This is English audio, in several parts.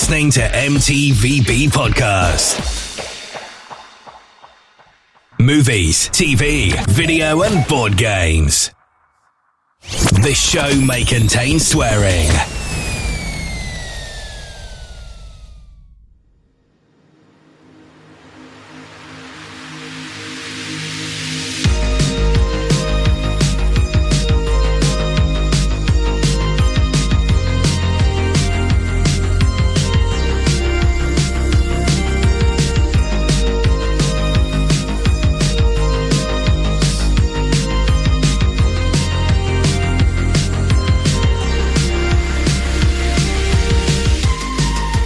listening to M.T.V.B. Podcast. Movies, TV, video and board games. This show may contain swearing.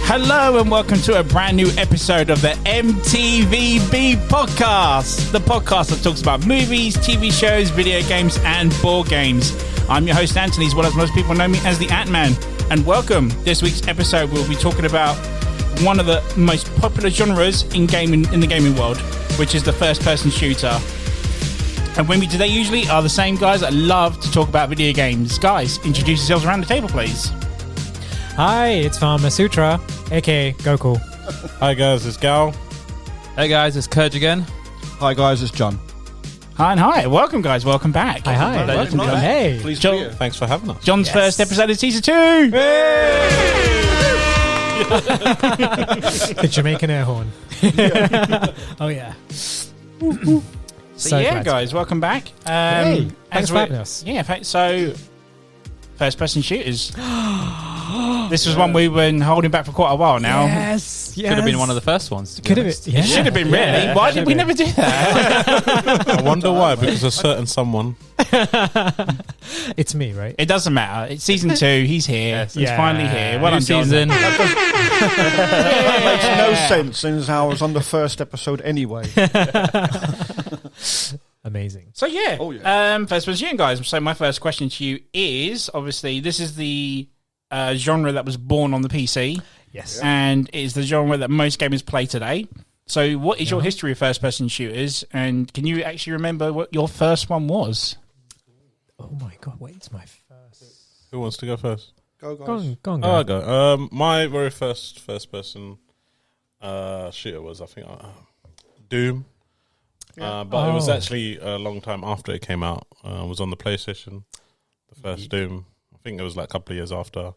Hello and welcome to a brand new episode of the M.T.V.B. podcast, the podcast that talks about movies, TV shows, video games and board games. I'm your host Anthony, as well as most people know me as the Ant-Man, and welcome. This week's episode we'll be talking about one of the most popular genres in the gaming world, which is the first-person shooter. And with me today usually are the same guys that love to talk about video games. Guys, introduce yourselves around the table, please. Hi, it's Farmer Sutra, aka Goku. Hi guys, it's Gal. Hey guys, it's Kurge again. Hi guys, it's John. Hi and hi. Welcome guys, welcome back. Hi. Welcome, John. Hey. Please John, be here. Thanks for having us. John's first episode of season 2. The Jamaican air horn. Oh yeah. So yeah, glad. guys, welcome back. Hey, thanks for having us. Yeah, so first-person shooters. This was one we've been holding back for quite a while now. Yes. Could have been one of the first ones. Could have been. Yeah. It should have been, really. Why did we never do that? I wonder why, because a certain someone. It's me, right? It doesn't matter. It's season 2. He's here. Yes. He's finally here. Well New done, John. season. That makes no sense since I was on the first episode anyway. Amazing. So yeah, Oh, first-person shooting, guys. So my first question to you is, obviously, this is the genre that was born on the PC. Yes. And it is the genre that most gamers play today. So what is your history of first-person shooters, and can you actually remember what your first one was? Oh my god, wait, my first. Who wants to go first? Go guys. Go on, Oh, I go. go. My very first-person shooter was, I think, Doom. But it was actually a long time after it came out. It was on the PlayStation, the first Doom. I think it was like a couple of years after.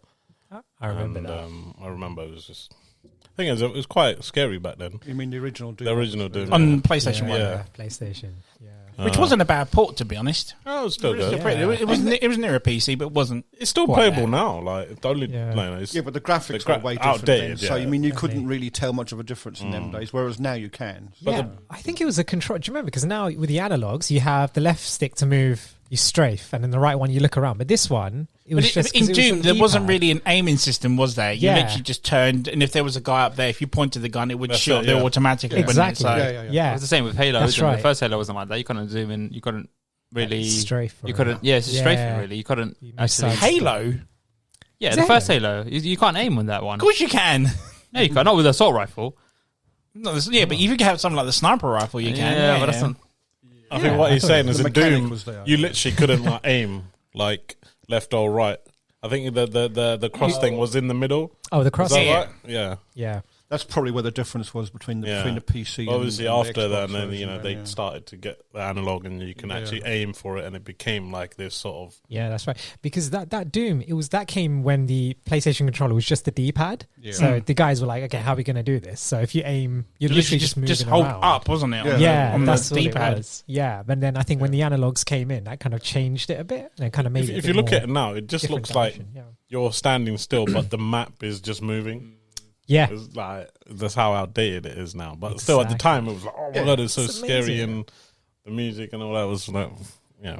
I remember that. I remember it was just. I think it was quite scary back then. You mean the original Doom? The original Doom. On PlayStation 1. Yeah. PlayStation. Yeah. Which wasn't a bad port, to be honest. Oh, it was still It was, good. it was near a PC, but it wasn't. It's still quite playable bad. now. Like the only, Yeah. it's, Yeah, but the graphics The were way different outdated, then. So yeah. you mean you Definitely. couldn't really tell much of a difference in them days, whereas now you can. Yeah, I think it was a control. Do you remember? Because now with the analogs, you have the left stick to move, you strafe, and then the right one you look around. But this one, it was just in 'cause it was Doom, a there wasn't keypad. really an aiming system, was there? You Yeah. literally just turned, and if there was a guy up there, if you pointed the gun, it would That's shoot it, there yeah. automatically. wouldn't it? Exactly. So, Yeah. It was the same with Halo. That's Isn't it? right. The first Halo wasn't like that. You couldn't zoom in. You couldn't really Strafe. You couldn't. Yeah, it's a strafing really. You couldn't You actually. missed Halo? Yeah, Is the it first Halo. You can't aim with that one. Of course you can. No, you can't. Not with an assault rifle. Yeah, but if you have something like the sniper rifle, you can. Yeah, but that's not. I think what he's saying is the in mechanic Doom, was there. you literally couldn't like aim like left or right. I think the cross thing was in the middle. Oh, the Is cross. that Yeah. right? Yeah. Yeah. That's probably where the difference was between the PC and Obviously, the after Xbox that, and then version, they yeah. started to get the analog, and you can actually aim for it, and it became like this sort of. Yeah, that's right. Because that Doom, that came when the PlayStation controller was just the D-pad. Yeah. So the guys were like, okay, how are we going to do this? So if you aim, you're literally just moving hold around. up, wasn't it? Yeah. Yeah, on that's the what D-pad. it was. Yeah, but then I think when the analogs came in, that kind of changed it a bit, and it kind of made it. If a you bit look more at it now, it just different looks like direction. Yeah. you're standing still, but the map is just moving. Yeah. It's like that's how outdated it is now. But still, at the time, it was like, oh my god, it's so It's scary, amazing. and the music and all that was like,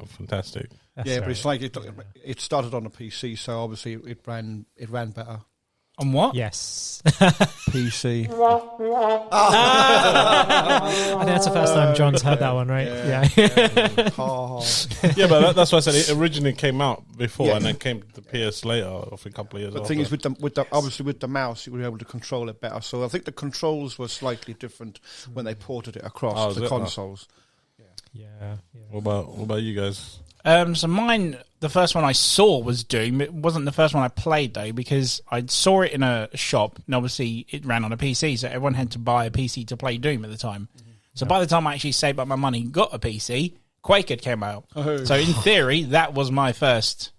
fantastic. That's Yeah, right. but it's like it started on a PC, so obviously it ran better. On what? Yes. PC. I think that's the first time John's heard that one, right? Yeah. Yeah, but that's why I said it originally came out before, Yeah. and then came to the PS later, I think a couple of years. The after. thing is, with the obviously with the mouse, you were able to control it better. So I think the controls were slightly different when they ported it across Oh, is the it? consoles. Yeah. What about you guys? So mine, the first one I saw was Doom. It wasn't the first one I played though, because I saw it in a shop, and obviously it ran on a PC, so everyone had to buy a PC to play Doom at the time. So by the time I actually saved up my money and got a PC, Quake had came out. Oh. So in theory, that was my first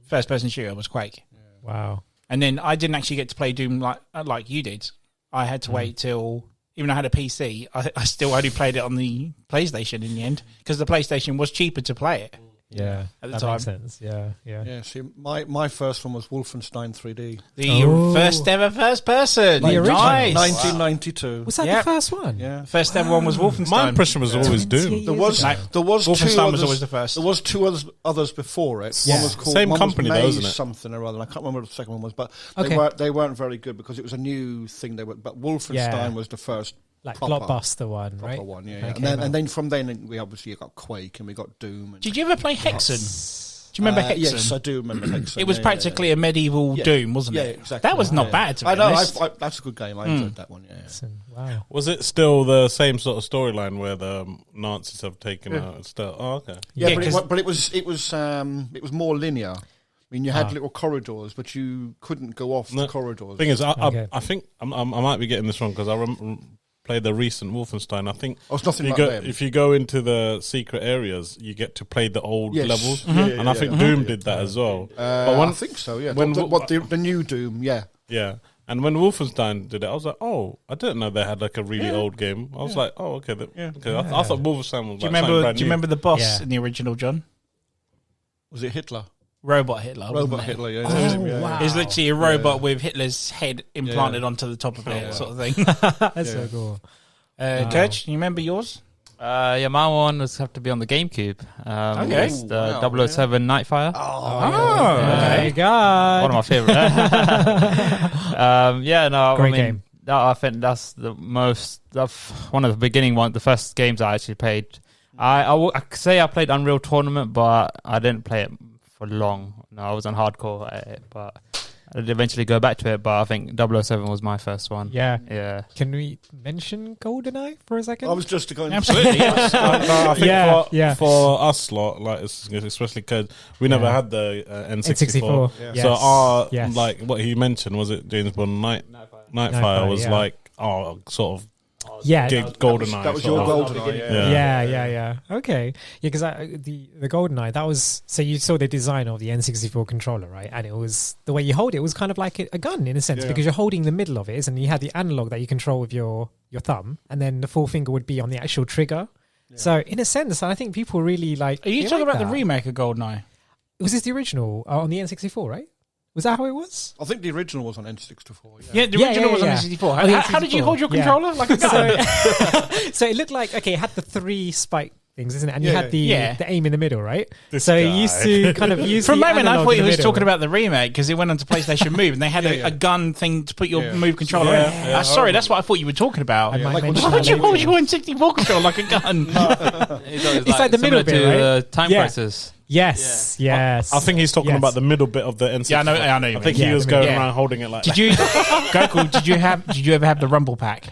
person shooter, was Quake. Wow. And then I didn't actually get to play Doom like you did. I had to wait till, even though I had a PC, I still only played it on the PlayStation in the end, because the PlayStation was cheaper to play it. Yeah, At the that time. makes sense. Yeah. Yeah, see, my first one was Wolfenstein 3D. The first ever first person. The original. Nice. 1992. Was that Yep. the first one? Yeah. First ever one was Wolfenstein. My impression was always 20 Doom. years There was ago. there was two Wolfenstein others, was always the first. There was two others before it. Yeah. One was called Same one company was though, Maze isn't it? something or other. I can't remember what the second one was, but Okay. they weren't very good because it was a new thing. But Wolfenstein Yeah. was the first Like proper blockbuster one, proper right? one. Yeah, Okay, and then from then we obviously got Quake and we got Doom. And, Did you ever play Hexen? Do you remember Hexen? Yes, I do remember Hexen. It was yeah, practically a medieval Yeah. Doom, wasn't Yeah, it? exactly. That was not Yeah. bad, to be I know. honest. That's a good game. I enjoyed that one. Yeah. Listen, wow. Was it still the same sort of storyline where the Nazis have taken out and stuff? Oh, okay. Yeah, Yeah, but it was more linear. I mean, you had little corridors, but you couldn't go off the corridors. Thing is, Okay. I think I might be getting this wrong because I played the recent Wolfenstein. I think Oh, it's nothing you like go, them. if you go into the secret areas, you get to play the old Yes. levels, Yeah, yeah, and I yeah, think yeah. Doom did that as well. I think so. Yeah. when- The new Doom? Yeah. Yeah. And when Wolfenstein did it, I was like, oh, I didn't know they had like a really old game. I was like, oh, okay. Okay. I thought Wolfenstein was Do you like something remember? brand Do you new. remember the boss Yeah. in the original, John? Was it Hitler? Robot Hitler. wasn't Robot it? Hitler. Yeah. Oh, yeah. wow. It was literally a robot with Hitler's head implanted onto the top of it, sort of thing. That's so cool. Coach, you remember yours? Yeah, my one was have to be on the GameCube. Okay. It's the Wow, 007 Nightfire. Oh, There you go. One of my favorite. Yeah, no, Great I mean, game. I think that's the most. One of the beginning one, the first games I actually played. I could say I played Unreal Tournament, but I didn't play it for long. No, I was on hardcore at it, but I did eventually go back to it. But I think 007 was my first one. Yeah. Yeah. Can we mention GoldenEye for a second? I was just going. absolutely. I think Yeah, for us lot, like especially because we never had the N64. N64. Yeah. So our Yes. like what he mentioned, was it James Bond Nightfire Nightfire, was yeah. like sort of Yeah. GoldenEye. That was sort your of. GoldenEye. Yeah. Okay. Yeah, because the GoldenEye, that was, so you saw the design of the N64 controller, right? And it was, the way you hold it was kind of like a gun in a sense, Yeah. because you're holding the middle of it, isn't it? You had the analog that you control with your thumb, and then the forefinger would be on the actual trigger. So in a sense, I think people really like. Are you they talking like about the that. remake of GoldenEye? Was this the original on the N64, right? Was that how it was? I think the original was on N64. Yeah, the Yeah, original yeah, was on yeah. the 64. Oh, the How did you N64, hold your yeah. controller? Like a gun? So it looked like, okay, it had the 3 spike things, isn't it? And you Yeah, had the yeah. the aim in the middle, right? This So guy. you used to kind of use For a the moment, I analog thought in he the was middle. talking about the remake because it went onto PlayStation Move and they had a gun thing to put your Yeah. Move controller Yeah, in. yeah, Sorry, that's what I thought you were talking about. I might like mention Why that would you later. hold your N64 controller like a gun? It's like the middle similar bit, to right? Time Yeah. Crisis. Yes, yes. I think he's talking Yes. about the middle bit of the N64. Yeah, I know what you I think mean. Yeah, he was the going middle. around holding it like Did you, Goku? Did you ever have the Rumble Pack?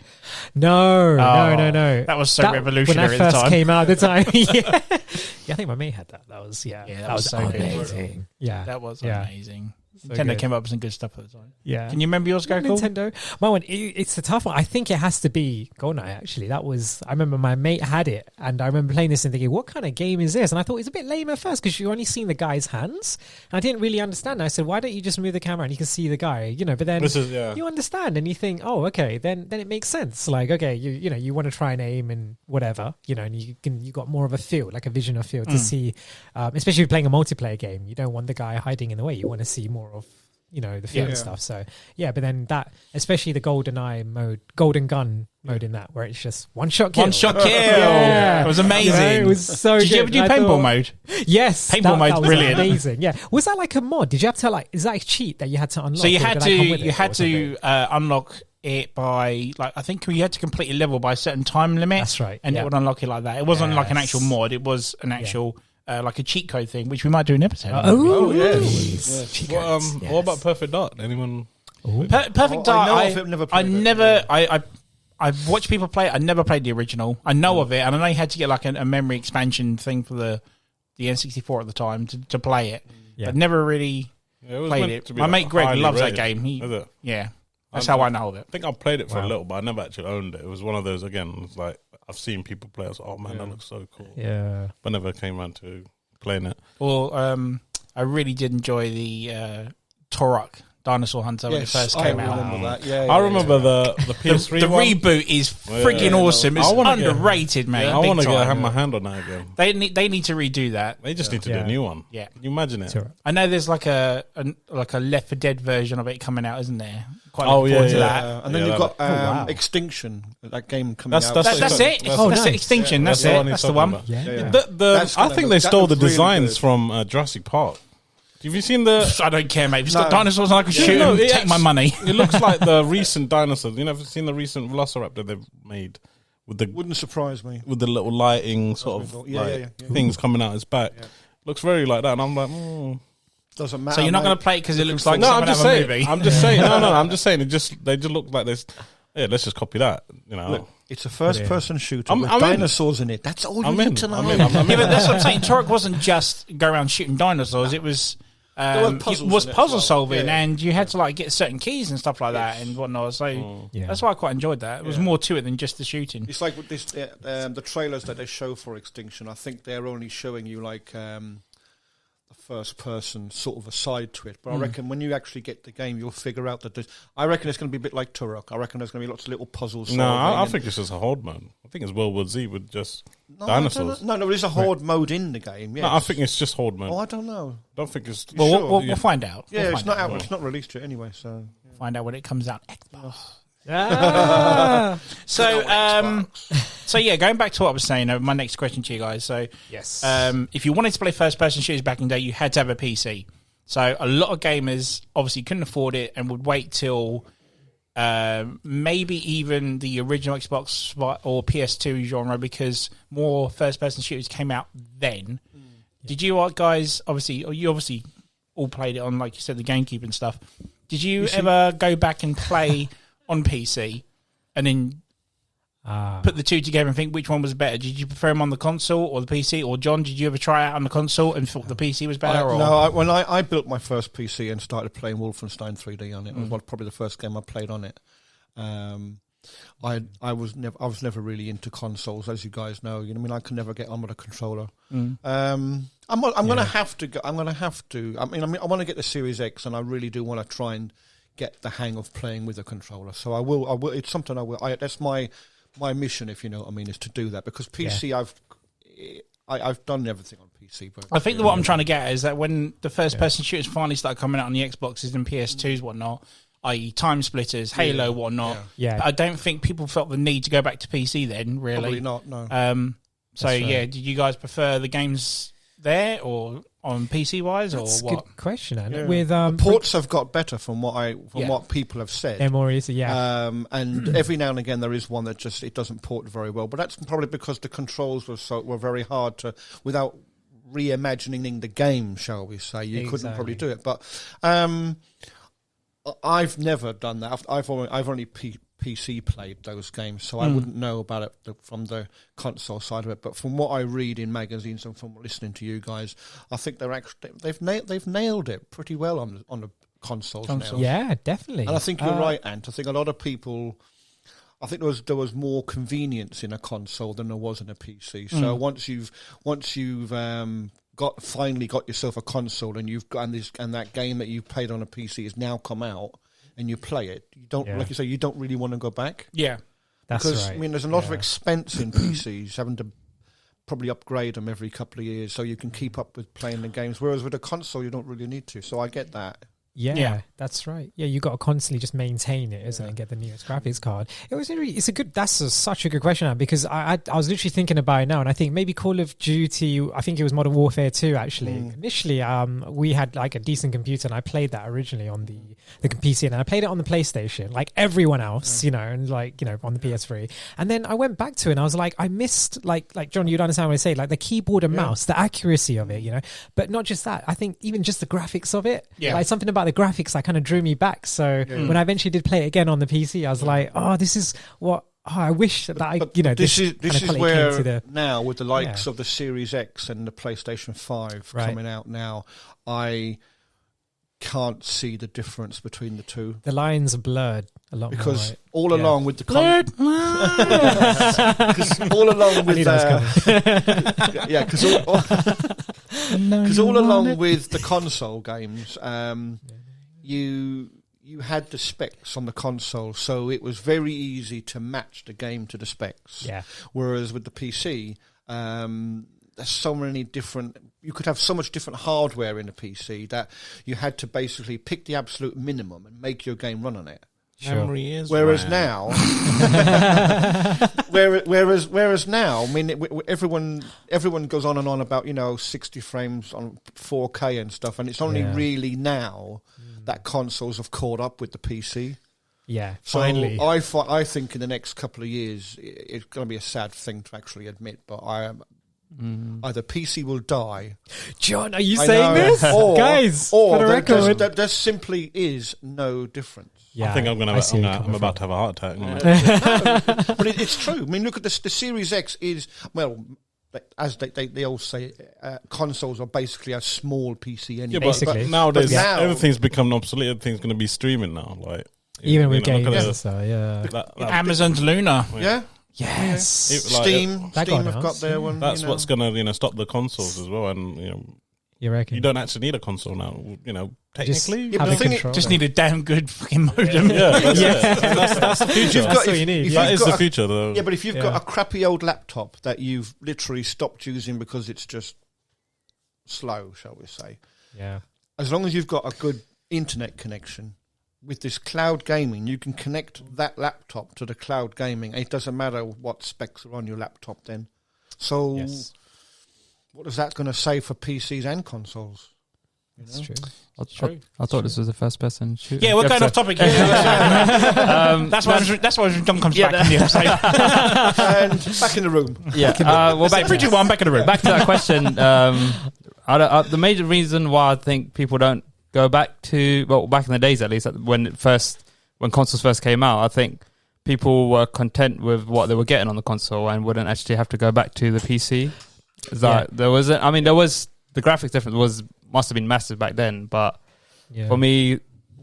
No. That was so revolutionary when I at the first time. came out at the time. Yeah, I think my mate had that. That was that that was was so good. amazing. Yeah, That was yeah. amazing. So Nintendo good. came up with some good stuff at the time. Yeah. Can you remember yours, Goku? Nintendo. My one, it's a tough one. I think it has to be GoldenEye, actually. That was, I remember my mate had it, and I remember playing this and thinking, what kind of game is this? And I thought it's a bit lame at first because you're only seeing the guy's hands. And I didn't really understand. I said, why don't you just move the camera and you can see the guy, but then This is yeah. you understand and you think, oh, okay, then it makes sense. Like, okay, you want to try and aim and whatever, and you got more of a feel, like a vision of feel to see, especially if you're playing a multiplayer game. You don't want the guy hiding in the way. You want to see more of the feel and stuff. So yeah, but then that, especially the GoldenEye mode, Golden Gun mode in that, where it's just one shot kill. One shot kill. Yeah. It was amazing. It was so Did good. you ever do I paintball thought- mode? Yes, Paintball that mode's was brilliant. Amazing. Yeah, was that like a mod? Did you have to is that a cheat that you had to unlock? So you or had did to that come with it you or had something? to unlock it by I think you had to complete a level by a certain time limit. That's right, and yeah. it would unlock it like that. It wasn't like an Yes. actual mod. It was an actual like a cheat code thing, which we might do an episode. on. Oh, yes. cheat What, codes, what yes. about Perfect Dark? Anyone? Perfect Oh, I Dark. know of it, never I played it. never. I've watched people play it. I never played the original. I know of it, and I know you had to get like a memory expansion thing for the N64 at the time to play it. Yeah. But never really played it. My mate Greg loves that game. Yeah, that's how I know of it. I think I played it for a little, but I never actually owned it. It was one of those, again, it was like I've seen people play. I was like, oh man, that looks so cool. Yeah. But never came around to playing it. Well, I really did enjoy the Turok Dinosaur Hunter when it first came out. I remember the PS3 The one. reboot is freaking awesome. It's underrated, mate. I want to have my hand on that again. They need to redo that. They just need to do a new one. Yeah. Can you imagine it? I know there's like a Left 4 Dead version of it coming out, isn't there? Quite looking forward to that. And then you've got Extinction, that game coming out. That's it. That's Extinction. That's it. That's the one. I think they stole the designs from Jurassic Park. Have you seen the... I don't care, mate. If it's got dinosaurs and I can shoot them, take my money. It looks like the recent dinosaurs. You never seen the recent Velociraptor they've made? Wouldn't surprise me. With the little lighting sort of things coming out his back. Yeah. Looks very like that. And I'm like, Doesn't matter. So you're not going to play it because it looks like something out of a movie? I'm just saying. No, I'm just saying. They just look like this. Yeah, let's just copy that. You know. Look, it's a first-person shooter with dinosaurs in it. That's all you need to know. Yeah, but that's what I'm saying. Turok wasn't just go around shooting dinosaurs. It was... it was puzzle solving, and you had to like get certain keys and stuff like that and whatnot. So that's why I quite enjoyed that. It was more to it than just the shooting. It's like with this, the trailers that they show for Extinction. I think they're only showing you like the first person sort of a side to it. But I reckon when you actually get the game, you'll figure out that I reckon it's going to be a bit like Turok. I reckon there's going to be lots of little puzzles. No, I think it's just a horde mode. I think it's World War Z with just dinosaurs. No, there's a horde mode in the game. Yes. No, I think it's just horde mode. Oh, I don't know. I don't think it's... Well, we'll find out. Yeah, it's not out. It's not released yet anyway, so... Find out when it comes out. Xbox. So yeah, going back to what I was saying, my next question to you guys. So yes, if you wanted to play first-person shooters back in the day, you had to have a PC. So a lot of gamers obviously couldn't afford it and would wait till maybe even the original Xbox or PS2 genre because more first-person shooters came out then. Did you guys you obviously all played it on, like you said, the GameCube and stuff? Did you ever go back and play on PC and then put the two together and think which one was better? Did you prefer them on the console or the PC? Or John, did you ever try it out on the console and thought the PC was better? When I built my first PC and started playing Wolfenstein 3D on it, it was probably the first game I played on it. I was never really into consoles, as you guys know. You know, I mean, I could never get on with a controller. I'm going to have to. I want to get the Series X, and I really do want to try and get the hang of playing with a controller. So I will. It's something I will. That's my mission, if you know what I mean, is to do that because PC. I've done everything on PC. But I think what I'm trying to get at is that when the first person shooters finally started coming out on the Xboxes and PS2s, whatnot, i.e. Time Splitters, Halo, whatnot. Yeah. I don't think people felt the need to go back to PC then, really. Probably not, no. Did you guys prefer the games there or on PC-wise? That's or what? A good question. Yeah. With ports have got better from what people have said. They're more easy, and every now and again there is one that just it doesn't port very well. But that's probably because the controls were very hard to without reimagining the game, shall we say. You couldn't probably do it. But I've never done that. I've only PC played those games, so I wouldn't know about it from the console side of it. But from what I read in magazines and from listening to you guys, I think they've nailed it pretty well on the consoles now. Yeah, definitely. And I think you're right, Ant. I think a lot of people. I think there was more convenience in a console than there was in a PC. So once you've finally got yourself a console and you've got and that game that you played on a PC has now come out and you play it, you don't like you say you don't really want to go back. Yeah, because I mean there's a lot of expense in PCs, having to probably upgrade them every couple of years so you can keep up with playing the games. Whereas with a console you don't really need to. So I get that. Yeah, that's right. Yeah, you got to constantly just maintain it, isn't it? And get the newest graphics card. That's such a good question, because I was literally thinking about it now, and I think maybe Call of Duty. I think it was Modern Warfare 2 actually. Initially, we had like a decent computer, and I played that originally on the PC, and I played it on the PlayStation, like everyone else, and on the PS3. And then I went back to it, and I was like, I missed like John, you'd understand what I say, like the keyboard and mouse, the accuracy of it, But not just that. I think even just the graphics of it, like something about the graphics that kind of drew me back. So when I eventually did play it again on the PC, I was like, oh, this is what I wish that I, But this is quality where came to the. now with the likes of the Series X and the PlayStation 5 coming out now, I can't see the difference between the two. The lines are blurred a lot because more. all along with the all along with because all along with the console games, you had the specs on the console, so it was very easy to match the game to the specs. Yeah. Whereas with the PC, there's so many different. You could have so much different hardware in the PC that you had to basically pick the absolute minimum and make your game run on it. Sure. Memory is Whereas now, whereas now, I mean, everyone goes on and on about 60 frames on 4K and stuff, and it's only really now that consoles have caught up with the PC. Yeah, So finally. I think in the next couple of years it's going to be a sad thing to actually admit, but I am. Either PC will die. John, are you I saying know. this? Guys, or for the record. there simply is no difference. Yeah, I think I'm about to have a heart attack. But it's true. I mean, look at this. The Series X is, well, as they all say, consoles are basically a small PC anyway. Yeah, Basically. but nowadays now- everything's become obsolete. Everything's going to be streaming now. Like Even with look at games, the- so yeah. Amazon's Luna. Yeah. Yes. Steam That got have got announced, their one. That's what's going to stop the consoles as well, and You reckon? you don't actually need a console now. Technically, Yeah, but have the a thing control. Just need a damn good fucking modem. that's it. That's the future. That's all you need. That is got the a- future, though. Yeah, but if you've got Yeah. a crappy old laptop that you've literally stopped using because it's just slow, shall we say, Yeah. as long as you've got a good internet connection, with this cloud gaming, you can connect that laptop to the cloud gaming. It doesn't matter what specs are on your laptop then. So Yes. what is that going to say for PCs and consoles? That's true. I thought this was a first-person shooter. Yeah, we're going off topic here. That's why John comes back in the episode. And back in the room. Yeah. Well, back Three, two, one, back in the room. to that question. The major reason why I think people don't go back to, well, back in the days at least, when consoles first came out, I think people were content with what they were getting on the console and wouldn't actually have to go back to the PC. There was the graphics difference must have been massive back then, but for me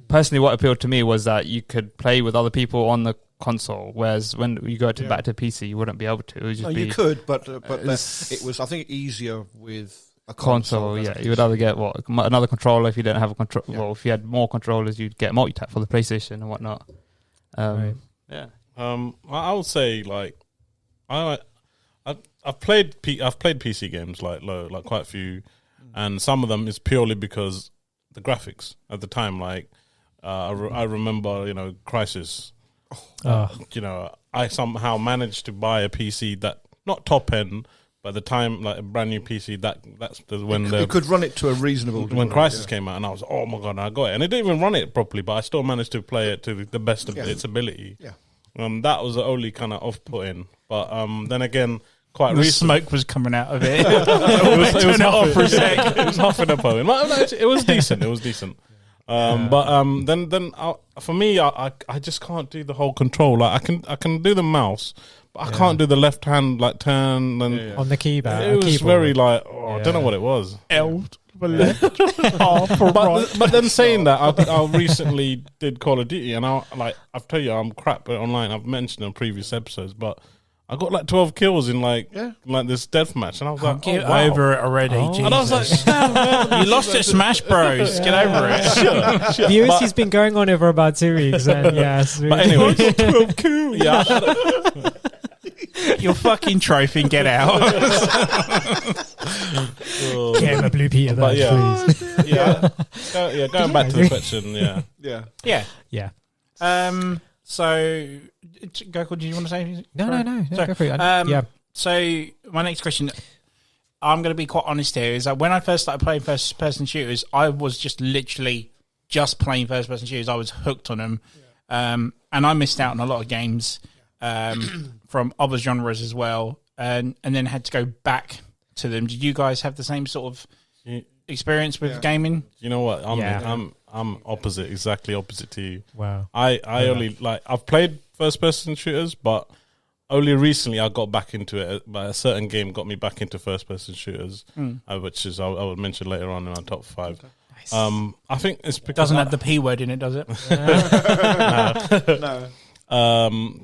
personally, what appealed to me was that you could play with other people on the console, whereas when you go back to PC, you wouldn't be able to. It would just you could, but it was, I think, easier with a console. Yeah, you would either get another controller if you didn't have a control. Yeah. Well, if you had more controllers, you'd get multi-tap for the PlayStation and whatnot. Right. Yeah. I would say I've played PC games like quite a few, and some of them is purely because the graphics at the time. I remember Crysis. I somehow managed to buy a PC that not top end. By the time, a brand new PC, that's when you could run it to a reasonable degree. When Crysis came out, and I was, oh my god, I got it, and it didn't even run it properly, but I still managed to play it to the best of its ability. Yeah, that was the only kind of off-putting. But then again, quite The recently, smoke was coming out of it. It was off for a sec. it was huffing a poem. It was decent. It was decent. But then for me, I just can't do the whole control. I can do the mouse. I can't do the left hand turn and on the keyboard. It was very I don't know what it was. L for left, R for right. But then saying that, I recently did Call of Duty, and I've told you I'm crap at online. I've mentioned in previous episodes, but I got 12 kills in this death match, and I was like, Get wow. over it already. And I was like, damn, man. You lost at Smash Bros. Get over it. Viewers, he's been going on it for about 2 weeks, and yes. But anyway, 12 kills. Yeah, Your fucking trophy and get out. Get him a blue Peter but badge, please. going back to the question, Yeah. So, Gokul, do you want to say anything? No, Sorry. go for it. So, my next question, I'm going to be quite honest here, is that when I first started playing first-person shooters, I was just literally just playing first-person shooters. I was hooked on them. And I missed out on a lot of games from other genres as well, and then had to go back to them. Did you guys have the same sort of experience with gaming? You know what? I'm opposite, exactly opposite to you. Wow. I only I've played first person shooters, but only recently I got back into it, but a certain game got me back into first-person shooters, which is I will mention later on in our top 5. Okay. Nice. I think it's because doesn't have the P word in it, does it? No.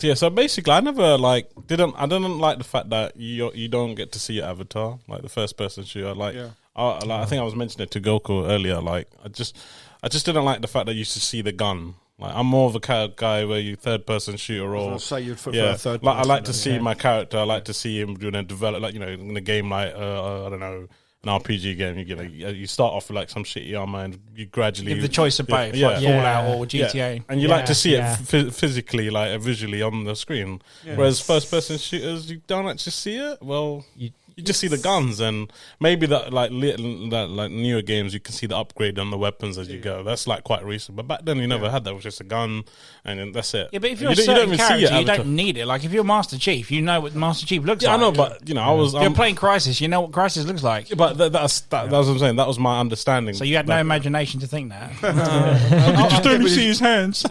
Yeah, so basically, I never didn't like the fact that you don't get to see your avatar, like the first person shooter. I think I was mentioning it to Goku earlier. Like, I just didn't like the fact that you used to see the gun. Like, I'm more of a guy where you third person shooter or say you'd prefer third like, person. I like to see my character. I like to see him doing a develop, like, in a game like I don't know. An RPG game, you start off with like some shitty armor, and you gradually give the choice of both, like Fallout or GTA, and you like to see it physically, like visually on the screen. Whereas first-person shooters, you don't actually see it. Well, you just see the guns, and maybe that like newer games, you can see the upgrade on the weapons as you go. That's like quite recent, but back then you never had that. It was just a gun, and then that's it. Yeah, but if you're a certain character, you don't need it. Like if you're Master Chief, you know what Master Chief looks like. I know, but if you're playing Crysis, you know what Crysis looks like. But that's what I'm saying. That was my understanding. So you had no imagination to think that. You just only see his hands.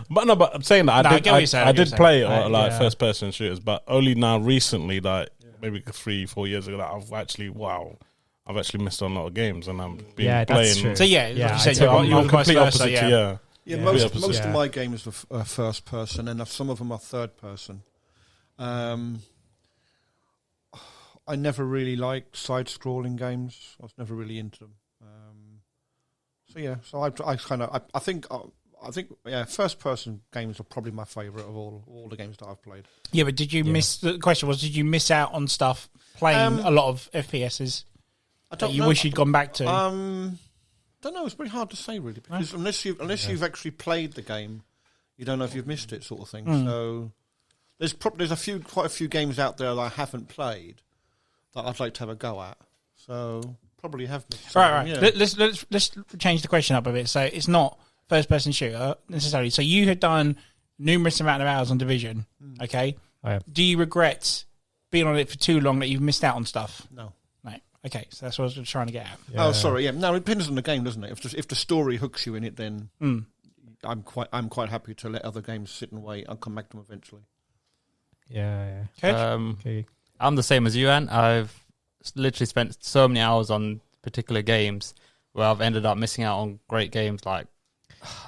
But I'm saying that I did play first person shooters, but only now recently, like maybe 3-4 years ago, that I've actually missed on a lot of games, and I'm playing. That's true. So like you said, you're complete opposite. Most of my games are first person, and some of them are third person. I never really liked side-scrolling games. I was never really into them. I think first-person games are probably my favourite of all the games that I've played. Yeah, but did you miss? The question was, did you miss out on stuff playing a lot of FPSs that you wish you'd gone back to? Don't know. It's pretty hard to say, really, because unless you've actually played the game, you don't know if you've missed it, sort of thing. So there's quite a few games out there that I haven't played that I'd like to have a go at. So probably have missed. Right. Yeah. Let's change the question up a bit. So it's not first person shooter necessarily. So you had done numerous amount of hours on Division. Okay. Do you regret being on it for too long that you've missed out on stuff? No. Okay, so that's what I was trying to get at. Yeah. Oh, sorry. Yeah. No, it depends on the game, doesn't it? If the story hooks you in it, then I'm quite happy to let other games sit and wait. I'll come back to them eventually. Yeah. Okay. I'm the same as you, Anne. I've literally spent so many hours on particular games where I've ended up missing out on great games. Like,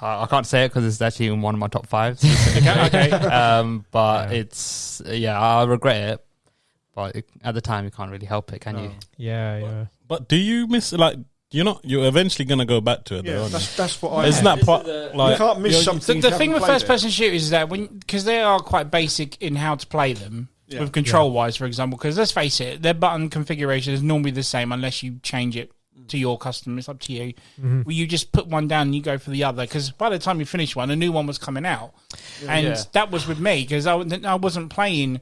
I can't say it because it's actually in one of my top 5. Okay. But I regret it. But at the time, you can't really help it, can you? Yeah. But do you miss, like, you're eventually going to go back to it, though, that's what I... Isn't that part, like... You can't miss something. The thing with first-person shooters is that because they are quite basic in how to play them, with control-wise, for example, because let's face it, their button configuration is normally the same unless you change it to your custom. It's up to you. Well, you just put one down and you go for the other, because by the time you finish one, a new one was coming out. And that was with me, because I wasn't playing...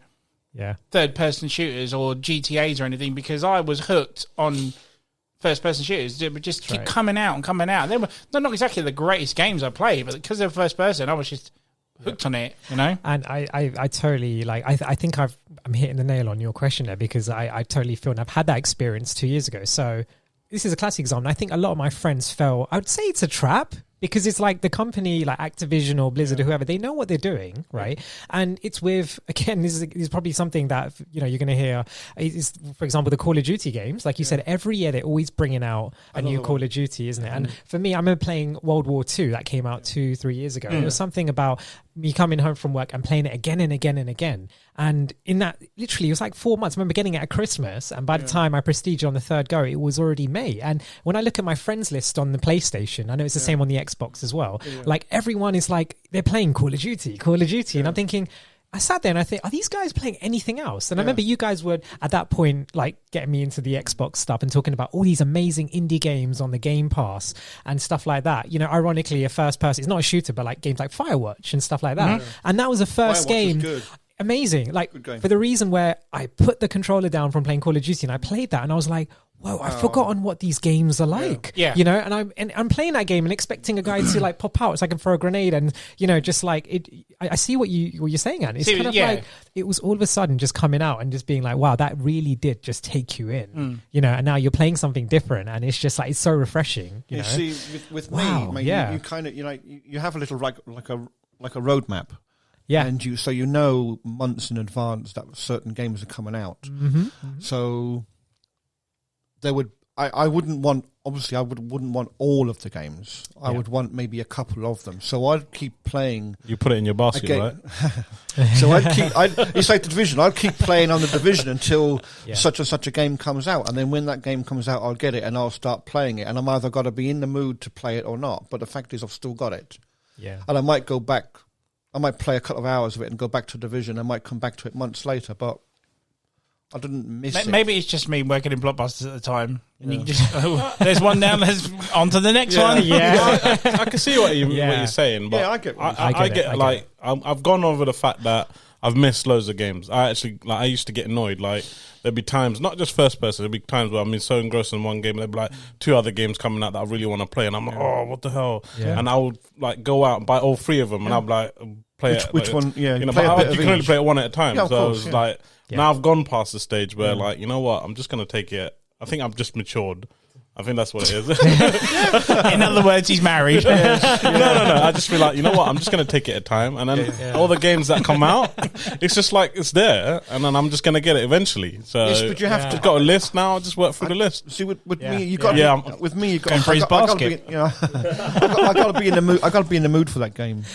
third-person shooters or GTAs or anything, because I was hooked on first-person shooters. They would just keep coming out and coming out. They're not exactly the greatest games I played, but because they're first-person, I was just hooked on it, And I totally, like, I think I'm hitting the nail on your question there, because I totally feel, and I've had that experience 2 years ago. So this is a classic example. I think a lot of my friends fell, I would say it's a trap, because it's like the company like Activision or Blizzard or whoever, they know what they're doing, right? And it's with, again, this is probably something that, you're going to hear, is, for example, the Call of Duty games. Like you said, every year they're always bringing out a new Call of Duty, isn't it? And for me, I remember playing World War II that came out 2-3 years ago. It was something about me coming home from work and playing it again and again and again. And in that, literally, it was like 4 months. I remember getting it at Christmas, and by the time I prestiged on the third go, it was already May. And when I look at my friends list on the PlayStation, I know it's the same on the Xbox as well. Like, everyone is like, they're playing Call of Duty. And I'm thinking, I sat there and I think, are these guys playing anything else? And I remember you guys were at that point like getting me into the Xbox stuff and talking about all these amazing indie games on the Game Pass and stuff like that. Ironically, a first person, it's not a shooter, but like games like Firewatch and stuff like that. And that was a first game. Amazing. Like, for the reason where I put the controller down from playing Call of Duty and I played that and I was like, whoa, I've forgotten what these games are like. And I'm playing that game and expecting a guy to like pop out so I can throw a grenade and, just like it. I see what you're saying, Anne. It's kind of like it was all of a sudden just coming out and just being like, wow, that really did just take you in, and now you're playing something different and it's just like, it's so refreshing. You know? See, with me, you kind of, you have a little like a roadmap. Yeah. And so you know months in advance that certain games are coming out. So there would I wouldn't want, obviously I wouldn't want all of the games. I would want maybe a couple of them. So I'd keep playing. You put it in your basket, right? So it's like the Division. I'd keep playing on the Division until such and such a game comes out. And then when that game comes out, I'll get it and I'll start playing it. And I'm either got to be in the mood to play it or not. But the fact is I've still got it. Yeah. And I might go back. I might play a couple of hours of it and go back to Division. I might come back to it months later, but I didn't miss it. Maybe it's just me working in Blockbusters at the time. And you can just, there's one down, there's on to the next one. Yeah. I can see what you're saying, but I get what I get like, I've gone over the fact that I've missed loads of games. I used to get annoyed. Like, there'd be times, not just first person, there'd be times where I'm so engrossed in one game, there'd be like 2 other games coming out that I really want to play, and I'm like, oh, what the hell? Yeah. And I would like go out and buy all 3 of them, and I'd be like, play it. Which like, one? Yeah, you know, play a but bit of you can only each. play it one at a time. Yeah, of So I course, was like, Yeah. now I've gone past the stage where like, you know what, I'm just gonna take it. I think I've just matured. I think that's what it is. In other words, he's married. No. I just feel like, you know what? I'm just going to take it at a time. And then all the games that come out, it's just like, it's there. And then I'm just going to get it eventually. So Yes, but you have to. got a list now. Just work through the list. See, with Yeah. me, you got. Yeah. With me, you got. Going for his I gotta basket. be, you know, I got to be in the mood. I got to be in the mood for that game.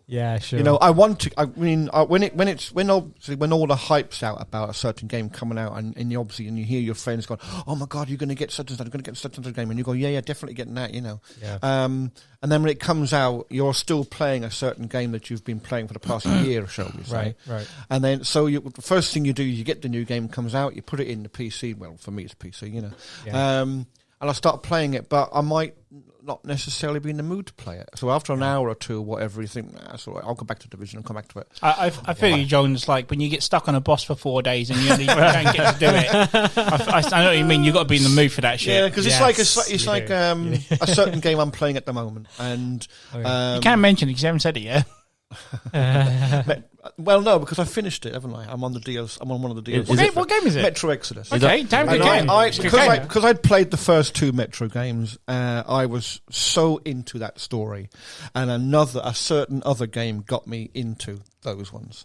Yeah, sure. You know, I want to. I mean, when all the hype's out about a certain game coming out, and you obviously and you hear your friends going, "Oh my God, you're going to get such and such, you're going to get such and such game," and you go, "Yeah, definitely getting that," you know. Yeah. And then when it comes out, you're still playing a certain game that you've been playing for the past year, shall we say? Right. And then, the first thing you do, you get the new game comes out, you put it in the PC. Well, for me, it's PC, you know. Yeah. And I start playing it, but I might not necessarily be in the mood to play it. So after an hour or two, whatever, you think, that's all right, I'll go back to Division and come back to it. I feel you, John. It's like when you get stuck on a boss for 4 days and you only don't get to do it. I know what you mean. You've got to be in the mood for that shit. Yeah, because Yes, it's like a certain game I'm playing at the moment, and You can't mention it because you haven't said it yet. well, no, because I finished it, haven't I? I'm on the DLC. I'm on one of the DLCs. What game is it? Metro Exodus. Okay, damn good game. Because I'd played the first 2 Metro games, I was so into that story, and a certain other game got me into those ones.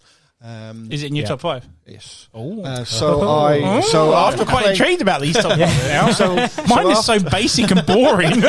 Is it in your top 5? Yes. Oh. So after I'm quite playing, intrigued about these top 5 now. Mine is so basic and boring.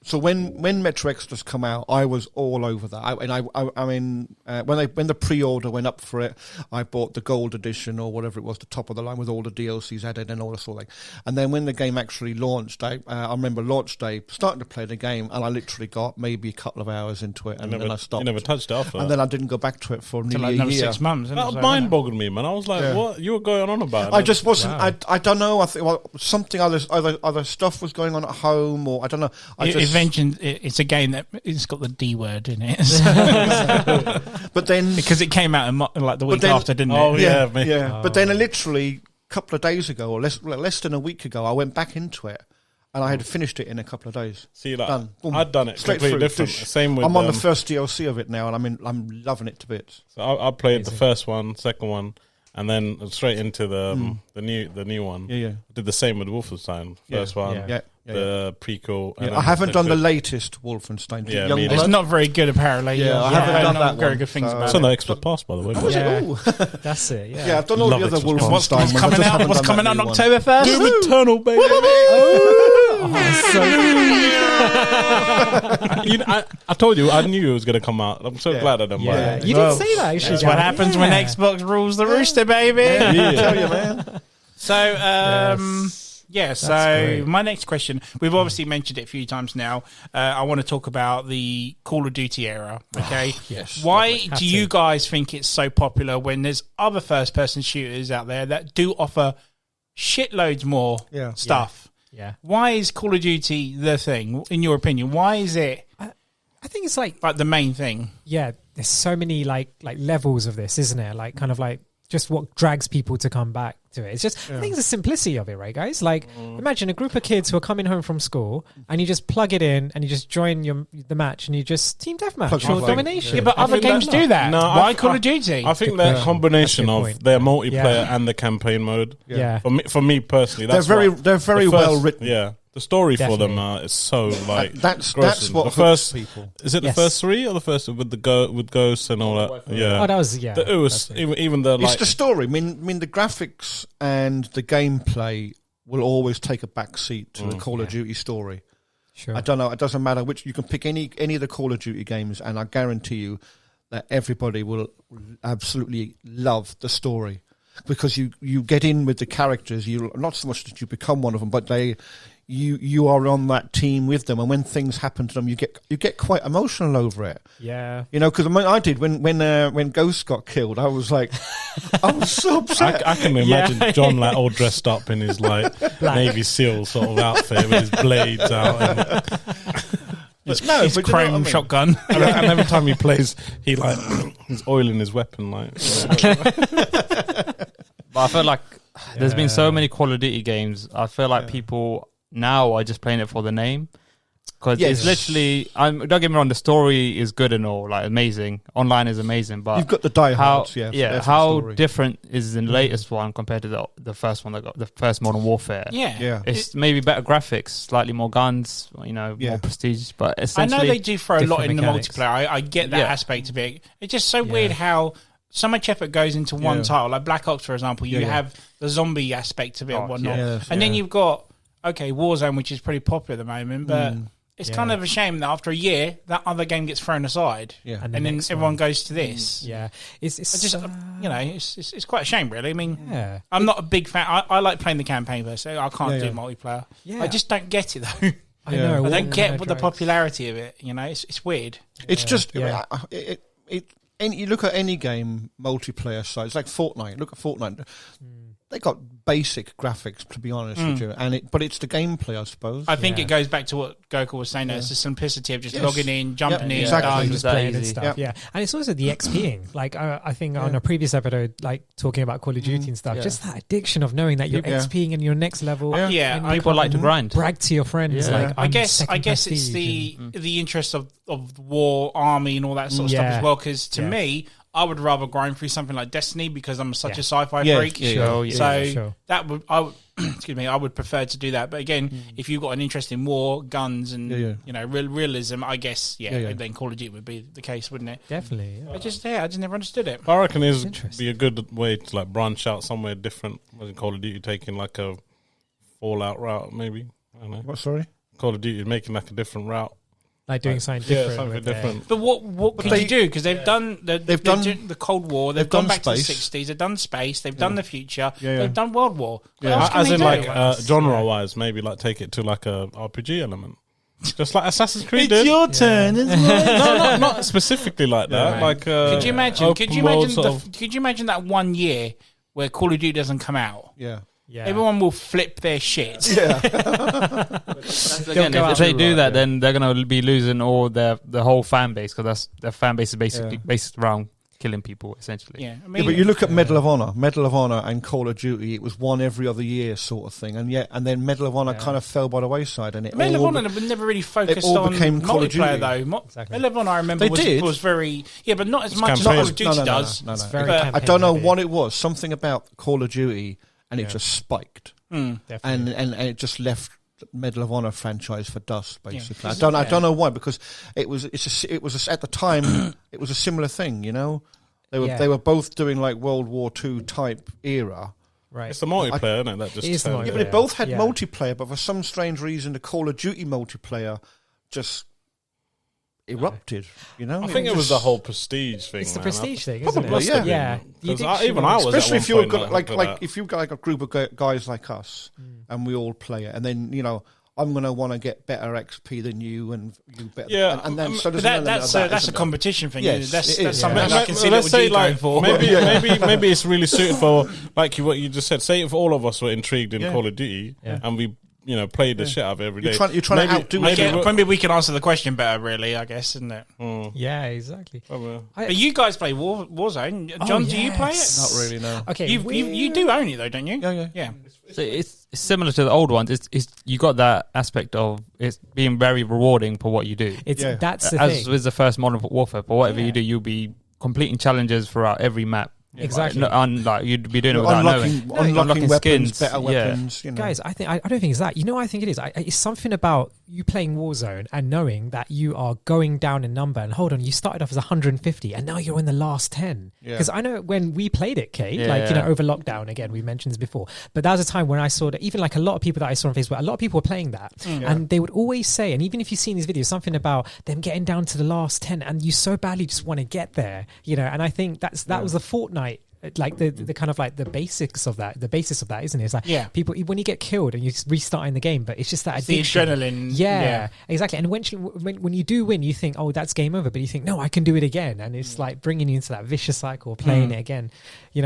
So when Metro Exodus come out, I was all over that. When the pre-order went up for it, I bought the gold edition or whatever it was, the top of the line with all the DLCs added and all that sort of thing. And then when the game actually launched, I remember launch day, starting to play the game, and I literally got maybe a couple of hours into it, and then I stopped. You never touched it after and that. then I didn't go back to it for nearly like a another year. 6 months. isn't it? That So, mind boggled me, man. I was like, what? You were going on about? I just wasn't. Wow. I don't know. I think something other stuff was going on at home, or I don't know. It mentioned it's a game that it's got the D word in it. But then because it came out in like the week after, didn't it? Oh yeah, yeah. But then literally a couple of days ago, or less than a week ago, I went back into it, and I had finished it in a couple of days. See, like, Done. Boom. I'd done it Straight completely through. different. Same with. I'm on the first DLC of it now, and I'm loving it to bits. So I played the first one, second one, and then straight into the new one. Yeah. Did the same with Wolfenstein. First one. Yeah. The prequel. And I haven't done the latest Wolfenstein. Yeah, Youngblood. It's not very good, apparently. Yeah, I haven't done that very one, good things so- about It's it. on the Xbox Pass, by the way. Was Yeah. it? Ooh. That's it. Yeah. Yeah, I've done all Love the other Xbox. Wolfenstein. What's ones, I coming just out? haven't What's done coming that out new on one. October 1st? Doom Eternal, baby. I told you, I knew it was going to come out. I'm so glad I didn't buy Yeah. it. You didn't say that, actually. That's what Jack. happens when Xbox rules the rooster, baby. I tell you, man. So, Yes. so great. my next question, we've obviously mentioned it a few times now. I want to talk about the Call of Duty era, okay? Yes. Why Have do to. you guys think it's so popular when there's other first-person shooters out there that do offer shitloads more stuff? Yeah. Why is Call of Duty the thing, in your opinion? Why is it I think it's like the main thing? yeah, there's so many like levels of this, isn't there? Like kind of like just what drags people to come back to it. It's just I think it's the simplicity of it, right, guys? Like imagine a group of kids who are coming home from school and you just plug it in and you just join the match and you just team deathmatch Plug or my domination. Yeah, but other think games that- do that. No, Why Call of Duty? I think that combination That's a of good point. their multiplayer Yeah. and the campaign mode. Yeah. For me personally, that's They're very the well first- written. Yeah. The story for them Definitely. is so like That's grossing. what the hooks first. people. Is it the Yes. first 3 or the first with ghosts and all that? Yeah. Oh, that was It was that's it. even the It's like. the story. I mean, the graphics and the gameplay will always take a back seat to the Call of Duty story. Sure. I don't know. It doesn't matter which. You can pick any of the Call of Duty games, and I guarantee you that everybody will absolutely love the story because you get in with the characters. You not so much that you become one of them, but you are on that team with them, and when things happen to them, you get quite emotional over it. Yeah. You know, because I did when Ghost got killed, I was like, I was so upset. I can imagine John like all dressed up in his like Navy SEAL sort of outfit with his blades out, His but you know chrome what I mean? shotgun. and every time he plays, he like he's oiling his weapon like. But I feel like there's been so many Call of Duty games. I feel like people now are just playing it for the name. Because it's literally, don't get me wrong, the story is good and all, like amazing. Online is amazing, but You've got the diehards, how different is the latest one compared to the first one that got the first Modern Warfare? Yeah. It's maybe better graphics, slightly more guns, more prestige, but I essentially know they do throw a lot different in mechanics. the multiplayer. I get that Yeah. aspect of it. It's just so weird how so much effort goes into one title. Like Black Ops, for example, you have the zombie aspect of it and whatnot. And then you've got, Warzone, which is pretty popular at the moment, but it's kind of a shame that after a year, that other game gets thrown aside. Yeah. And then everyone goes to this. Yeah. It's Just, it's quite a shame, really. I mean, yeah. I'm not a big fan. I like playing the campaign, per se. I can't do multiplayer. Yeah. I just don't get it, though. I know. I don't get what the popularity of it. It's weird. It's just Yeah. you look at any game multiplayer sites like Fortnite. Look at Fortnite. They got basic graphics, to be honest with you, but it's the gameplay, I suppose. I think it goes back to what Gokul was saying. It's the simplicity of just logging in, jumping in, exactly. done. Just that playing and easy. stuff, and it's also the XPing. Like I think on a previous episode, like talking about Call of Duty and stuff, just that addiction of knowing that you're XPing in your next level. Yeah, and I- you people can't like to grind. brag to your friends. Yeah. Like I guess it's prestige the interest of war, army, and all that sort of stuff as well. Because to me, I would rather grind through something like Destiny because I'm such a sci-fi freak. So that would excuse me, I would prefer to do that. But again, if you've got an interest in war, guns, and realism, I guess then Call of Duty would be the case, wouldn't it? Definitely. Yeah. I just never understood it. I reckon it'd be a good way to like branch out somewhere different. Wasn't Call of Duty taking like a Fallout route? Maybe I don't know. What? Sorry. Call of Duty making like a different route. Like doing something different. something with different. But what could you do? Because they've done the Cold War, they've gone done back to the space. 60s, they've done space, they've done the future, Yeah. they've done World War. What else can As they in do? like genre-wise, maybe like take it to like a RPG element, just like Assassin's Creed did. your turn. No, not specifically like that. Like, Could you imagine? open world sort of- Could you imagine that 1 year where Call of Duty doesn't come out? Yeah. Yeah. Everyone will flip their shit. Again, if they do that, then they're going to be losing all the whole fan base because their fan base is basically based around killing people, essentially. Yeah, I Yeah, mean, but you look at Medal of Honor and Call of Duty. It was one every other year sort of thing, and then Medal of Honor kind of fell by the wayside, and it Medal all of Honor never really focused all on became Call of multiplayer Duty. though. Exactly. Medal of Honor, I remember, was very but not as much as campaign. Call of Duty No. does. No. very But- campaign I don't know heavy. what it was. Something about Call of Duty, and it just spiked, Definitely. and it just left the Medal of Honor franchise for dust. Basically, I don't know why, because it was at the time it was a similar thing. You know, they were both doing like World War II type era. Right. It's the multiplayer, isn't it? That just It is the turned Yeah, it. but they both had Yeah. multiplayer, but for some strange reason, the Call of Duty multiplayer just erupted. You know, I think it was the whole prestige thing. It's the man. prestige thing, isn't Probably, it? yeah. Yeah. You Because think even I was, especially at if one you've point, got like like if you've got like a group of guys like us, and we all play it, and then I'm going to want to get better XP than you, and you better. Yeah, and then so But there's an element of that, that's a isn't there? competition thing. Yes, That's it is, something yeah. I can see let's little say G going like for. maybe it's really suited for like what you just said. Say if all of us were intrigued in Call of Duty and we played the shit out of it every day. You're trying to outdo maybe, each other. Maybe we can answer the question better, really. I guess, isn't it? Yeah, exactly. But you guys play Warzone. John, do you play it? yes. Not really, no. Okay. You do own it though, don't you? Yeah. So it's similar to the old ones. It's you got that aspect of it's being very rewarding for what you do. That's the As thing. with the first Modern Warfare, for whatever you do, you'll be completing challenges throughout every map. Exactly. Like you'd be doing it without knowing. Unlocking weapons, skins, better weapons. You know. Guys, I don't think it's that. You know what I think it is? It's something about you playing Warzone and knowing that you are going down in number. And hold on, you started off as 150 and now you're in the last 10. Because I know when we played it, Kate, over lockdown, again, we mentioned this before, but that was a time when I saw that even like a lot of people that I saw on Facebook, a lot of people were playing that. And they would always say, and even if you've seen these videos, something about them getting down to the last 10 and you so badly just want to get there, and I think that was the Fortnite, like the kind of like the basis of that, isn't it? It's like people, when you get killed and you restart in the game, but it's just that addiction. The adrenaline. Yeah, exactly. And when you do win, you think, oh, that's game over, but you think, no, I can do it again, and it's like bringing you into that vicious cycle, playing it again.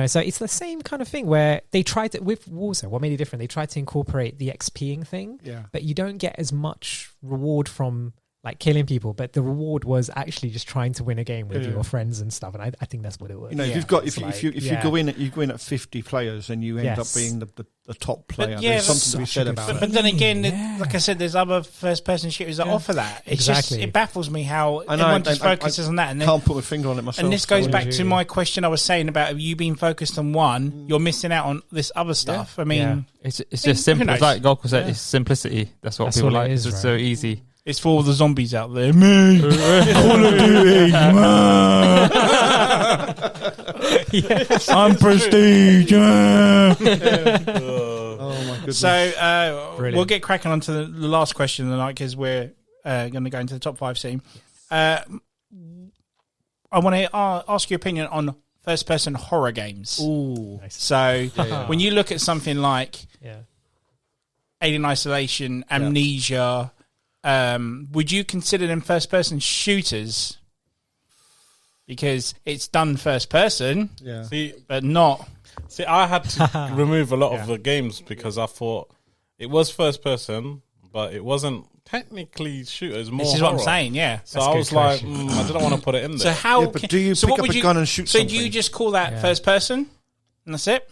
So it's the same kind of thing where they tried to, with Warzone, what made it different? They tried to incorporate the XPing thing, but you don't get as much reward from like killing people, but the reward was actually just trying to win a game with your friends and stuff, and I think that's what it was. If you go in at 50 players and you end up being the top player, there's something to be said about it. But then again, like I said, there's other first-person shooters that offer that. It's just, it baffles me how everyone just focuses on that. And can't put my finger on it myself. And this goes back to my question I was saying about you being focused on one, you're missing out on this other stuff. I mean, it's just simple. It's like Gokul said, it's simplicity. That's what people like. It's just so easy. It's for all the zombies out there. Me, Call of Duty. I'm Prestige. Oh my goodness! So we'll get cracking on to the last question of the night because we're going to go into the top 5 scene. I want to ask your opinion on first-person horror games. Ooh, so when you look at something like Alien Isolation, Amnesia. Would you consider them first-person shooters? Because it's done first-person, but not. See, I had to remove a lot of the games because I thought it was first-person, but it wasn't technically shooters. More. This is horror. What I'm saying. Yeah. So I was like, I didn't want to put it in there. So how? But do you pick up a gun and shoot something? So do you just call that first-person, and that's it?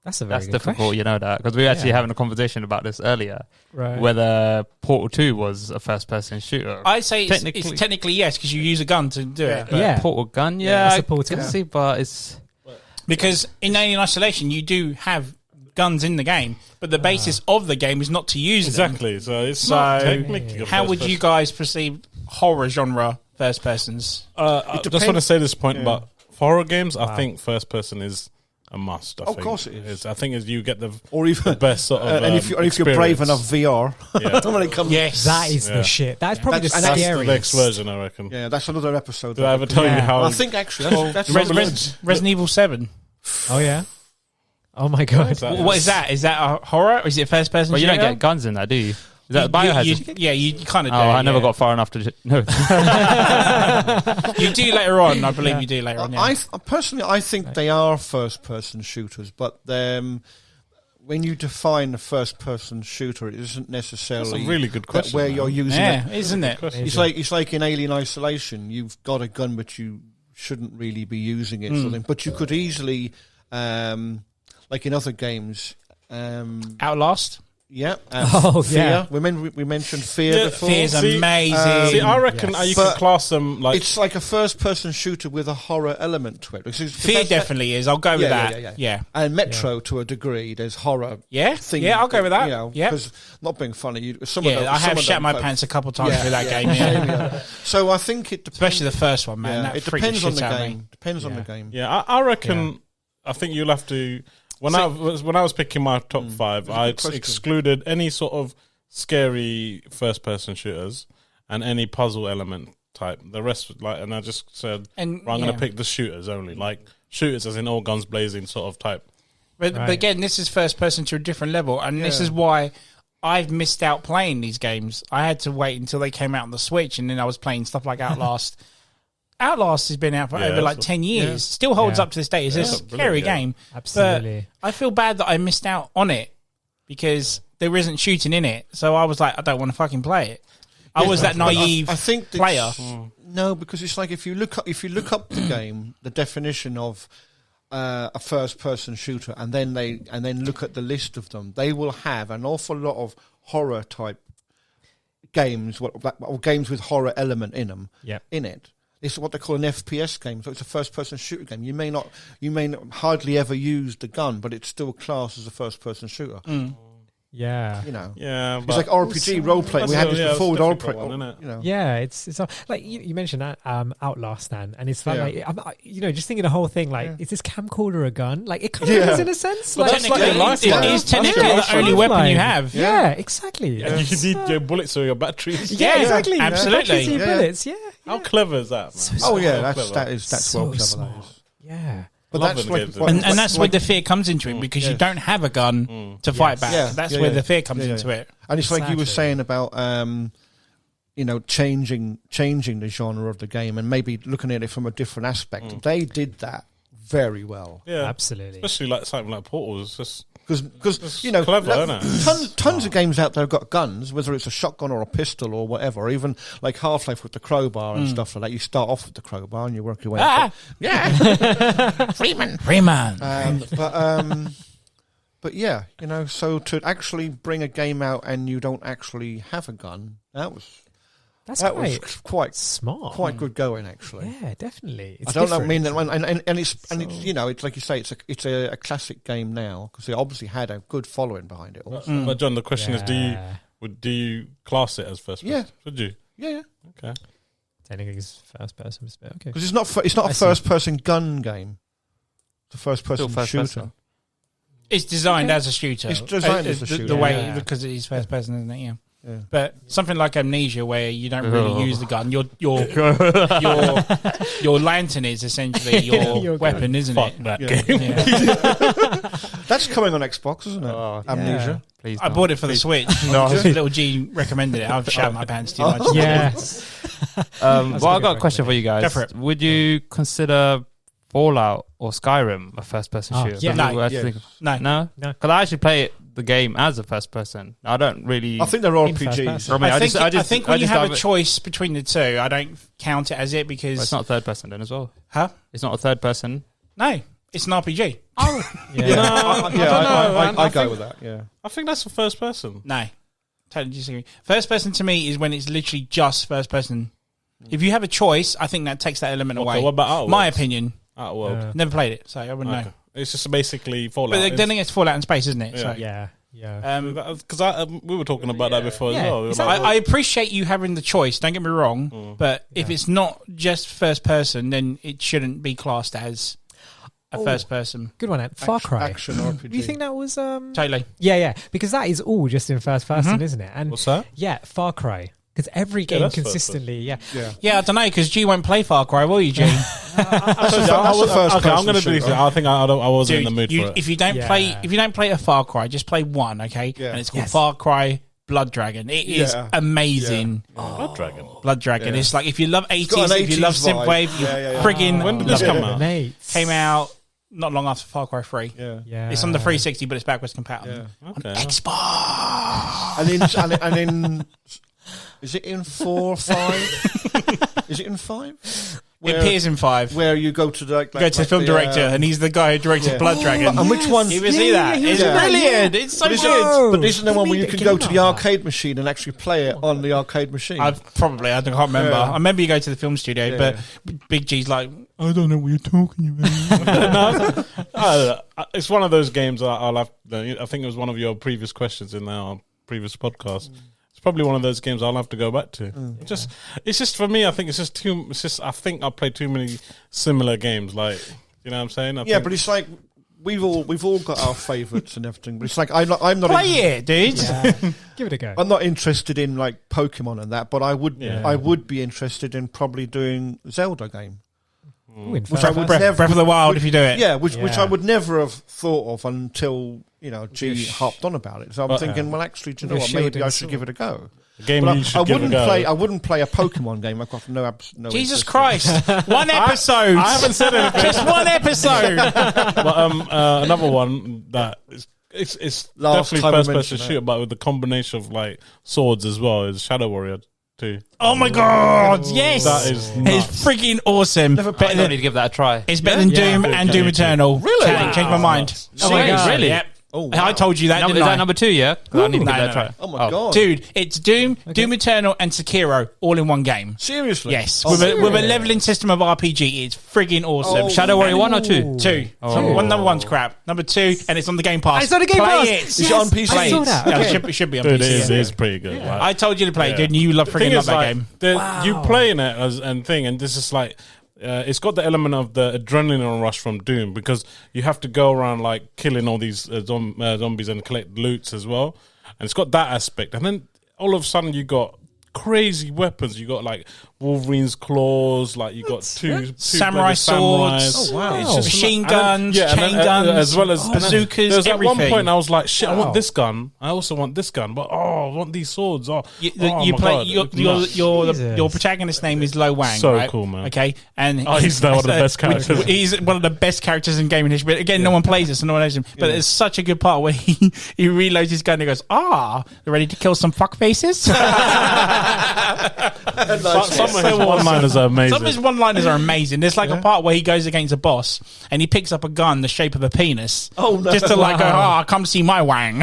That's good difficult, question. you know that, because we were actually having a conversation about this earlier, right? Whether Portal 2 was a first-person shooter. I say it's technically yes, because you use a gun to do it. But Portal gun, it's a Portal. I can see, but it's because in Alien Isolation you do have guns in the game, but the basis of the game is not to use them. Exactly. So it's not technically. How would you guys perceive horror genre first persons? I just want to say this point, but for horror games, I think first person is a must. Of course it is. I think you get the best sort of and if you're brave enough VR when it comes, that is the shit. That's probably the scariest. That's the next version, I reckon. Yeah, that's another episode. Did I ever tell you how? I think actually that's Resident Evil 7. Oh yeah. Oh my god. What is that? Is that a horror? Or is it first person? Well, you don't get guns in that, do you? Is that Biohazard? You kind of do. I never got far enough to no. You do later on. I believe you do later on. I think they are first-person shooters, but when you define a first-person shooter, it isn't necessarily That's a really good question, where you're using it, isn't it? It's like in Alien Isolation, you've got a gun, but you shouldn't really be using it. Sort of, but you could easily, like in other games, Outlast. Yeah. Fear. We mentioned Fear before. Fear's amazing. See, I reckon you can class them like it's like a first-person shooter with a horror element to it. Fear definitely is. I'll go with that. Yeah. And Metro to a degree, there's horror. Yeah. Thing Yeah, I'll go with that. Yeah. Because not being funny, I have shat my pants a couple times through that game. Yeah. So I think it depends. Especially the first one, man. That it depends on the game. Depends on the game. Yeah, I reckon. I think you'll have to. When I was picking my top 5, I excluded any sort of scary first-person shooters and any puzzle element type. The rest, and I just said, I'm going to pick the shooters only, like shooters as in all guns blazing sort of type. But again, this is first-person to a different level, and this is why I've missed out playing these games. I had to wait until they came out on the Switch, and then I was playing stuff like Outlast. Outlast has been out for over 10 years. Still holds up to this day. It's a scary game. Absolutely. But I feel bad that I missed out on it because there isn't shooting in it. So I was like, I don't want to fucking play it. I was that naive player. No, because it's like if you look up the game, the definition of a first-person shooter, and then look at the list of them, they will have an awful lot of horror type games, or games with horror element in them. In it. it's what they call an FPS game, so it's a first-person shooter game. You may not hardly ever use the gun, but it's still classed as a first-person shooter. Yeah. You know, Yeah, it's like RPG role playing. We had this before with role playing, isn't it? you know. Yeah, it's like you mentioned that Outlast, and it's fun. Yeah. Like just thinking the whole thing. Like, is this camcorder a gun? Like, it kind of is in a sense. But Like, that's like a lifeline. It is technically That's the only a weapon you have. Yeah, exactly. And you need your bullets or your batteries. Yeah, exactly. Absolutely. Batteries in your Yeah. bullets. Yeah. How clever is that, man? Oh yeah, How that's clever. well clever. smart. That is. Yeah. But Love that's them like, games, what- And like- that's where like- the fear comes into it because you don't have a gun to fight back. Yeah. That's Yeah, where yeah. the fear comes Yeah, yeah. into it. And it's like you were Exactly. saying about, changing the genre of the game and maybe looking at it from a different aspect. They did that very well. Yeah, Absolutely. especially like something like Portal is just Because It's you know, clever, like, isn't it? tons of games out there have got guns, whether it's a shotgun or a pistol or whatever. Even like Half-Life with the crowbar and stuff like that. You start off with the crowbar and you work your way up. Yeah, Freeman. But yeah, so to actually bring a game out and you don't actually have a gun, that was quite smart. quite good going actually. Yeah, definitely. It's I don't know. I different. mean, and it's it's like you say, it's a classic game now because it obviously had a good following behind it. Also. But John, the question is, Yeah. do you class it as first person? Yeah. Would you? Yeah, Okay. Technically, it's first person, but okay. because it's not a first person gun game. It's a first person Still first shooter. person. It's designed as a shooter. It's designed as a the shooter, The way yeah. because it is first person, isn't it? Yeah. Yeah. But something like Amnesia, where you don't really use the gun, your lantern is essentially your Your weapon, isn't Fuck it? that Yeah. game. Yeah. That's coming on Xbox, isn't it? Oh, Amnesia. Please. I bought it for the Switch. No. Little G recommended it. I've shot my pants too much. Yeah. Well, I got a question for you guys. Go for it. Would you consider Fallout or Skyrim a first-person Oh, shooter? yeah. No. We actually Yes. think- No. No? No. Because I actually play the game as a first person. I don't really... I think they're In first RPGs. person. I I think when you have a dive- choice between the two, I don't count it as it But because it's not third person then as well. huh? It's not a third person. No, it's an RPG. Yeah. I go with that. Yeah. I think that's the first person. No, totally disagree. First person to me is when it's literally just first person. If you have a choice, I think that takes that element away. What about Outer My Worlds? opinion. Outer World. Yeah. Never played it, so I wouldn't Okay. know. It's just basically Fallout. But then it's Fallout in space, isn't it? Yeah. So, Yeah. Yeah. Because we were talking about that before Yeah, as well. exactly. I appreciate you having the choice. Don't get me wrong, but if it's not just first person, then it shouldn't be classed as a first person. Good one, Ed. Far Cry. Action RPG. Do you think that was Totally. Yeah, because that is all just in first person, isn't it? And What's that? yeah, Far Cry. Because every game that's first consistently, yeah. Yeah, I don't know because G won't play Far Cry, will you, G? That's the first Okay, I'm person going to do this. shooter. I think I wasn't in the mood for it. If you don't Yeah. play a Far Cry, just play one, okay? Yeah. And it's called Yes. Far Cry Blood Dragon. It is Yeah. amazing. Blood Dragon. Blood Dragon. Yeah. It's like if you love got 80s, an if you love 80s vibe. synthwave, you Yeah. friggin' When did this love come it. out? Mates. Came out not long after Far Cry 3. Yeah. Yeah. It's on the 360, but it's backwards compatible. Yeah. Okay. Xbox. And in is it in 4 or 5? Is it in 5? It appears in 5. Where you go to the Go to the film director, and he's the guy who directed yeah. Blood Dragon. And which one? You ever see that? he was It's in that, brilliant. It's so But isn't, good. but isn't there one where you can Give go me to that. the arcade machine and actually play it on the arcade machine? I can't remember. Yeah. I remember you go to the film studio, Yeah. but Big G's like, I don't know what you're talking about. It's one of those games I'll have. I think it was one of your previous questions in our previous podcast. It's probably one of those games I'll have to go back to. It's just for me. I think it's just too. It's just I think I played too many similar games. Like you know what I'm saying? I yeah, think, but it's like we've all got our favourites and everything. But it's like I'm not Play it, dude. Yeah. Give it a go. I'm not interested in like Pokemon and that, but I would Yeah. I would be interested in probably doing Zelda game. Ooh, in Which first I would person. never, Breath of the Wild, if you do it. Yeah, which Yeah. I would never have thought of until G hopped on about it. So I'm thinking, well, actually, do you know Your what? shield Maybe I and should sword. give it a go. the game But you should give a go. I wouldn't play a Pokemon game. I've got no Jesus interest in. Christ. One episode. I haven't said anything. Just one episode. But another one that is it's Last definitely time I first person mentioned shooter, but with the combination of like swords as well is Shadow Warrior 2. Oh my God. Yes. That is It's nuts. freaking awesome. I don't need to give that a try. It's better than Yeah. Doom and Doom Eternal. Really? Changed my mind. Oh my God. Really? Yep. Oh, I told you that, Is didn't I? that number 2, yeah? 'Cause I need to give that a try. Oh my god, Dude, it's Doom, Doom Eternal, and Sekiro all in one game. seriously? Yes, Oh, with a serious? leveling system of RPG. It's friggin' awesome. Oh, Shadow Warrior 1 or 2? 2. Number 1's crap. Number 2, and it's on the Game Pass. It's on the Game Play Pass. It. Is it on PC? I saw that. Yeah, Okay. it should be on Dude, PC. it is pretty good. Like, I told you to play it, dude, and you love the thing friggin' love is, that like, game. you playing it and this is like it's got the element of the adrenaline rush from Doom because you have to go around like killing all these zombies and collect loots as well, and it's got that aspect. And then all of a sudden you got crazy weapons. You got like Wolverine's claws, like you got two Samurai swords. Oh, wow. It's just machine and then- guns, yeah, and chain then, guns, as well as bazookas, There was at one everything. point I was like, shit, I Wow. want this gun. I also want this gun, but I want these swords. You my play God, your it's nuts. Jesus. protagonist's name is Lo Wang. So right? cool, man. Okay, and he's one of the best characters. He's one of the best characters in gaming history. But again, no one plays it, so no one knows him. But there's such a good part where he reloads his gun and he goes, "They're ready to kill some fuck faces." Some of his one-liners are amazing. Some of his one-liners are amazing. There's like a part where he goes against a boss and he picks up a gun the shape of a penis. Oh, no. Just to like go, come see my wang.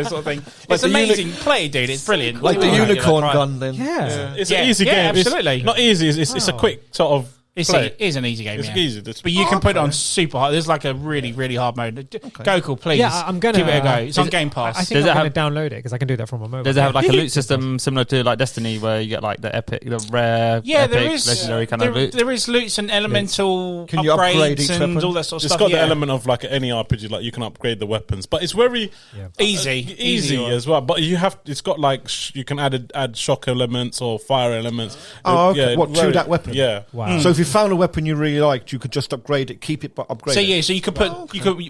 Sort of thing. It's the amazing. Play, dude. It's brilliant. Like the Yeah, unicorn right. gun, then. Yeah. It's Yeah, an easy yeah, game. It's absolutely. not easy. It's a quick sort of play. It is an easy game. It's yeah. easy. But you can put it on super hard. There's like a really, really hard mode. Go cool, please. Yeah, I'm gonna give it a go. It's on Game I Pass. think Does I'm it going to download it because I can do that from my mobile. Does it have like a loot system similar to like Destiny where you get like the rare, Yeah, epic, there is legendary kind of loot? there is loots and elemental Can you upgrade upgrades each and weapon? all that sort of It's stuff. got the yeah. element of like any RPG, like you can upgrade the weapons, but it's very easy as well. But you have, it's got like you can add shock elements or fire elements. Oh, okay. Yeah, What, to that weapon? Yeah. Wow. So if you found a weapon you really liked, you could just upgrade it, keep it, but upgrade So it. yeah, so you could put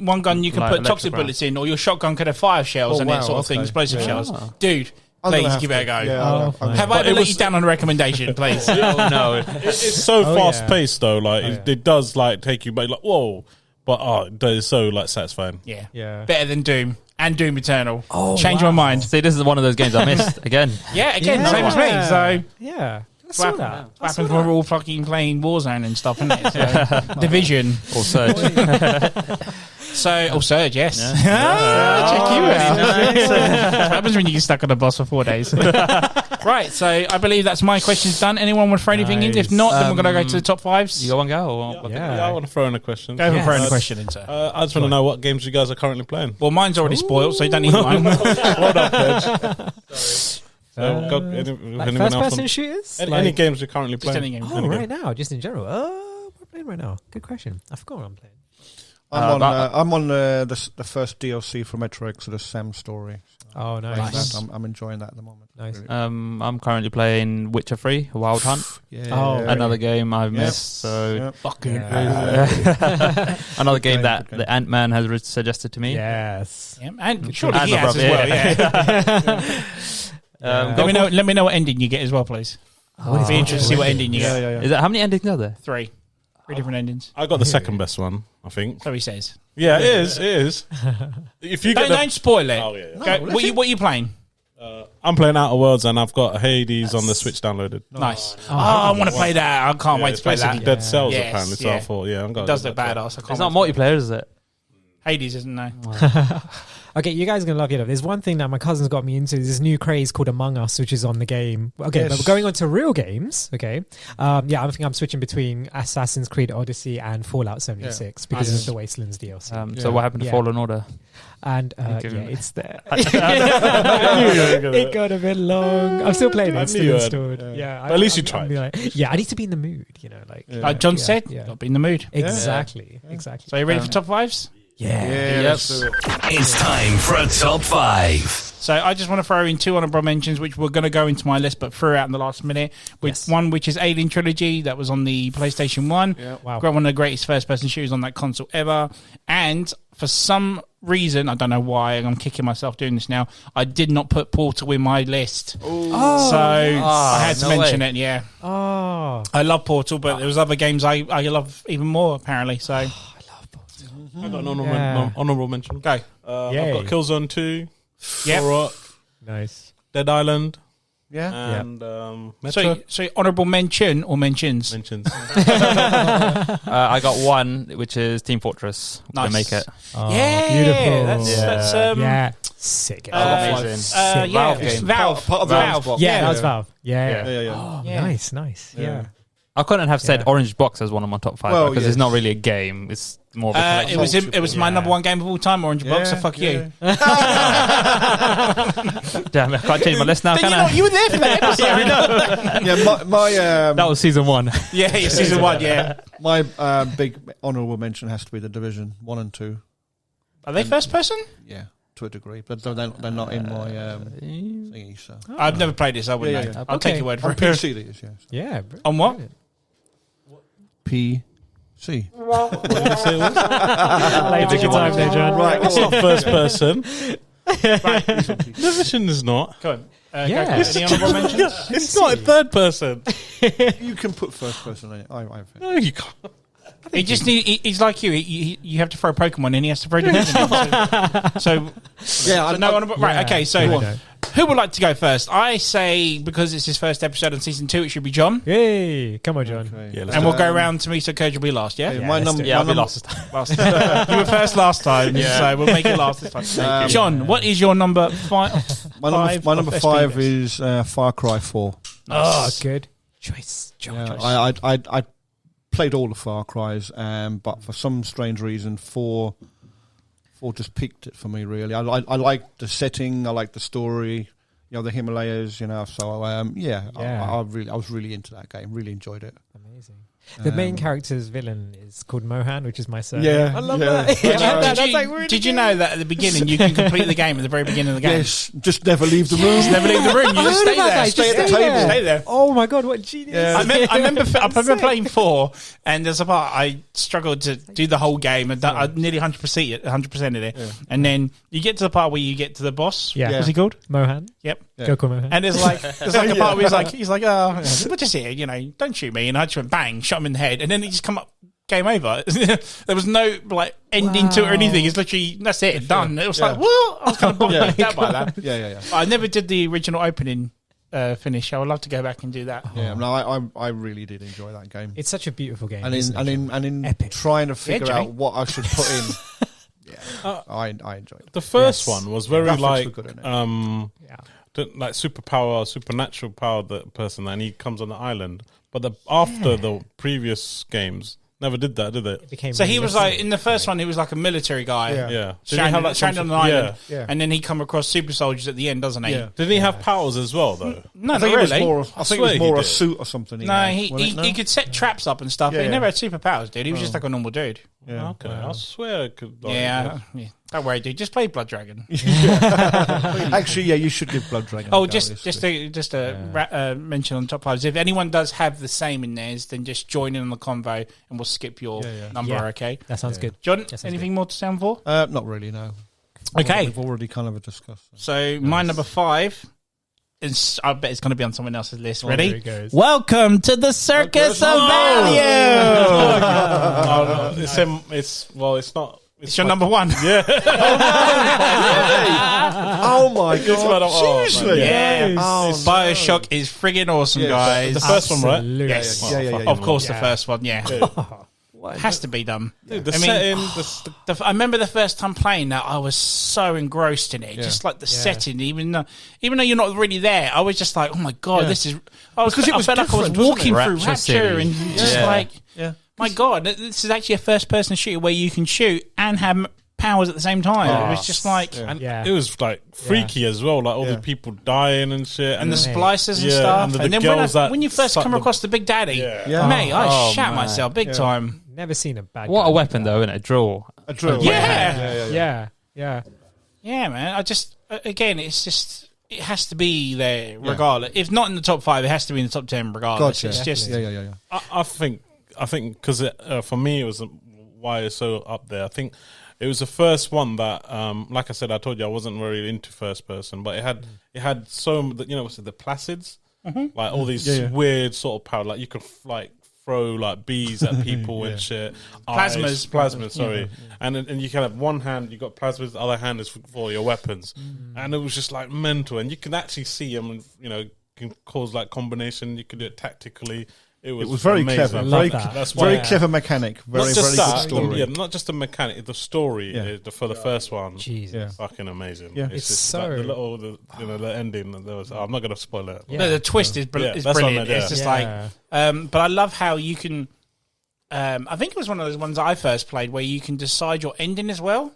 one gun you can Like put electric toxic round. bullets in, or your shotgun could have fire shells Oh, and that wow, sort of thing, okay. explosive Yeah. shells. Dude, I'm gonna please have give it a to. go. Yeah, Have I But ever it let was- you down on a recommendation, please? Oh no! It's so fast paced though. Like it does like take you back. Like whoa, but it is so like satisfying. Yeah. Yeah. Better than Doom and Doom Eternal. Change my mind. See, this is one of those games I missed again. Yeah, again, same as me. So Yeah. I what saw happens, that. what happens when we're all fucking playing Warzone and stuff, isn't it? So, Division. Or Surge. Surge, yes. Check you out. What happens when you get stuck on a boss for 4 days? Right, so I believe that's my questions done. Anyone want to throw anything in? If not, then we're going to go to the top fives. You got one go? Or Yeah, I want to throw in a question. Go for throwing a question in, sir. I just want to know what games you guys are currently playing. Well, mine's already spoiled, so you don't need mine. Well done, Pledge. Anyone Like else first-person want- shooters? any games you're currently Just any playing? game. Oh, right now, just in general. What am I playing right now? Good question. I forgot what I'm playing. I'm on the first DLC for Metro Exodus, Sam's story. Oh, Nice. I'm enjoying that at the moment. Nice. Really. I'm currently playing Witcher 3, Wild Hunt. Yeah. Oh, Another game I've missed. So Yep. Fucking another game game, that good game. the Ant-Man has suggested to me. Yes. Yeah, and surely And he my has as brother, well, yeah. Let me know what ending you get as well, please. It'd be interesting to see what ending you Yeah, get. yeah, yeah. Is that how many endings are there? Three different endings. I got the second best one, I think. So he says. Yeah, it is. It is. If you get the, Don't spoil it. Oh, yeah. Go, what are you playing? I'm playing Outer Worlds and I've got Hades on the Switch downloaded. Nice. I want to play that. I can't wait It's to play basically that. Dead Cells Yes, apparently. So I yeah. thought, I'm going. It does look badass. I can't It's not wait to play multiplayer, is it? it. Hades isn't, no. Okay, you guys are going to love it. There's one thing that my cousin's got me into. This new craze called Among Us, which is on the game. Okay, Yes. but we're going on to real games. Okay. I think I'm switching between Assassin's Creed Odyssey and Fallout 76 because Nice. of the Wastelands DLC. So what happened to Yeah. Fallen Order? And give me- it's there. I knew you were gonna- It got a bit long. I'm still playing it. I It's knew still you had- installed. Yeah, But at least you I'm tried. like, yeah, I need to be in the mood. Like John said, yeah. got to be in the mood. Exactly. So you ready for top fives? Yeah. Yeah, let's do it. It's time for a top 5. So I just want to throw in two honorable mentions, which were going to go into my list, but threw out in the last minute. With one, which is Alien Trilogy, that was on the PlayStation 1. Yeah. Wow. One of the greatest first-person shooters on that console ever. And for some reason, I don't know why, I'm kicking myself doing this now, I did not put Portal in my list. So I had to no mention way. it, yeah. Oh. I love Portal, but there was other games I love even more, apparently. So I got an honorable mention. go. I've Yay. got Killzone 2, Yep. Rock, Nice. Dead Island, Yeah. And Metro So honourable mention or mentions? mentions. I got one, which is Team Fortress. Nice. To make it. Oh, Yeah, beautiful. that's yeah, sick. amazing. yeah, Valve it's game. Valve. Part of the Valve. Xbox. Yeah, that was Valve. Yeah. Yeah. Oh, Yeah. nice. Yeah. I couldn't have said Yeah. Orange Box as one of my top 5 Well, because yes. it's not really a game. It's more of a collection. It was my number one game of all time, Orange Box. So fuck you. Damn, I can't change my list now, can I? You were there for that episode. Yeah, my That was season 1. Yeah, season 1. Yeah. my big honourable mention has to be the Division 1 and 2. Are they first person? Yeah, to a degree, but they're not in my thingy. So I've never played this. I wouldn't know. I'll take your word for on it. PC, it is. Yes. Yeah. On what? PC. What did I say it was? Take your time there, John. Right. It's not first person. Division is not. Go on. Yeah. Any honourable mentions? It's not a third person. You can put first person in it. I think. No, you can't. He just he's like you. You have to throw Pokemon in. He has to throw Division in. So Yeah, no honourable. Right. Yeah. Okay. So I know. who would like to go first? I say because it's his first episode on season 2, it should be John. Hey, come on, John. Okay. Yeah, let's And do we'll go around to me, so Coach will be last, yeah? Okay, my let's number. do it. Yeah, I'll my be number- last this time. Last. You were first last time, so we'll make it last this time. John, what is your number 5? My number 5 is Far Cry 4. Oh, good choice. Yeah, I played all the Far Cries, but for some strange reason, 4 just picked it for me. Really, I like the setting, I like the story. You know, the Himalayas. You know, so I was really into that game. Really enjoyed it. Amazing. The main character's villain is called Mohan, which is my son. Yeah, I love yeah. that. Yeah, Did you know that at the beginning you can complete the game at the very beginning of the game? Yes, just never leave the room. Never leave the room. You just stay there. Stay at the Stay table. there. Stay there. Oh my god, what genius! Yeah. I remember playing 4, and there's a part I struggled to do the whole game, and I nearly 100% of it. Yeah. And then you get to the part where you get to the boss. Yeah. What's he called? Mohan. Yep. Yeah. Goku Mohan. And there's like a part where he's like, oh, we're just here, you know, don't shoot me. And I just went bang, shot him in the head, and then he just come up, game over. There was no like ending to it or anything. It's literally that's it, done. It was like, what? I was kind of bothered by that. Yeah. I never did the original opening finish. I would love to go back and do that. Yeah, no, I really did enjoy that game. It's such a beautiful game. And in Epic. trying to figure Jay. out what I should put in, I enjoyed it. The first Yes. one was very Graphics like were good in it. Yeah. like superpower, supernatural power that person, and he comes on the island. But after the previous games, never did that, did it? Became So he really was like in the first one. He was like a military guy. Yeah. Yeah. Did he Stranded, have like stranded some on an island, Yeah. and then he come across super soldiers at the end, doesn't he? Yeah. Did he have powers as well, though? No, I not think really. I think it swear was he more a did. suit or something. No, had, he wasn't it? he could set traps up and stuff, but he Yeah. never had superpowers, dude. He was just like a normal dude. Yeah. Okay, I swear I could. Like, Yeah. Don't worry, dude. Just play Blood Dragon. Actually, yeah, you should give Blood Dragon. Oh, a go, just a mention on top 5s. If anyone does have the same in theirs, then just join in on the convo, and we'll skip your number. Yeah. Okay, That sounds good. John. sounds Anything more to sound for? Not really, no. Okay. We've already kind of discussed. So my number 5 is. I bet it's going to be on someone else's list. There Ready? it goes. Welcome to the Circus of Value. Oh, no, it's not. It's your number 1. Yeah. Oh my god! Oh, Seriously? Yeah. Oh, Bioshock is friggin' awesome, Yeah, guys. the first one, right? Absolutely. Yes. Yeah. Of course, the Yeah. first one. Yeah. Has to be done. Dude, the I mean- setting, I remember the first time playing that, I was so engrossed in it. Just like the setting, even though you're not really there, I was just like, oh my god, this is. Because it was I felt like I was different, wasn't walking it? through Rapture Rapture City. and just Yeah. like, Yeah. my god, this is actually a first-person shooter where you can shoot and have powers at the same time. It was just like, and Yeah. it was like freaky as well, like all the people dying and shit, and the splicers and Yeah, stuff. and the And then girls that when you first suck come the- across the Big Daddy, Yeah. mate, I Oh, shat man. myself big time. Never seen a bad. What guy a weapon, though, isn't it? A drill. A drill. Yeah. Yeah. Yeah, man. I just again, it's just it has to be there regardless. If not in the top 5, it has to be in the top 10 regardless. Gotcha. It's just Yeah. I think because for me it was why it's so up there. I think it was the first one that, like I said, I told you I wasn't really into first person, but it had so what's it, the Placids, like all these weird sort of power, like you could like throw like bees at people and shit. Plasmas. Sorry, and you can have one hand you got plasmas, the other hand is for your weapons, and it was just like mental, and you can actually see them, can cause like combination. You could do it tactically. It was very amazing. clever. Love Very, that. That's why. very clever mechanic. Very, Not just very that, good story. yeah, not just the mechanic, the story for the first one. Jesus. Yeah. Fucking amazing. Yeah. It's just so- like the ending. There was. I'm not going to spoil it. Yeah. No, the twist is, Yeah, is that's what I brilliant. meant, It's just Yeah. like, but I love how you can. I think it was one of those ones I first played where you can decide your ending as well.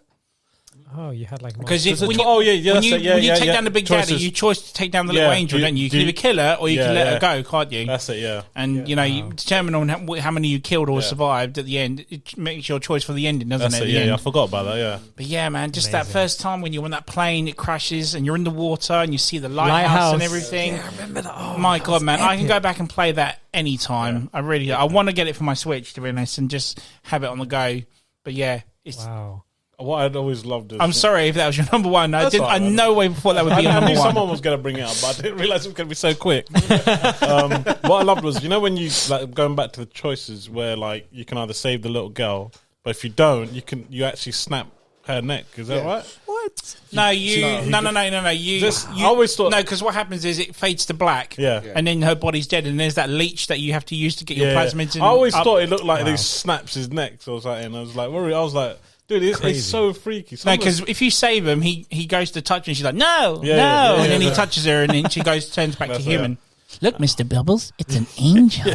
Oh, you had like Because multiple- when you, when when you take down the big daddy, Choices. you choose to take down the little Yeah, angel, do- don't you? You can do- either kill her or you can Yeah, let her yeah. go, can't you? That's it. Yeah. And you determine on how many you killed or Yeah. survived at the end. It makes your choice for the ending, doesn't That's it? it. at the Yeah, end? I forgot about that. Yeah. But yeah, man, just that Amazing. first time when you're on that plane, it crashes and you're in the water and you see the lighthouse, Lighthouse. and everything. Yeah, I remember that. Oh, My that God, was man, I can epic. go back and play that anytime. I really, I want to get it for my Switch, to be honest, and just have it on the go. But yeah, it's. Wow. What I'd always loved is. I'm sorry if that was your number one. I That's didn't. all right, I man. no way before that would be your I number knew one. someone was going to bring it up, but I didn't realize it was going to be so quick. What I loved was, when you like going back to the choices where like you can either save the little girl, but if you don't, you actually snap her neck. Is that right? What? No, no. You. I always thought- no, because what happens is it fades to black. Yeah. And then her body's dead, and there's that leech that you have to use to get your Yeah. plasmids. In I always up. thought it looked like he snaps his neck or something. And I was like, worried. I was like, dude, it's so freaky. No, because if you save him, he goes to touch her, and she's like, no, Yeah, no, yeah, and then he yeah. touches her, and then she turns back to That's human. Look, Mr. Bubbles, it's an angel.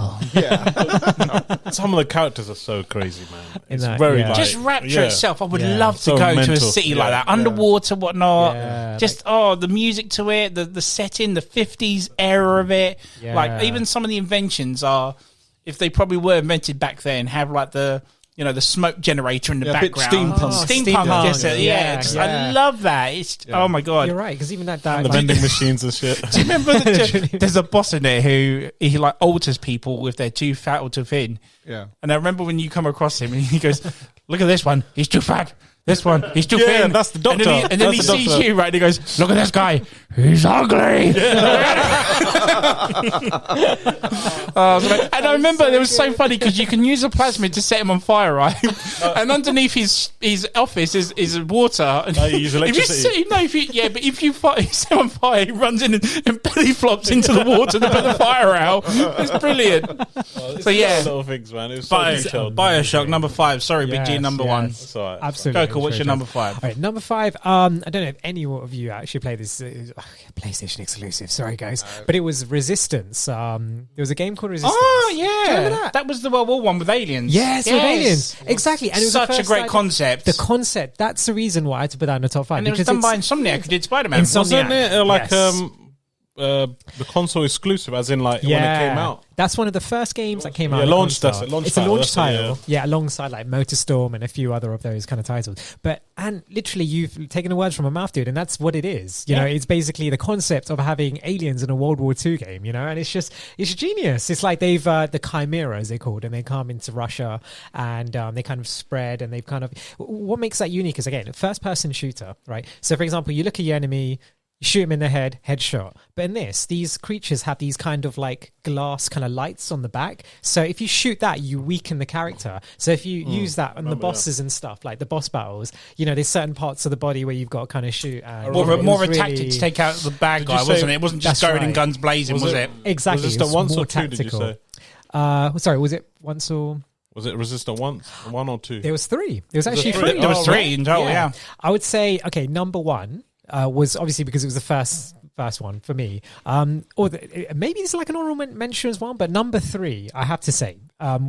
some of the characters are so crazy, man. It's that, very yeah. like, Just Rapture yeah. itself, I would Yeah. love to So go to a mental. city like Yeah. that, underwater, whatnot. Yeah, Just the music to it, the setting, the 50s era of it. Yeah. Like even some of the inventions are, if they probably were invented back then, have like the smoke generator in the Yeah, a bit background. steampunk. Steampunk. Steampunk. Yes, yeah. Yeah. I love that. It's oh my god. You're right, because even that The vending machines and shit. Do you remember there's a boss in there who he like alters people if they're too fat or too thin? Yeah. And I remember when you come across him and he goes, "Look at this one, he's too fat. This one, he's too Yeah, thin." that's the doctor. And then That's he the sees doctor. you, right? And he goes, "Look at this guy, he's ugly." And I remember it was so funny because you can use a plasmid to set him on fire, right? And underneath his office is water. And Oh, you use if you electricity. see, but if you set him on fire, he runs in and belly flops into the water to put the fire out. It's brilliant. So yeah, Little things, man. It was so detailed. Bioshock number 5. Sorry, Big G, Yes, number yes. 1. It's all right. Absolutely. Coco, what's your number 5? All right, number 5. I don't know if any of you actually played this. PlayStation exclusive. Sorry, guys, but it was Resistance. There was a game called Resistance. Oh Do you yeah, remember that? was the World War one with aliens. Yes, with aliens. Exactly. And it was the Such a first, great like, concept. The concept. That's the reason why I had to put that in the top 5. And it was because done by it's- Insomniac who did Spider-Man. Insomniac. Wasn't it like Yes. the console exclusive, as in like when it came out? That's one of the first games that came out. Yeah, on launch, console. that's it, launch It's a title, launch that's it, title. Yeah, alongside like MotorStorm and a few other of those kind of titles. And literally, you've taken the words from my mouth, dude, and that's what it is. You know, it's basically the concept of having aliens in a World War II game. You know, and it's genius. It's like they've the Chimera, as they're called, and they come into Russia and they kind of spread, and they've kind of what makes that unique is again first-person shooter, right? So, for example, you look at your enemy. You shoot him in the head, headshot. But in this, these creatures have these kind of like glass kind of lights on the back. So if you shoot that, you weaken the character. So if you use that on the bosses and stuff, like the boss battles, you know, there's certain parts of the body where you've got to kind of shoot. And More of it was a tactic to take out the bad guy, you say- wasn't it? It wasn't just That's going in right. guns blazing, was it? Exactly. Resistant it was once more or two? Did you tactical. say? Sorry, was it once or... Was it Resistant once, 1 or 2? There was 3. There was actually there 3? 3. There was Oh, 3 right. in total, yeah. I would say, okay, number 1 was obviously because it was the first one for me. Maybe it's like an honorable mention as well, but number 3, I have to say,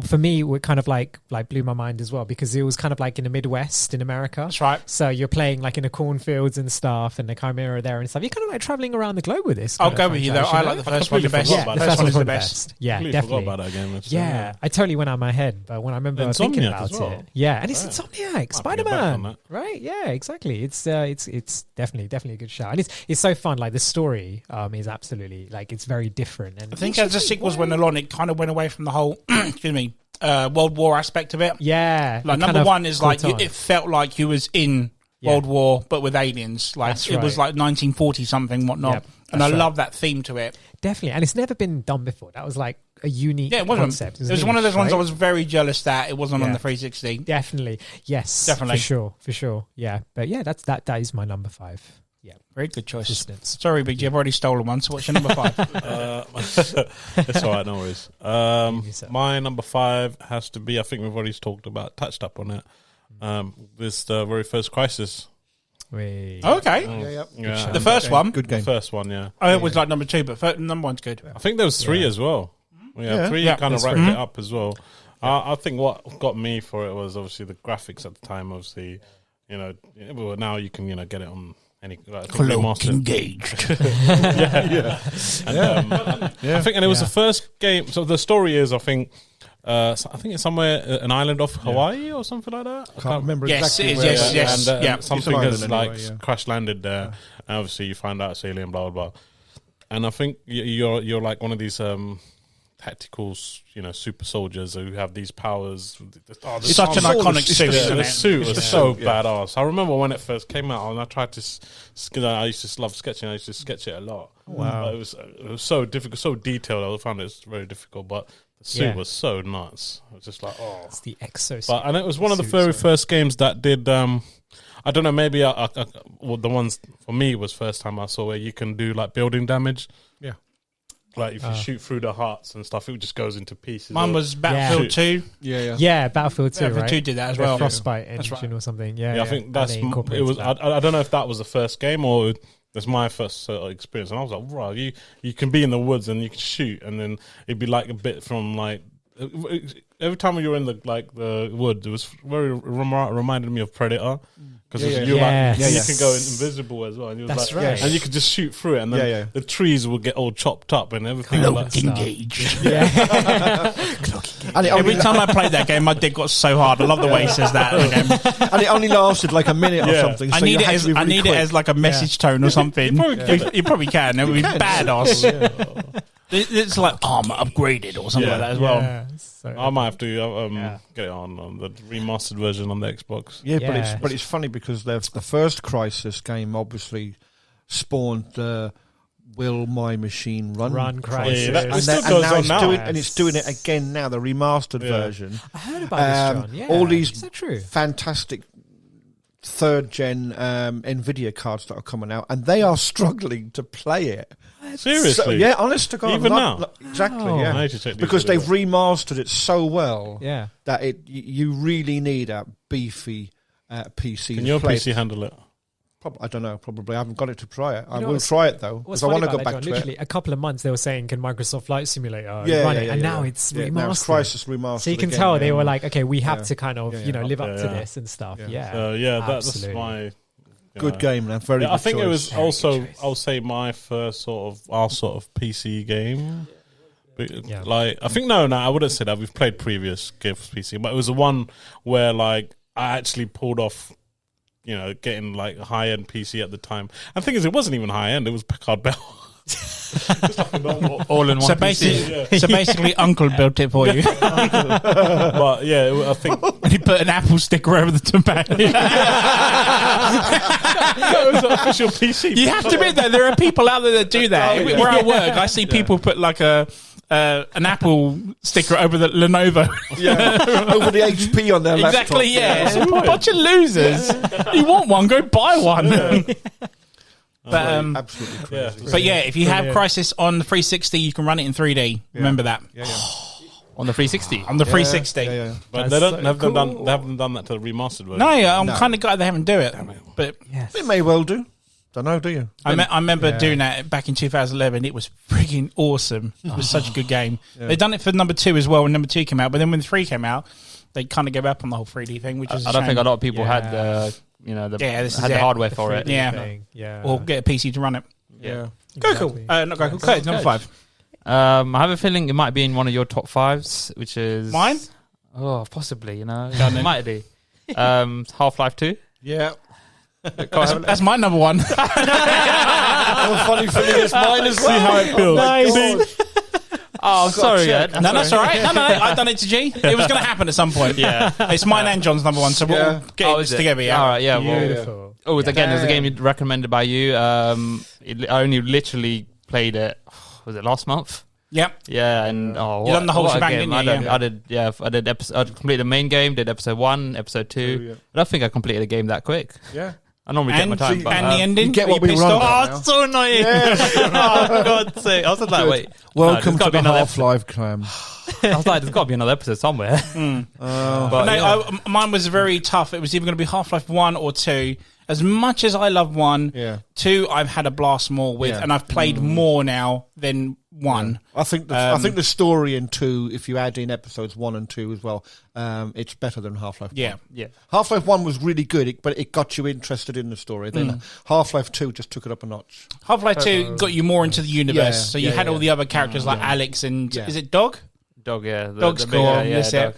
for me, it kind of like blew my mind as well because it was kind of like in the Midwest in America. That's right. So you're playing like in the cornfields and stuff, and the Chimera there and stuff. You're kind of like traveling around the globe with this. I'll kind go of with you though. franchise, I know? like the first one the best. completely Yeah, forgot the about first one one's is the probably the best. best. Yeah, Completely definitely. forgot about that game. Yeah, I totally went out of my head, but when I remember thinking Insomniac about as well. it, yeah, and it's Right. Insomniac, Might be back on Spider-Man, that. right? Yeah, exactly. It's definitely a good shout, and it's so fun. Like the story is absolutely like it's very different. And I think as the sequels went along, it kind of went away from the whole, excuse me, World War aspect of it. yeah, Like it number kind of 1 is like caught on. it felt like you was in Yeah. World War, but with aliens. Like That's it was right. like 1940 something, whatnot. Yep, And I that's right. love that theme to it. Definitely, and it's never been done before. That was like a unique Yeah, it wasn't. concept. It was one of those ones I right? was very jealous that it wasn't on Yeah. the 360. Definitely, yes, Definitely. for sure, yeah. But yeah, that is my number 5. Yeah, Very good choice. Resistance. Sorry, Big G, I've already stolen one. So what's your number 5? It's all right, no worries. My number 5 has to be, I think we've already touched up on it. This the very first Crisis. Wait. Okay. Yeah. The first one. Good game. The first one, yeah. Oh, it was like number 2, but number 1's good. I think there was 3 as well. Yeah, 3 kind of there's racked 3. it up as well. I think what got me for it was obviously the graphics at the time. Obviously, well, now you can get it on any Cloak engaged. I think, and it was the first game. So the story is, I think it's somewhere an island off Hawaii or something like that. I can't remember Yes, exactly it is, where. yes. And something It's an has island anyway, crash landed there. And obviously, you find out it's alien, blah blah blah. And I think you're like one of these tactical, super soldiers who have these powers. It's such an iconic suit. The suit was so badass. I remember when it first came out, and I tried to. I used to love sketching. I used to sketch it a lot. Wow. But it was so difficult, so detailed. I found it very difficult, but the suit was so nuts. I was just like, It's the exosuit. and it was one of the very first games that did. I don't know. Maybe well, the ones for me was first time I saw where you can do like building damage. Yeah. Like if you shoot through the hearts and stuff, it just goes into pieces. Mine was Battlefield 2. Yeah, Battlefield 2, Battlefield right? 2 did that as well. Frostbite That's engine right. or something. Yeah, I think that's And they it was. incorporated I don't know if that was the first game or that's my first experience, and I was like, "Wow, you can be in the woods and you can shoot, and then it'd be like a bit from like every time you're in the wood, it was very reminded me of Predator because you can go invisible as well, and That's right. and you could just shoot through it, and then the trees will get all chopped up and everything. Cloak engaged. Every Every time I played that game, my dick got so hard. I love the way he says that. and it only lasted like a minute or something. So I need it it as like a message tone or something. You probably can. It would be badass. It's like armor upgraded or something like that as well. Yeah, so I might have to get it on the remastered version on the Xbox. Yeah, Yeah. but it's funny because the first Crisis game obviously spawned the Will My Machine Run Crisis. Yeah, that and, still and goes now on it's now. doing and it's doing it again now, the remastered version. I heard about this, John. Yeah. All these Is that true? fantastic third gen Nvidia cards that are coming out, and they are struggling to play it. Seriously? So, yeah, honest to God. Even now? Exactly, Oh. yeah. I need to check these Because they've videos. remastered it so well Yeah. that you really need a beefy PC. Can to your play PC handle it? I don't know. Probably. I haven't got it to try it. I know will what's- try it though What's because I want to funny go about back that, to John, literally it. a couple of months they were saying, can Microsoft Flight Simulator run it? And now it's Yeah, remastered. now it's Crisis remastered. So you can again, tell they yeah. were like, okay, we have Yeah. to kind of, Yeah, live up to Yeah. this and stuff. Yeah. So that's Absolutely. my Good game, man. Very. Yeah, good I think it choice. was Very also good choice. I'll say my first our sort of PC game. Yeah. Like I think no, I wouldn't say that. We've played previous games for PC, but it was the one where like I actually pulled off, getting like a high end PC at the time. And the thing is, it wasn't even high end; it was Packard Bell. Just like a normal. All in one. So PC. basically, Uncle built it for you. But yeah, I think And he put an Apple sticker over the tobacco. it was an official PC. You have to admit that there are people out there that do that. Where I work, I see people put like an Apple sticker over the Lenovo. over the HP on their Exactly, laptop. yeah. It's a bunch of losers. You want one, go buy one. But Absolutely crazy. but yeah, if you have Crisis on the 360, you can run it in 3D. Remember that. Yeah. On the 360. On the 360. Yeah. But That's they so cool. haven't done that to the remastered version. No, I'm No. kind of glad they haven't do it. But Yes. They may well do. Don't know, do you? I remember Yeah. doing that back in 2011. It was freaking awesome. It was such a good game. They've done it for number 2 as well when number 2 came out. But then when 3 came out, they kind of gave up on the whole 3D thing, which is I don't think a lot of people Yeah. had the this is had it. the hardware for it. Yeah. Thing. Yeah. or get a PC to run it. Yeah. Go cool. Exactly. Not go cool. Okay, number 5. I have a feeling it might be in one of your top 5s, which is Mine? Oh, possibly. Go on It then. might be. Half-Life 2. Yeah. That's my number 1. Oh, funny feeling it's mine as well. See how it feels. Nice. Oh, sorry. check. Yeah. No, that's all right. No, I've done it to G. It was going to happen at some point. Yeah. It's mine and John's number 1, so we'll Yeah. get is this it? together. Yeah. All right. Yeah. Well, Beautiful. it was again. It was a Damn. game recommended by you. I only literally played it. Was it last month? Yep. Yeah, and You done the whole what a shebang, game. didn't you? I completed the main game, did episode 1, episode 2. Yeah. I don't think I completed a game that quick. Yeah. I normally get my time, but and the ending. you get Are what we pissed run off? about. oh, it's so annoying. oh, for God's sake. I was just like, wait. Welcome there's to gotta be the another Half-Life cram. I was like, there's got to be another episode somewhere. But No, mine was very tough. It was either going to be Half-Life 1 or 2. As much as I love 1, 2 I've had a blast more with, and I've played more now than 1. I think the story in 2, if you add in episodes 1 and 2 as well, it's better than Half-Life 1. yeah. Half-Life 1 was really good, but it got you interested in the story. Then Half-Life 2 just took it up a notch. Half-Life 2 got you more into the universe, Yeah, so you had all the other characters like Alex and is it Dog? Dog, yeah. Dog's cool. That's it. Dog.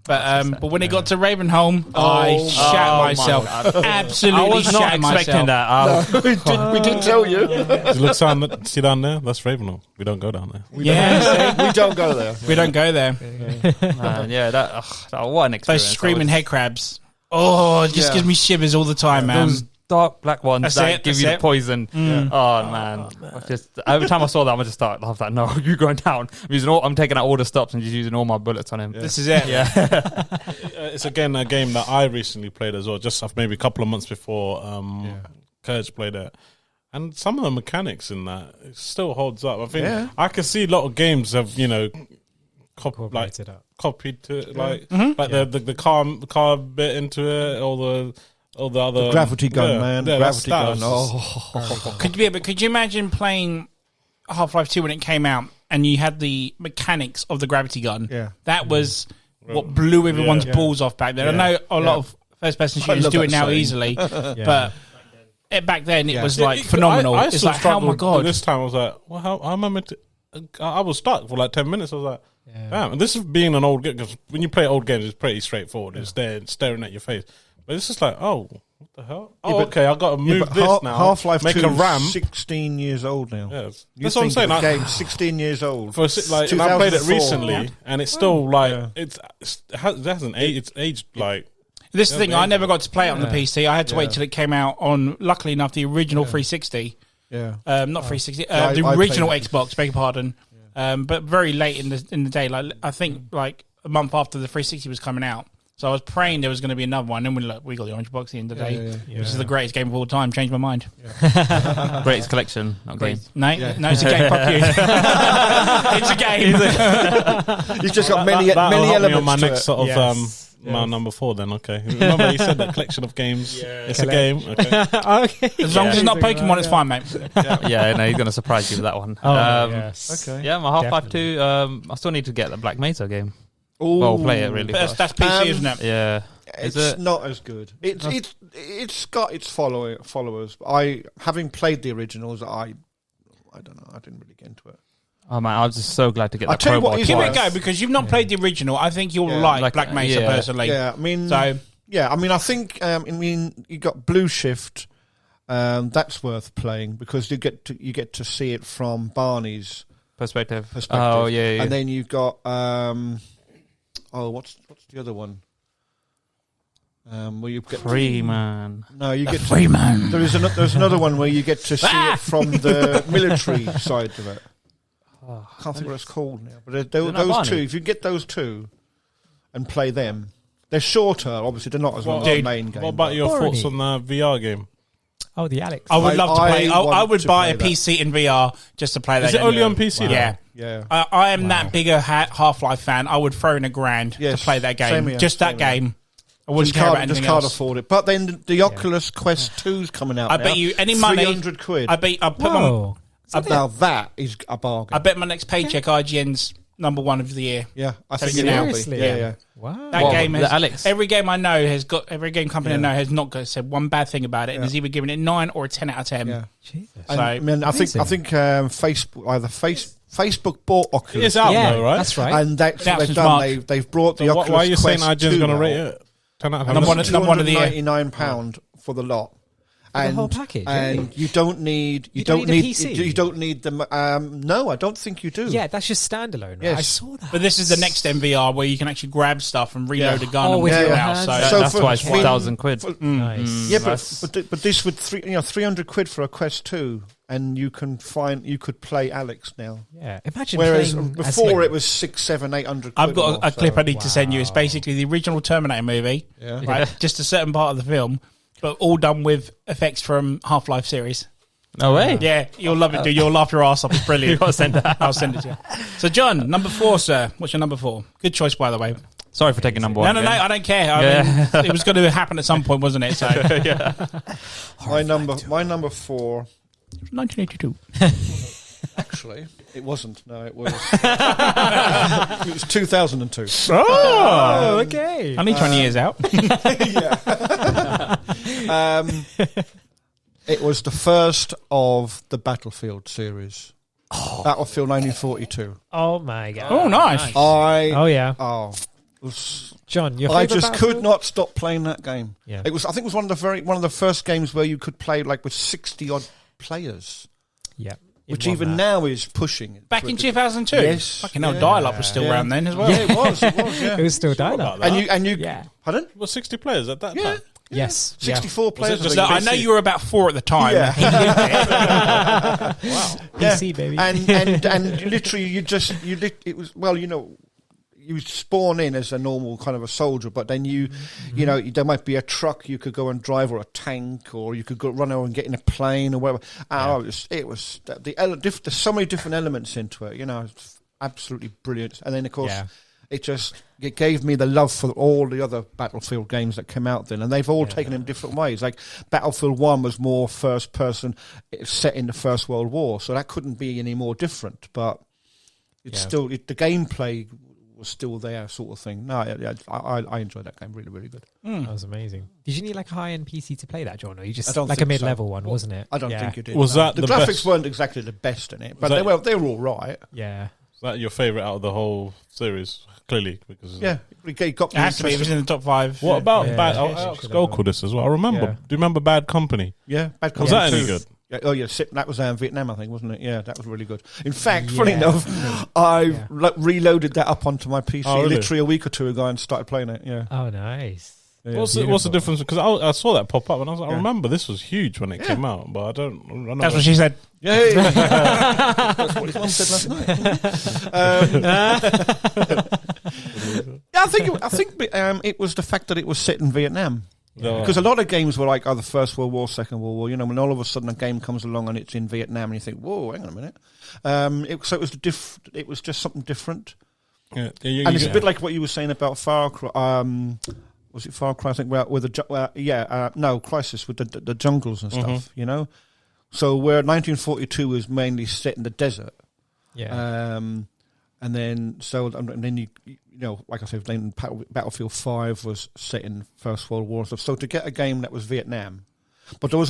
But when it got to Ravenholm, I shat myself. Absolutely I was not shat expecting myself. that. We did tell you. See down there? That's Ravenholm. We don't go down there. We don't go there. We don't go there. Man, yeah, what an experience. Those screaming head crabs. Oh, it just gives me shivers all the time, man. Those dark black ones That's that it, give that's you it. the poison. Oh man! Every time I saw that, I just start. I was like, "No, you going down?" I'm taking out all the stops and just using all my bullets on him. This is it. Yeah, It's again a game that I recently played as well, just maybe a couple of months before Kurtz played it. And some of the mechanics in that it still holds up. I think I can see a lot of games have copied to it, like the car bit into it, all the other Gravity gun, man. Yeah, Gravity that gun. was Could you imagine playing Half-Life 2 when it came out and you had the mechanics of the gravity gun? Yeah. That was what blew everyone's balls off back then. I know a lot of first-person shooters do it now easily, but back then it was like phenomenal. I It's still like, how my struggled God. this time I was like, well, how am I meant to? I was stuck for like 10 minutes. I was like, damn. And this is being an old game, because when you play old games, it's pretty straightforward. It's there staring at your face. But it's just like, oh, what the hell? Oh, okay, I got to move this now. Half-Life make 2 a ramp. 16 years old now. Yes. You That's what I'm think saying. of a game 16 years old. And I played it 2004. recently, and it's still like it hasn't aged. It's aged like. This is the thing, I never got to play it on the PC. I had to wait till it came out on, luckily enough, the original 360. Yeah. Not 360, I the played original it. Xbox, beg your pardon. But very late in the day, like I think like a month after the 360 was coming out. So I was praying there was going to be another one. And then we got the orange box at the end of the day, which is the greatest game of all time. Changed my mind. greatest collection. Not game. No, it's a game. Fuck you. It's a game. You've just got many That'll help me elements on my to next it. sort of my number 4. Then okay. Remember you said that collection of games. It's a game. Okay. Okay. As long as it's not Pokemon, it's fine, mate. Yeah, no, he's going to surprise you with that one. Yes. Okay. Yeah, my Half-Life 2. I still need to get the Black Mesa game. Ooh. Well, play it really But fast. that's PC, isn't it? Yeah. It's not as good. It's got its followers. Having played the originals, I don't know. I didn't really get into it. Oh man, I was just so glad to get I'll that tell you what crowbar is Give it a twice. go, because you've not played the original. I think you'll like Black Mesa personally. Yeah, I mean, So I think you got Blue Shift. That's worth playing because you get to see it from Barney's Perspective. Oh yeah. And then you've got what's the other one? Where you get Freeman. No, you get Freeman. There's another one where you get to see it from the military side of it. I can't think what it's called now. But those two, if you get those two and play them, they're shorter. Obviously, they're not as long as the main game. What about your thoughts on the VR game? Oh, the Alex. I would love to play. I would to buy a play PC in VR just to play that. Is it game. only on PC? Yeah. Yeah. I am that bigger Half-Life fan. I would throw in $1,000 to play that game. Same here, Just that same here. game. I wouldn't care about anything just can't else. afford it. But then the Oculus Quest 2's coming out. I bet you any money. £300. I put my. Whoa. Now that is a bargain. I bet my next paycheck IGN's number 1 of the year. Yeah, I think Telling it you will now. be. Seriously? Yeah. Wow. That game the has Alex. every game I know has got every game company I know has not said one bad thing about it and has either given it 9 or a 10 out of 10. Yeah. Jesus. And, So- I mean, I think Facebook bought Oculus. It's out Yeah, though, right? that's right. And that's what That's they've smart. done. They've brought the So Oculus why are you saying Quest IGN's 2 going to rate out. it 10 out of 10? Number one of the year. £299 for the lot. the whole package, and really? you don't need You don't need a PC? you don't need the no, I don't think you do. Yeah, that's just standalone. Right? Yes. I saw that. But this is the next MVR where you can actually grab stuff and reload Yeah. a gun Oh, and with everything your else. hands. So That's why it's for- 1,000 quid. Nice. Yeah, That's- but this with 300 quid for a Quest 2, and you could play Alex now. Yeah. Imagine Whereas playing before as it was 600, 700, 800 quid. I've got a clip I need to send you. It's Wow. basically the original Terminator movie, Yeah. right? Just a certain part of the film. but all done with effects from Half-Life series. No way. Yeah, you'll love it, dude. You'll laugh your ass off. It's brilliant. You gotta send that. I'll send it to you. So, John, number 4, sir. What's your number 4? Good choice, by the way. Sorry for taking number 1. No, I don't care. I mean, it was going to happen at some point, wasn't it? So, My number 4. 1982. Actually, it wasn't. No, it was. It was 2002. Oh, okay. Only 20 years out. It was the first of the Battlefield series. Battlefield 1942. Oh my god. Oh, nice. Oh yeah. It was. John, your I favorite just Battlefield? could not stop playing that game. Yeah. It was. I think it was one of the first games where you could play like with 60 odd players, Yeah. which even now is pushing. Back in 2002? Yes. Fucking hell, Yeah. dial-up was still Yeah. around then as well. Yeah, it was. Yeah. It was still Forgot dial-up. about that. And you. Yeah. Pardon? Well, 60 players at that Yeah. time. Yes. 64 players. just So I know you were about 4 at the time. Yeah. PC, baby. And literally, it was, well, you spawn in as a normal kind of a soldier, but then there might be a truck you could go and drive, or a tank, or you could go run over and get in a plane or whatever. It was there's so many different elements into it. It's absolutely brilliant. And then of course. Yeah. It gave me the love for all the other Battlefield games that came out then, and they've all taken in different ways. Like Battlefield 1 was more first person, it's set in the First World War, so that couldn't be any more different. But it's still the gameplay was still there, sort of thing. No, I enjoyed that game. Really, really good. That was amazing. Did you need like a high-end PC to play that, John? Or you just I don't like a think mid-level so. one, wasn't it? I don't think you did. Was that the the graphics best? weren't exactly the best in it, but Was they were all right. Yeah. Is that your favourite out of the whole series? Clearly, because Yeah, it got It me has to be. It was interested. in the top 5. What about Yeah. Bad? Yeah. I'll ask Goku this as well. I remember. Yeah. Do you remember Bad Company? Yeah, Bad Was Company that any 2. good? Yeah, oh yeah, that was Vietnam, I think, wasn't it? Yeah, that was really good. In fact, funny Yeah. enough, I reloaded that up onto my PC Oh, really? literally a week or two ago and started playing it. Yeah. Oh, nice. Yeah. What's the difference? Because I saw that pop up and I was like, I Yeah. remember this was huge when it came out, but I don't. That's what she said. Yeah, that's what his mum said last night. Yeah, I think it was the fact that it was set in Vietnam. Because a lot of games were like either First World War, Second World War. When all of a sudden a game comes along and it's in Vietnam, and you think, "Whoa, hang on a minute." It was just something different, Yeah. and it's a bit like what you were saying about Far Cry. Was it Far Cry? I think Crisis with the jungles and stuff. So where 1942 was mainly set in the desert. Yeah. And then like I said, then Battlefield 5 was set in First World War and stuff. So to get a game that was Vietnam, but there was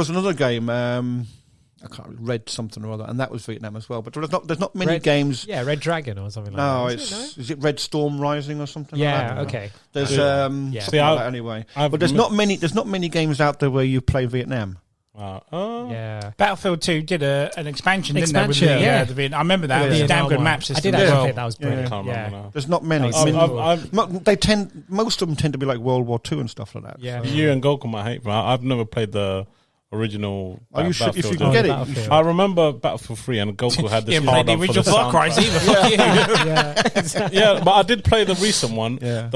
another game. I can't remember, Red something or other, and that was Vietnam as well. But there's not many games. Yeah, Red Dragon or something like No, that. is it Red Storm Rising or something? Yeah, like that? okay. There's Yeah. something like that anyway. But there's not many games out there where you play Vietnam. Yeah. Battlefield 2 did an expansion, didn't they? Expansion, yeah. The Vietnam. I remember that. Yeah, It was a yeah. damn good one. map I system did as actually well. think that was brilliant. I can't Yeah. remember now. There's not many. That was Most of them tend to be like World War II and stuff like that. Yeah. You and Goku might hate me. I've never played the original. Are you sure? If you Battlefield. can get it, you Battlefield. should. I remember Battlefield 3 and Goku had this You haven't played card the up for original the Far Cry soundtrack. either. Fuck you. Yeah. Yeah, but I did play the recent one. Yeah.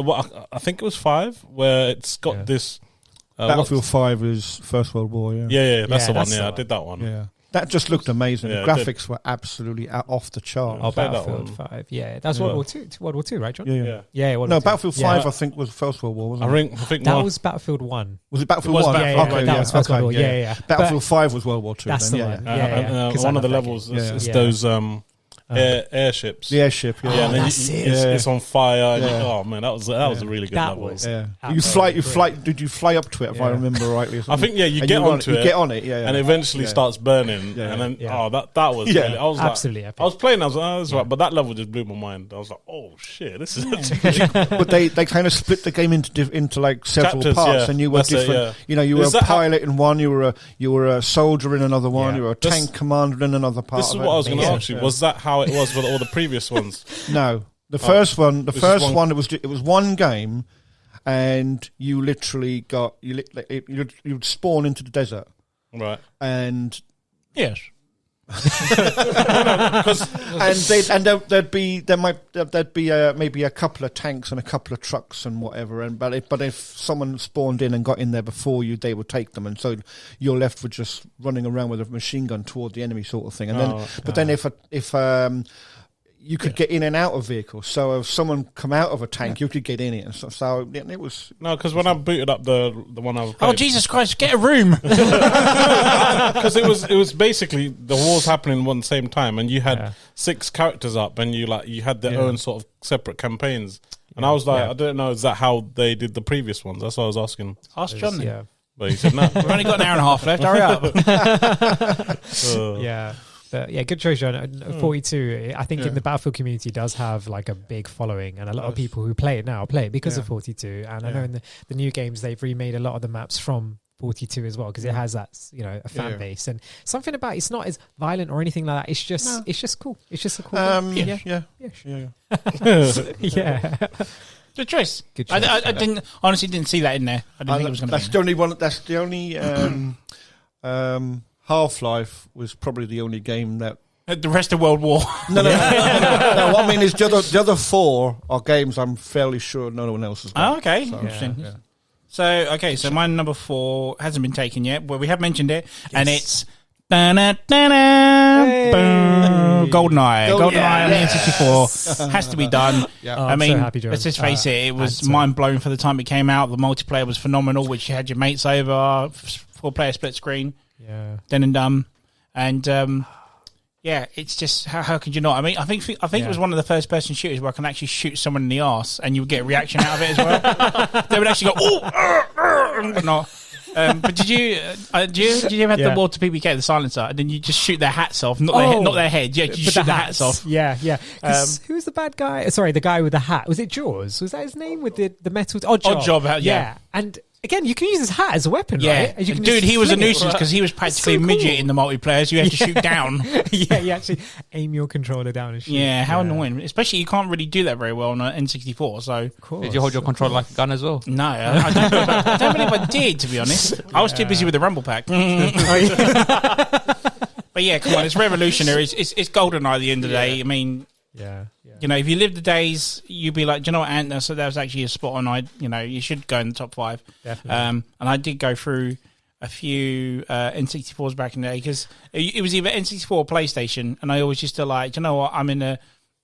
I think it was 5, where it's got Yeah. this. Battlefield 5 is First World War. Yeah. Yeah, that's Yeah, the one. that's Yeah, the I one. did that one. Yeah. That just looked amazing. Yeah, the it did. graphics were absolutely off the chart. Oh, Played that Battlefield one. 5. Yeah, that's World War II. World War II, right, John? Yeah. Yeah, World No, War II. Battlefield Yeah. 5, I think, was First World War, wasn't I it? think That more- was Battlefield 1. Was it Battlefield It was 1? Battlefield okay, one, that was First World War. Yeah. Battlefield 5 was World War 2. That's then, the yeah, one. yeah. Yeah. 'Cause I one of the love that levels game. is Yeah. those airships. The airship, yeah. Yeah, and then That's it. it's on fire. And Yeah. oh man, that was a really good That level. was- Yeah. Absolutely You fly. Did you fly up to it? If I Yeah. remember rightly. Or I something? think you And get run onto you it. get on it, yeah. And eventually Yeah. starts burning, Yeah. and then Yeah. that was Yeah. really, I was Absolutely like, epic. I was playing, I was like, oh, that's right, but that level just blew my mind. I was like, oh shit, this is But they kind of split the game into like several Chapters, parts, yeah. and you were That's it, different. yeah. You know, you were Is a that how- pilot in one, you were a soldier in another one, Yeah. you were a This- tank commander in another part. This is of what it. I was going to Yeah. ask you. Was that how it was with all the previous ones? No, the first one. The This is first one- one. It was one game, and you literally got you'd spawn into the desert, Right. and Yes. there'd be maybe a couple of tanks and a couple of trucks and whatever. But if someone spawned in and got in there before you, they would take them, and so you're left with just running around with a machine gun toward the enemy, sort of thing. And then if you could get in and out of vehicles. So if someone come out of a tank, you could get in it. And so it was... No, because when I booted up the one I was playing... Oh, Jesus Christ, get a room! Because it was basically the wars happening at the same time, and you had 6 characters up, and you had their own sort of separate campaigns. And I was like, I don't know, is that how they did the previous ones? That's what I was asking. Ask John then. Yeah. But he said, no. We've only got an hour and a half left, hurry up. Yeah. But yeah, good choice, John. 42, I think in the Battlefield community does have like a big following, and a lot of people who play it now play it because of 42. And I know in the new games they've remade a lot of the maps from 42 as well, because it has that, a fan base, and something about it's not as violent or anything like that. It's just cool. It's just a cool game. Yeah. Good choice. Good choice. I didn't see that in there. I didn't think it was going to be. That's the only one. That's the only Half-Life was probably the only game that... The rest of World War. No. What I mean is the other 4 are games I'm fairly sure no one else has got. Oh, okay. So, Interesting. yeah. So my number 4 hasn't been taken yet, but we have mentioned it, and it's... GoldenEye. GoldenEye on the N64 has to be done. Yeah. I mean, so happy, John. let's just face it was mind-blowing for the time it came out. The multiplayer was phenomenal, which you had your mates over, 4-player split screen. Yeah. Done and done. And it's just how could you not? I mean, I think it was one of the first person shooters where I can actually shoot someone in the arse and you would get a reaction out of it as well. They would actually go, oh, but not. But did you have the water PPK, the silencer, and then you just shoot their hats off, not their head. Yeah, you shoot the hats off. Yeah. Who's the bad guy? Sorry, the guy with the hat. Was it Jaws? Was that his name with the metal? Oddjob. Yeah. And again, you can use his hat as a weapon, right? Yeah, dude, he was a nuisance because he was practically a midget in the multiplayer, so you have to shoot down. Yeah, you actually aim your controller down and shoot. Yeah, how annoying. Especially you can't really do that very well on an N64, so... Did you hold your controller like a gun as well? No, I don't believe I did, to be honest. I was too busy with the Rumble Pack. But yeah, come on, it's revolutionary. It's GoldenEye at the end of the day. I mean... Yeah. If you live the days, you'd be like, do you know what, Ant? So that was actually a spot on. You should go in the top 5. Definitely. And I did go through a few N64s back in the day because it was either N64 or PlayStation, and I always used to like, do you know what, I'm in the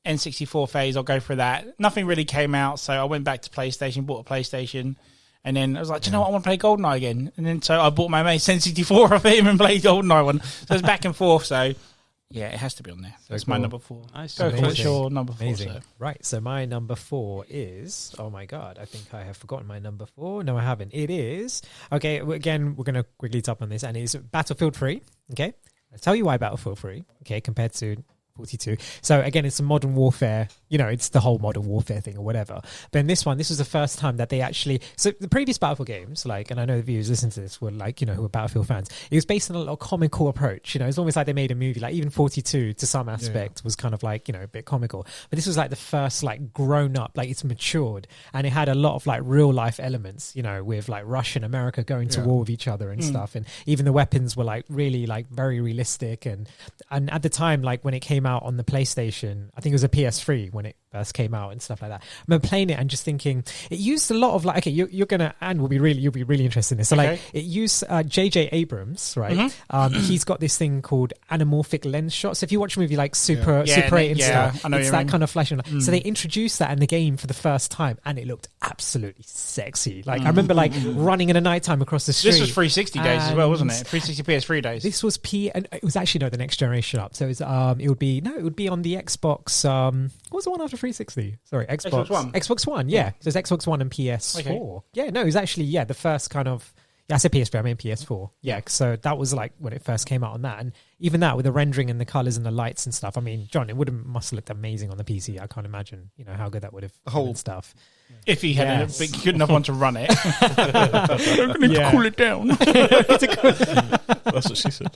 N64 phase. I'll go for that. Nothing really came out, so I went back to PlayStation, bought a PlayStation, and then I was like, do you know what, I want to play GoldenEye again. And then so I bought my mate's N64 of him and played GoldenEye one. So it's back and forth. So. Yeah, it has to be on there. That's my number 4. Nice. Go for it. Your number 4. Amazing. So. Right, so my number 4 is... Oh my God, I think I have forgotten my number 4. No, I haven't. It is... Okay, again, we're going to quickly tap on this. And it's Battlefield 3. Okay? I'll tell you why Battlefield 3. Okay, compared to 42. So again, it's a modern warfare, it's the whole modern warfare thing or whatever. But in this was the first time that they actually, so the previous Battlefield games, and I know the viewers listening to this were who are Battlefield fans, it was based on a little comical approach. It's almost like they made a movie, like even 42 to some aspect was kind of a bit comical. But this was the first grown up, it's matured, and it had a lot of real life elements, with Russia and America going to war with each other and stuff. And even the weapons were really very realistic. And at the time, when it came out on the PlayStation, I think it was a PS3 when it first came out and stuff like that. I remember playing it and just thinking it used a lot of you're gonna, and you'll be really interested in this. So it used J.J. Abrams, right? Mm-hmm. He's got this thing called anamorphic lens shots. So if you watch a movie like Super 8 and stuff, it's that kind of flashing. So they introduced that in the game for the first time, and it looked absolutely sexy. I remember running in the nighttime across the street. This was 360 days as well, wasn't it? 360 PS3 days. This was and it was actually the next generation up. So it would be on the Xbox. What was the one after 360? Sorry, Xbox One. Xbox One, yeah. So it's Xbox One and PS4. Okay. Yeah, no, it was actually the first kind of. Yeah, I said PS3, I mean PS4. Yeah, so that was when it first came out on that. And even that with the rendering and the colours and the lights and stuff. I mean, John, it must have looked amazing on the PC. I can't imagine, how good that would have been and stuff. If he had a big, good enough one to run it. I'm going to cool it down. That's what she said.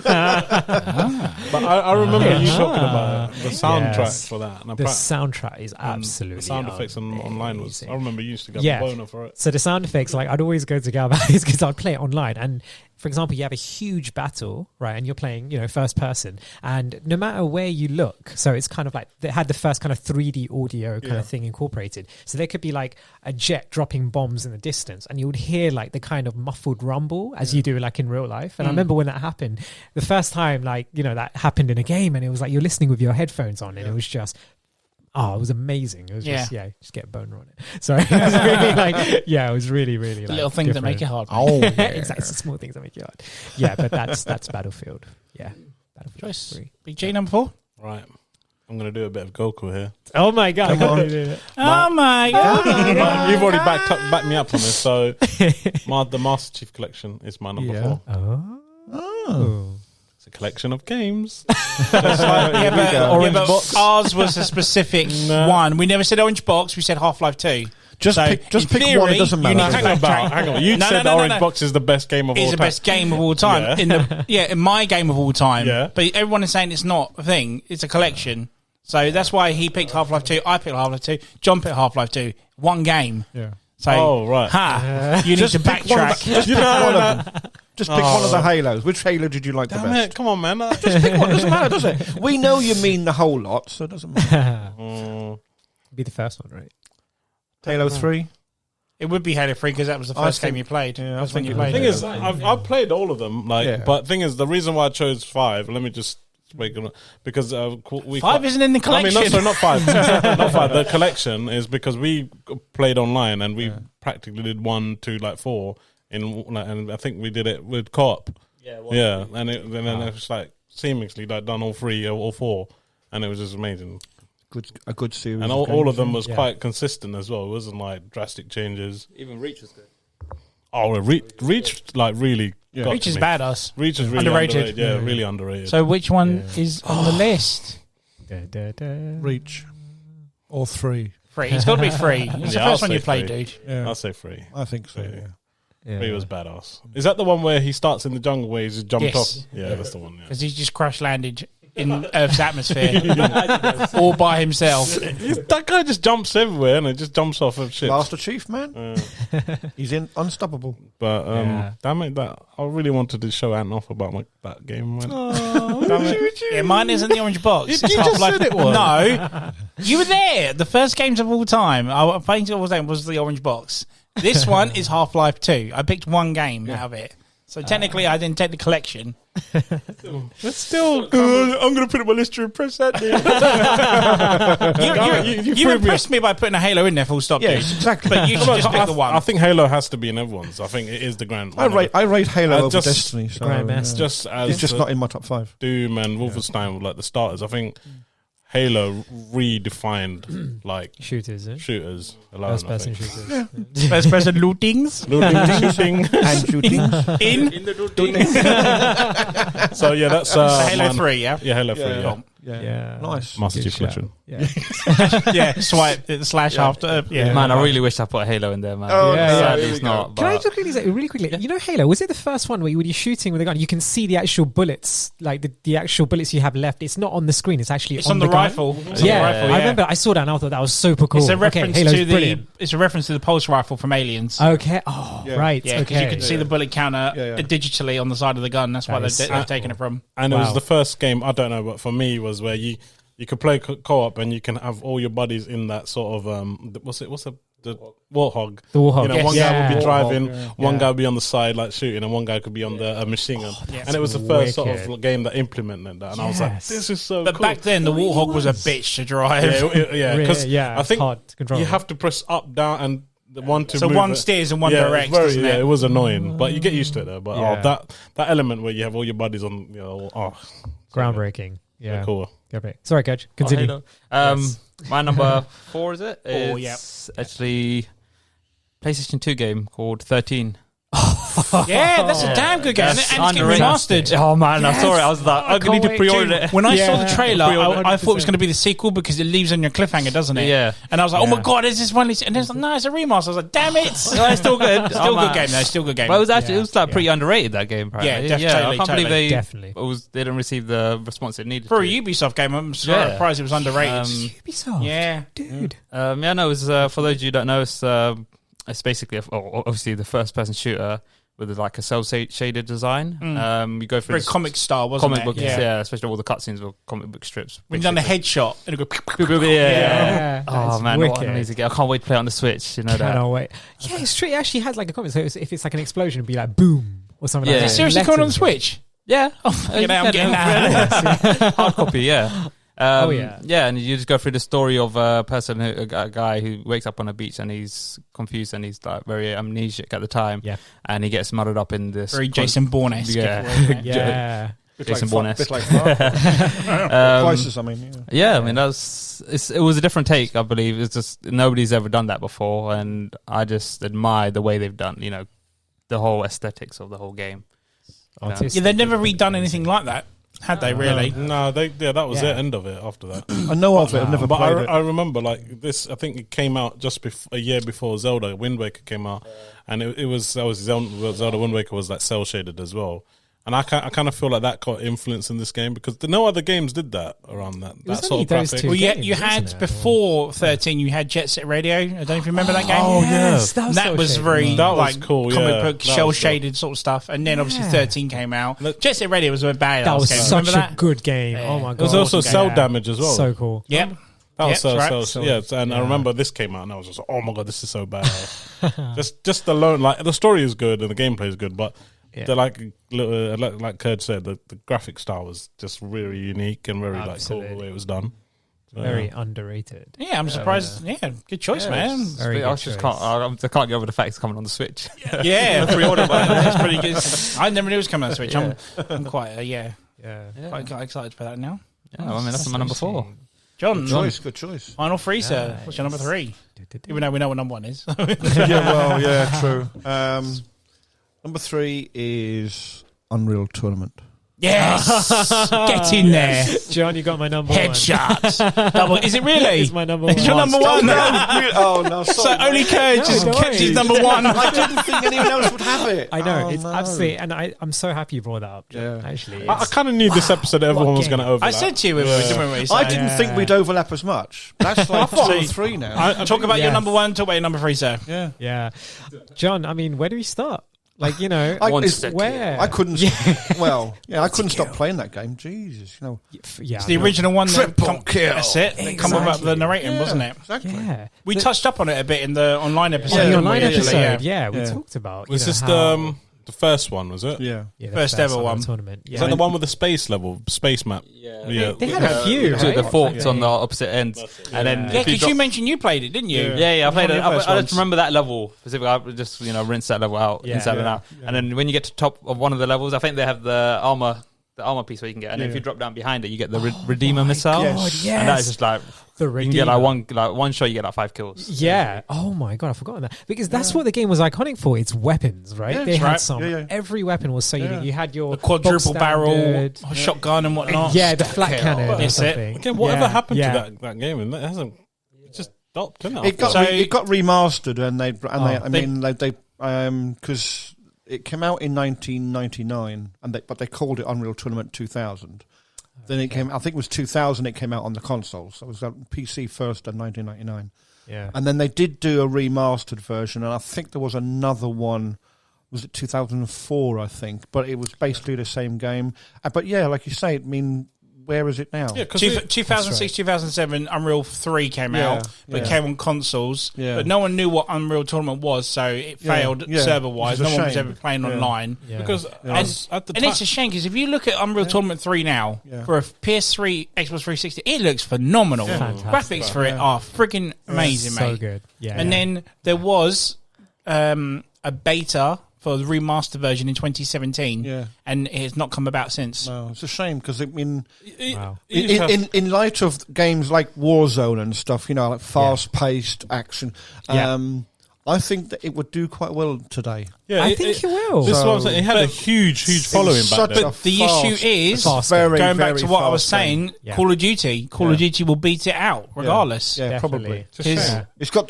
But I remember you talking about the soundtrack for that. And the soundtrack is absolutely the sound effects online was. I remember you used to get a boner for it. So the sound effects, like I'd always go to Galvani's because I'd play it online. And for example, you have a huge battle, right? And you're playing, first person. And no matter where you look, so it's kind of like they had the first kind of 3D audio kind of thing incorporated. So there could be like a jet dropping bombs in the distance, and you would hear like the kind of muffled rumble as you do like in real life. And I remember when that happened, the first time, like, that happened in a game, and it was like you're listening with your headphones on, and it was just. Oh, it was amazing. It was just get a boner on it. So it was really it was really, really little things that make it hard. Oh, exactly. It's the small things that make it hard. Yeah, but that's Battlefield. Yeah. Battlefield Choice. 3. Big G number 4. Right. I'm going to do a bit of Goku here. Oh my God. Oh my God. You've already backed me up on this. So the Master Chief Collection is my number 4. Oh. It's a collection of games. Orange box. Ours was a specific one. We never said orange box. We said Half-Life 2. Just pick theory, one. It doesn't matter. Hang on. You said Orange Box is the best game of all time. It's the best game of all time. In my game of all time. Yeah. But everyone is saying it's not a thing. It's a collection. So that's why he picked Half-Life 2. I picked Half-Life 2. John picked Half-Life 2. One game. Yeah. So, right. You need to backtrack. Just pick one of the Halos. Which Halo did you like the best? Come on, man. Just pick one. Doesn't matter, does it? We know you mean the whole lot, so it doesn't matter. Be the first one, right? Halo 3? It would be Halo 3 because that was the first game you played. Yeah, that's when you The played thing it. is, I've played all of them. But thing is, the reason why I chose 5, let me just speak on it, because 5 isn't in the collection. I mean, not 5. Not 5. The collection is because we played online and we practically did 1 to 4 and I think we did it with co-op. Yeah, and then it was like seamlessly done all 3 or 4, and it was just amazing. A good series, and all of them was quite consistent as well. It wasn't like drastic changes. Even Reach was good. Oh, Reach really. Yeah. Reach is badass. Reach is really underrated. Yeah, really underrated. So which one is on the list? Reach. All 3. 3. It's got to be 3. It's the first one you played, dude. Yeah. I'll say 3. I think so. Yeah. 3 was badass. Is that the one where he starts in the jungle where he's just jumped off? Yeah, that's the one. Because he just crash landed in Earth's atmosphere all by himself. That guy just jumps everywhere and it just jumps off of shit. Master Chief, man. He's unstoppable. But damn it, I really wanted to show Ant off about that game. Yeah, mine isn't the orange box. You just said it was. No, you were there. The first games of all time, I think it was the orange box. This one is Half-Life 2. I picked one game out of it. So technically, I didn't take the collection. That's still. I'm going to put it on my list to impress that. You impressed me by putting a Halo in there, full stop. Yes, exactly. But you should just pick the one. I think Halo has to be in everyone's. I think it is the grand. I rate Halo over Destiny. So, Grandmaster. it's just not in my top 5. Doom and Wolfenstein were like the starters. I think Halo redefined shooters. alone. First person shooters. Yeah. First person lootings. Looting. And shootings. In the lootings. So yeah, that's Halo 3, yeah? Yeah, Halo 3, yeah. Yeah. Nice. Master Chief Collection. Yeah. Swipe slash after. Man, I really wish I put Halo in there, man. Sadly, it's not. Can I just quickly say, really quickly, Halo, was it the first one where when you're shooting with a gun, you can see the actual bullets, like the actual bullets you have left? It's not on the screen, it's actually on the rifle. I remember I saw that and I thought that was super cool. It's a reference it's a reference to the pulse rifle from Aliens. Okay. Oh, right. Yeah, because you can see the bullet counter digitally on the side of the gun. That's why they've taken it from. And it was the first game, I don't know, but for me was where you could play co-op and you can have all your buddies in that sort of the Warthog. The Warthog. One guy would be driving, one guy would be on the side like shooting, and one guy could be on the machine gun. And it was the first sort of game that implemented that. And I was like, this is so cool. But back then, the Warthog was a bitch to drive. Because I think hard to control. You have to press up, down, and one to so move one it. steers and one directs, doesn't it? It was annoying, but you get used to it though. But that element where you have all your buddies on, groundbreaking. Yeah, cool. Sorry, Coach. Continue. My number 4 is it? It's actually PlayStation 2 game called 13. Yeah, that's a damn good game. And it's getting remastered. Oh man, I saw it. I was like, I can't need to wait. pre-order it. When I saw the trailer, I thought it was 100%. going to be the sequel because it leaves on your cliffhanger, doesn't it? Yeah. And I was like, oh my Yeah. God, is this one? And it's like, no, it's a remaster. I was like, damn it. No, it's still good. Still good game, though. Still good game. But it was actually Yeah. it was like pretty Yeah. underrated, that game. Apparently. Yeah, I can't totally. believe they Definitely. they didn't receive the response it needed. For to. a Ubisoft game, I'm Yeah. surprised it was underrated. Ubisoft. Yeah. Dude. Yeah, no, it was for those of you who don't know, it's basically obviously the first-person shooter with like a cel-shaded design. You go through Very this comic style, wasn't comic it? book, yeah. Especially all the cutscenes were comic book strips. We've done a basically. headshot and it go. Yeah. Oh That's man, what an wicked. amazing game! I can't wait to play it on the Switch. You know that. Cannot wait. Yeah, it's true. It actually has like a comment. So if it's like an explosion, it'd be like boom or something Yeah. like that. Is it seriously coming on the Letters. Switch? Yeah, You know, I'm getting that. hard copy. Yeah. Yeah. Yeah, and you just go through the story of a person, a guy who wakes up on a beach and he's confused and he's like very amnesic at the time. Yeah. And he gets muddled up in this. Very Jason Bourne-esque. Yeah. Yeah. Jason Bourne-esque. Bit like Crisis, I mean. Yeah, I mean it was a different take, I believe. It's just nobody's ever done that before, and I just admire the way they've done, the whole aesthetics of the whole game. Artistic. Yeah, they've never redone anything like that, had they? Really? No, that was the end of it after that. I know of it. I've never But played it. I remember like this. I think it came out just a year before Zelda Wind Waker came out, and it was Zelda Wind Waker was like cel shaded as well. And I kind of feel like that got influence in this game because no other games did that around that was sort only of those graphic. two. Well, yeah, games, you had isn't it? before 13. You had Jet Set Radio. I don't know if you remember that game. Oh, Yes, yeah. That was very That was like cool, comic yeah. book That was shell cool. shaded sort of stuff. And then obviously Yeah. 13 came out. Jet Set Radio was a bad. That was game. such Remember a that? good game. Yeah. Oh my god. There was also awesome cell game. damage as well. So cool. Yep. That was Yep, so right. yeah. And I remember this came out, and I was just like, oh my god, this is so bad. just alone, like the story is good and the gameplay is good, but Yeah. they're like Kurd said, the graphic style was just really unique and very like cool the Absolutely. way it was done. Very underrated. Yeah, I'm surprised. Yeah, good choice, man. Very I good just choice. I can't get over the fact it's coming on the Switch. Yeah, pre-order button. That's pretty good. I never knew it was coming on the Switch. I'm quite, Yeah. quite excited for that now. Yeah, I mean that's my number 4. John, Good choice. final 3, sir. What's your number 3? Even though we know what number 1 is. True. Number 3 is Unreal Tournament. Yes, get in there. John, you got my number Headshot. Double. Is it really? It's my number It's your one. number 1. Oh no! So Sorry, only Kurd just don't kept his worry. number 1. I didn't think anyone else would have it. I know, Oh, it's no. absolutely, and I'm so happy you brought that up, John, Yeah. actually. I kind of knew this episode everyone was game. going to overlap. I said to you, didn't we? I didn't Yeah. think we'd overlap as much. That's like 2 or 3 now. Talk about your Yes. number 1, talk about your number 3, sir. Yeah. Yeah. John, I mean, where do we start? Like, I, One it's- stick. where? I couldn't. I couldn't stop playing that game. Jesus, Yeah. It's the original one. Triple kill. That's it. That come about the narrating, wasn't it? Exactly. Yeah. We touched up on it a bit in the online episode. On the didn't online we, actually? episode, yeah, we Yeah. talked about. Was you know, this how- the first one? Was it? Yeah. yeah, the first ever Unreal one? tournament? Yeah. Is that the one with the space level, space map? Yeah. They had a few. To the right? forks on the opposite ends, and then Yeah, if you because you mentioned you played it, didn't you? Yeah, I played it. One of the first I ones. just remember that level specifically. I would just rinse that level out, Yeah. inside and out. And then when you get to top of one of the levels, I think they have the armor piece where you can get. And if you drop down behind it, you get the Redeemer missile. Yes. And that is just like The you can Redeemer. get one shot, you get like 5 kills. Yeah. Oh my god, I've forgotten that because that's what the game was iconic for. It's weapons, right? Yeah, they that's had right. some. Yeah. Every weapon was so unique. You had your The quadruple bog barrel standard- shotgun and whatnot. Yeah, the flat cannon. Or That's it. something. Again, whatever Yeah, happened yeah. to that game? And it hasn't. It just stopped, didn't it? It got So- it got remastered, and they They- because it came out in 1999, but they called it Unreal Tournament 2000. Then it came. I think it was 2000. It came out on the consoles. So it was on PC first in 1999, Yeah. and then they did do a remastered version, and I think there was another one. Was it 2004? I think, but it was basically the same game. But yeah, like you say, I mean, where is it now? Yeah, because 2006, 2007, Unreal 3 came Yeah, out, but it yeah. came on consoles. Yeah. But no one knew what Unreal Tournament was, so it failed yeah. server-wise. Which is No a one was shame. ever playing Yeah. online. Yeah. because at the And time, it's a shame because if you look at Unreal Tournament 3 now, Yeah. for a PS3, Xbox 360, it looks phenomenal. Fantastic. Graphics for it are freaking amazing, so mate. good. Yeah. And then there was a beta for the remaster version in 2017, Yeah. and it has not come about since. No, it's a shame because I mean, Wow. in light of games like Warzone and stuff, like fast-paced action, Yeah. I think that it would do quite well today. Yeah, I think it will. This is what I'm saying. It had a huge following back then. But the issue is, very, going back very to what I was fast saying, Yeah. Call of Duty will beat it out regardless. Yeah, Definitely. probably. Yeah. It's got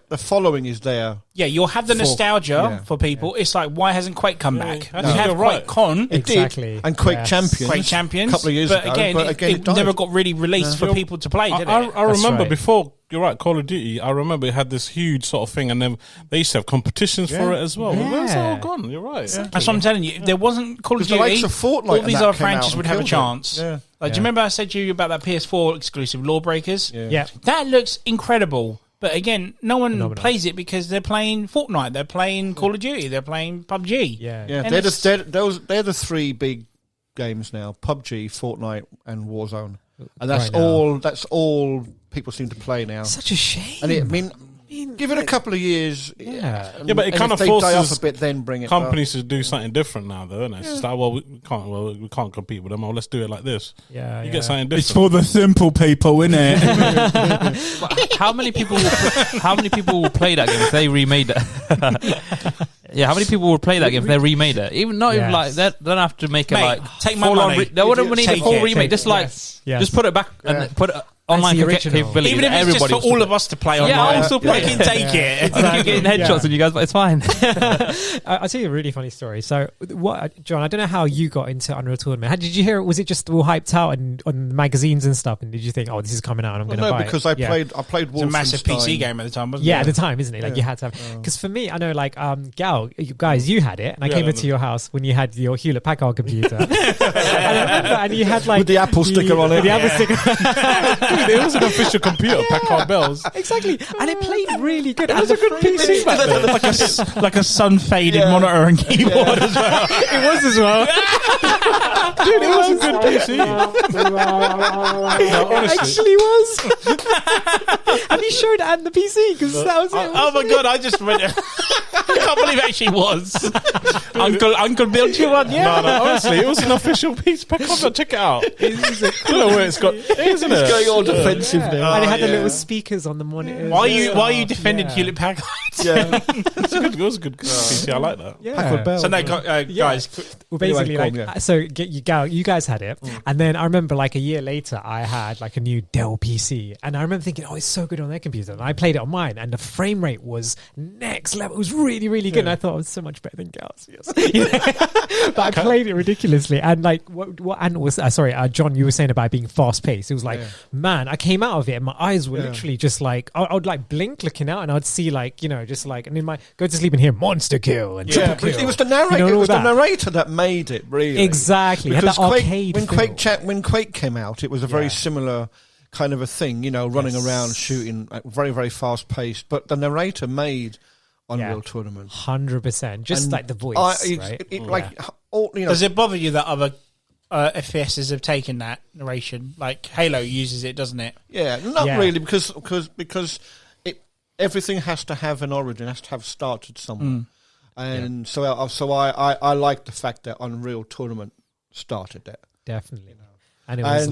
the following is there. Yeah, you'll have the nostalgia yeah. for people. It's like, why hasn't Quake come back? No. We have You're Quake right. Con, It Exactly. did, and Quake Yes. Champions. Quake Champions, a couple of years but ago. again, but again, it never got really released for people to play, did I it? remember right. before. You're right, Call of Duty. I remember it had this huge sort of thing, and then they used to have competitions for it as well. Yeah. Where's that all gone? You're right. That's what I'm telling you. If there wasn't Call of Because the Duty, likes of Fortnite all and these that other came out franchises and would have a killed it. chance. Yeah. Like, do you remember I said to you about that PS4 exclusive Lawbreakers? Yeah. That looks incredible. But again, no one Phenomenal. plays it because they're playing Fortnite, they're playing Call of Duty, they're playing PUBG. Yeah. Yeah, And they're the three big games now: PUBG, Fortnite, and Warzone, and Right now. That's all people seem to play now. Such a shame. And I mean, give it a couple of years. Yeah. and- Yeah, but it and kind if of they die off forces a bit, then bring it. companies to do something different now, though, isn't it? It's just like, well, we can't compete with them. Oh, let's do it like this. Yeah. You get something It's different. for the simple people, innit? How many people will play that game if they remade it? Yeah, how many people will play that game if they remade it? Even not even like Yes. they don't have to make it Mate, like take my full on money. they wouldn't need a Take full it. remake. Just like Yes. just put it back and put it online the original. capability. Even if it's Everybody just for all of us to play online. Yeah, I'll still play I can it. take it. I keep getting headshots on you guys, but it's fine. I'll tell you a really funny story. So, John, I don't know how you got into Unreal Tournament. How did you hear it? Was it just all hyped out and on magazines and stuff? And did you think, oh, this is coming out and I'm going to buy because it? I played It's a massive PC Wolfenstein. game at the time, wasn't it? Yeah, at the time, isn't it? Like you had to have. Because for me, I know, like, Gal, you guys, you had it, and I came into your house when you had your Hewlett Packard computer. And I remember, and you had like With the Apple sticker on it. with the Apple sticker. Dude, it was an official computer, Packard Bells. Exactly, and it played really good. It was a good PC back then. like a sun-faded monitor and keyboard as well. It was as well. Dude, it was a good PC. No, It honestly. actually was. And he showed Anne the PC because that was it. Oh my god, I just read it. I can't believe it actually was. Uncle built you one, yeah? No, honestly, it was an official piece. Packard, check it out. I don't know where it's got. Isn't It's it? going all defensive now. And it had the yeah. little speakers on the monitors. Why are you defending Yeah. Hewlett Packard? Yeah, It was a good PC. I like that. Yeah. Packard Bell. So no, guys, Well, basically, Anyway, like, go on, yeah. so you guys had it, and then I remember like a year later, I had like a new Dell PC, and I remember thinking, oh, it's so good on their computer, and I played it on mine, and the frame rate was next level. It was really, really good, and I thought it was so much better than Gal's. Yes. You know? But I played it ridiculously, and like what Anne was, John, you were saying about it being fast paced. It was like, man, I came out of it, and my eyes were literally just like I would like blink looking out, and I'd see like just like, and in my go to sleep and hear monster kill and Yeah, triple but kill. it was the narrator. You know, It all was the that. narrator that made it really. Exactly. It had Because that arcade when Quake came out, it was a very similar kind of a thing. Running around shooting, very very fast paced. But the narrator made Unreal Tournament. 100%. Just And like the voice, right? does it bother you that other FPSs have taken that narration? Like Halo uses it, doesn't it? Yeah, not Yeah. really, because everything has to have an origin, has to have started somewhere, and so I like the fact that Unreal Tournament started that. Definitely. And it was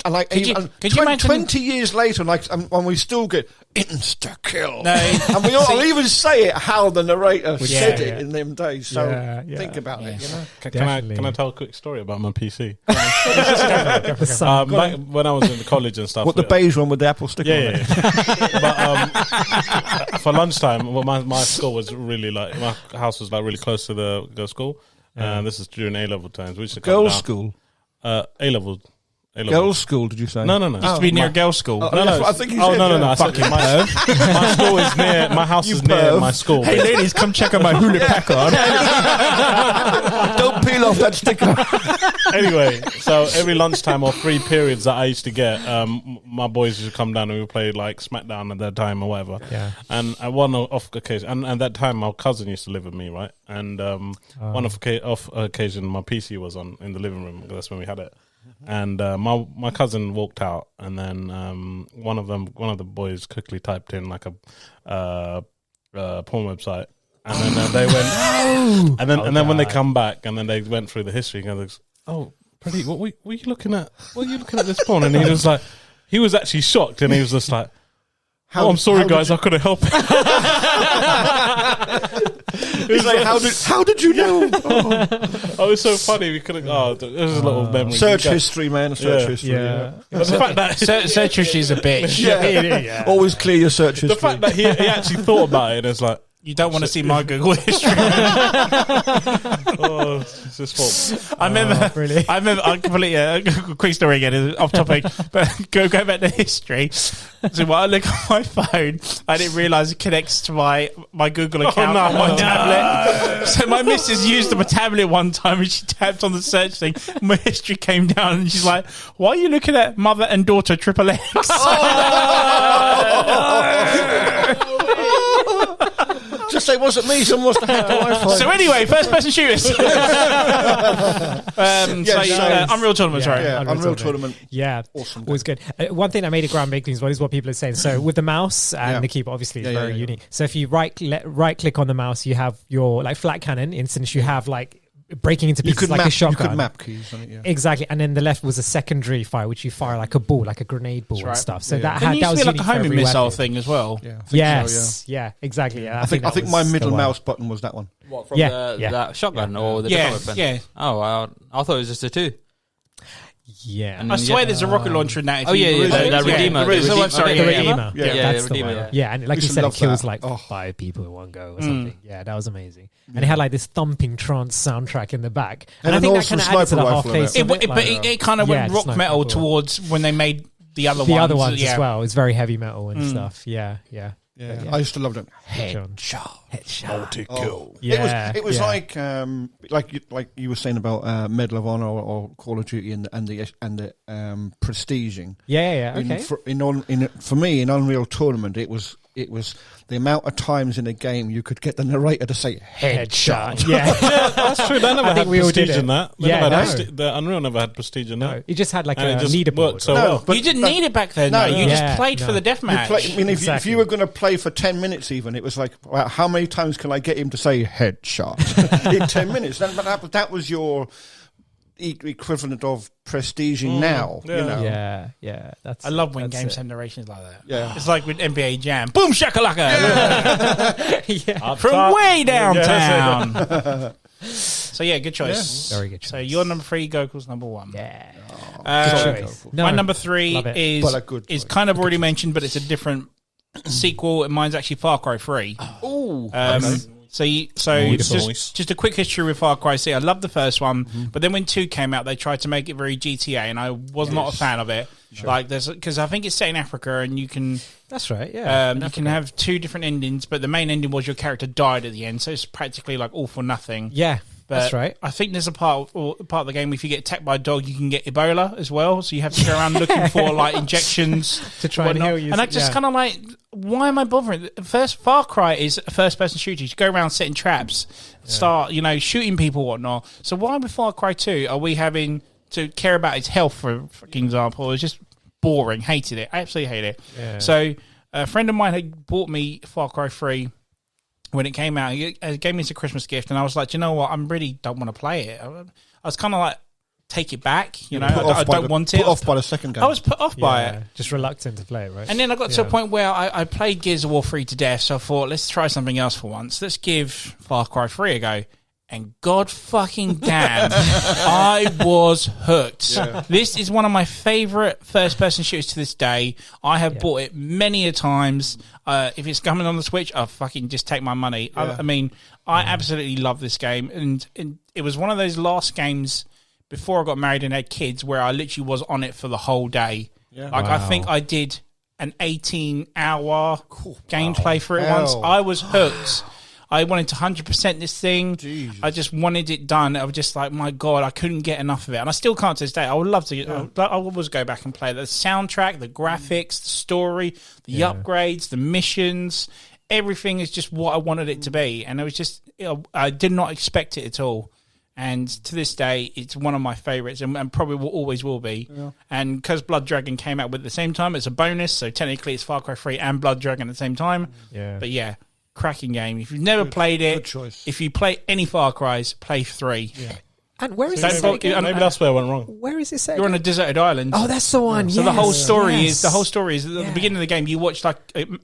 like... Could you imagine- 20 years later, when we still get insta kill, No. and I'll even say it how the narrator said yeah. it in them days. So Yeah. think about it. Can I tell a quick story about my PC? the sun. When I was in college and stuff. What the beige one with the Apple sticker on Yeah, it? But for lunchtime, well, my school was really like my house was like really close to the girls' school, and this is during A level times. We used to come Girls' down. school. A level. Girls' school, did you say? No. Used to be near a girls' school. Oh, No, I think you oh said, no. yeah. I said my school is near. My house is near perv. my school. Hey ladies, come check out my Hewlett Packard. Don't peel off that sticker. Anyway, so every lunchtime or free periods that I used to get, my boys used to come down and we would play like SmackDown at that time or whatever. Yeah. And at one off occasion, and at that time my cousin used to live with me, right? And one off occasion, my PC was on in the living room. That's when we had it. And my cousin walked out, and then one of the boys quickly typed in like a porn website, and then they went, and then when they come back, and then they went through the history, and goes, "Oh, Pradeep, what were you looking at? What are you looking at this porn?" And he was like, he was actually shocked, and he was just like, "Oh, I'm sorry, guys, I couldn't help it." It's like, how did you know? Oh. Oh, it was so funny. We couldn't. Oh, it was a little memory. Search history, man. Search history. Yeah. But the fact that search history is a bitch. Yeah. Always clear your search history. The fact that he actually thought about it and it's like, You don't want to see my Google history. oh, it's his fault. I remember. Really? I remember. I completely. Quick story again, it's off topic, but go back to history. So when I look on my phone, I didn't realise it connects to my Google account on my tablet. So my missus used my tablet one time, and she tapped on the search thing. My history came down, and she's like, "Why are you looking at mother and daughter triple X?" Just say it wasn't me. Someone must have hacked the Wi-Fi. So anyway, first person shooters. Unreal Tournament, sorry. Yeah, Unreal Tournament. Yeah, Awesome. Always good. One thing that made it groundbreaking as well is what people are saying. So with the mouse and the keyboard, obviously, it's very unique. So if you right click on the mouse, you have your like flat cannon instance. You have like breaking into pieces like a shotgun. You could map keys on it, Exactly. And then the left was a secondary fire, which you fire like a ball, like a grenade ball and stuff. So that There had used that to was be like a unique for homing every missile weapon. thing as well. Yeah. I think Yes. so, Yeah. Exactly. Yeah. I think that my was middle the one. mouse button was that one. What, from Yeah, that shotgun or the Yeah, different weapon? yeah. Oh, I thought it was just the two. Yeah. And I swear yeah. there's a rocket launcher in that. Oh, yeah, that Redeemer. There is. The Oh, I'm sorry. The yeah, Redeemer. Yeah, That's the Redeemer, one. yeah. Yeah, and like Used you to said, it love kills that. like Oh. 5 people in one go or something. Yeah, that was amazing. And it had like this thumping trance soundtrack in the back. And I an think that awesome kind of added to the sniper half rifle in face. it. of it, like, It kind of Yeah, went it's rock not metal cool. towards when they made the other the ones. other ones yeah. as well. It's very heavy metal and stuff. Yeah. Yeah. I used to love them. Headshot. Multi-kill. Yeah. It was yeah. like you were saying about Medal of Honor or Call of Duty and the prestiging. Yeah. Okay. For me, in Unreal Tournament, it was the amount of times in a game you could get the narrator to say headshot. Yeah. That's true. They never I think had we all did prestige it. in that. They Yeah, never had no. the Unreal never had prestige in No, that. it just had like And a it just leaderboard. worked so No, well. but You didn't need it back then. No, No, you yeah, just played for no. the deathmatch. I mean, if Exactly. you were going to play for 10 minutes even, it was like, well, how many times can I get him to say headshot in 10 minutes? That was your equivalent of prestiging now. Yeah. You know? Yeah. That's. I love when that's game it. send narrations like that. Yeah. It's like with NBA Jam. Boom shakalaka. Yeah. From top. way Yeah, downtown. So yeah, good choice. Very good choice. So your number 3, Gokul's number 1. Yeah. Uh, Good choice. No, my number 3 love it. is But a good choice. kind of already mentioned, but it's a different sequel. And mine's actually Far Cry 3. Ooh. So Beautiful. just a quick history with Far Cry 3. I loved the first one, but then when 2 came out, they tried to make it very GTA, and I was not a fan of it. Like because I think it's set in Africa, and you can That's right. Yeah. you can have 2 different endings, but the main ending was your character died at the end, so it's practically like all for nothing. Yeah. But That's right. I think there's a part of the game, if you get attacked by a dog, you can get Ebola as well. So you have to go around looking for like injections To try and whatnot. heal you. And I just Yeah. kind of like, why am I bothering? First, Far Cry is a first-person shooter. You go around setting traps, start shooting people, whatnot. So why with Far Cry 2 are we having to care about its health, for example? It's just boring. Hated it. I absolutely hate it. Yeah. So a friend of mine had bought me Far Cry 3 when it came out. He gave me as a Christmas gift, and I was like, do you know what? I really don't want to play it. I was kind of like, take it back. I don't want it. Put off by the second game. I was put off by Yeah. it. Just reluctant to play it, right? And then I got to a Yeah. point where I played Gears of War 3 to death, so I thought, let's try something else for once. Let's give Far Cry 3 a go. And god fucking damn, I was hooked. This is one of my favourite first-person shooters to this day. I have bought it many a times. If it's coming on the Switch, I'll fucking just take my money. I mean, I absolutely love this game. And it was one of those last games before I got married and had kids where I literally was on it for the whole day. Yeah. Like, I think I did an 18-hour gameplay for it once. I was hooked. I wanted to 100% this thing. Jesus. I just wanted it done. I was just like, my God, I couldn't get enough of it. And I still can't to this day. I would love to. I would always go back and play the soundtrack, the graphics, the story, the upgrades, the missions. Everything is just what I wanted it to be. And it was just, I did not expect it at all. And to this day, it's one of my favourites and probably always will be. Yeah. And because Blood Dragon came out at the same time, it's a bonus. So technically, it's Far Cry 3 and Blood Dragon at the same time. Yeah. But yeah. Cracking game. If you've never played it, good choice. if you play any Far Cries, play 3. Yeah. And where is Don't it set bother- again? Maybe that's where I went wrong. Where is it set? You're on a again? deserted island. Oh, that's the one. So yes, the whole story yes. is at the beginning of the game. You watch like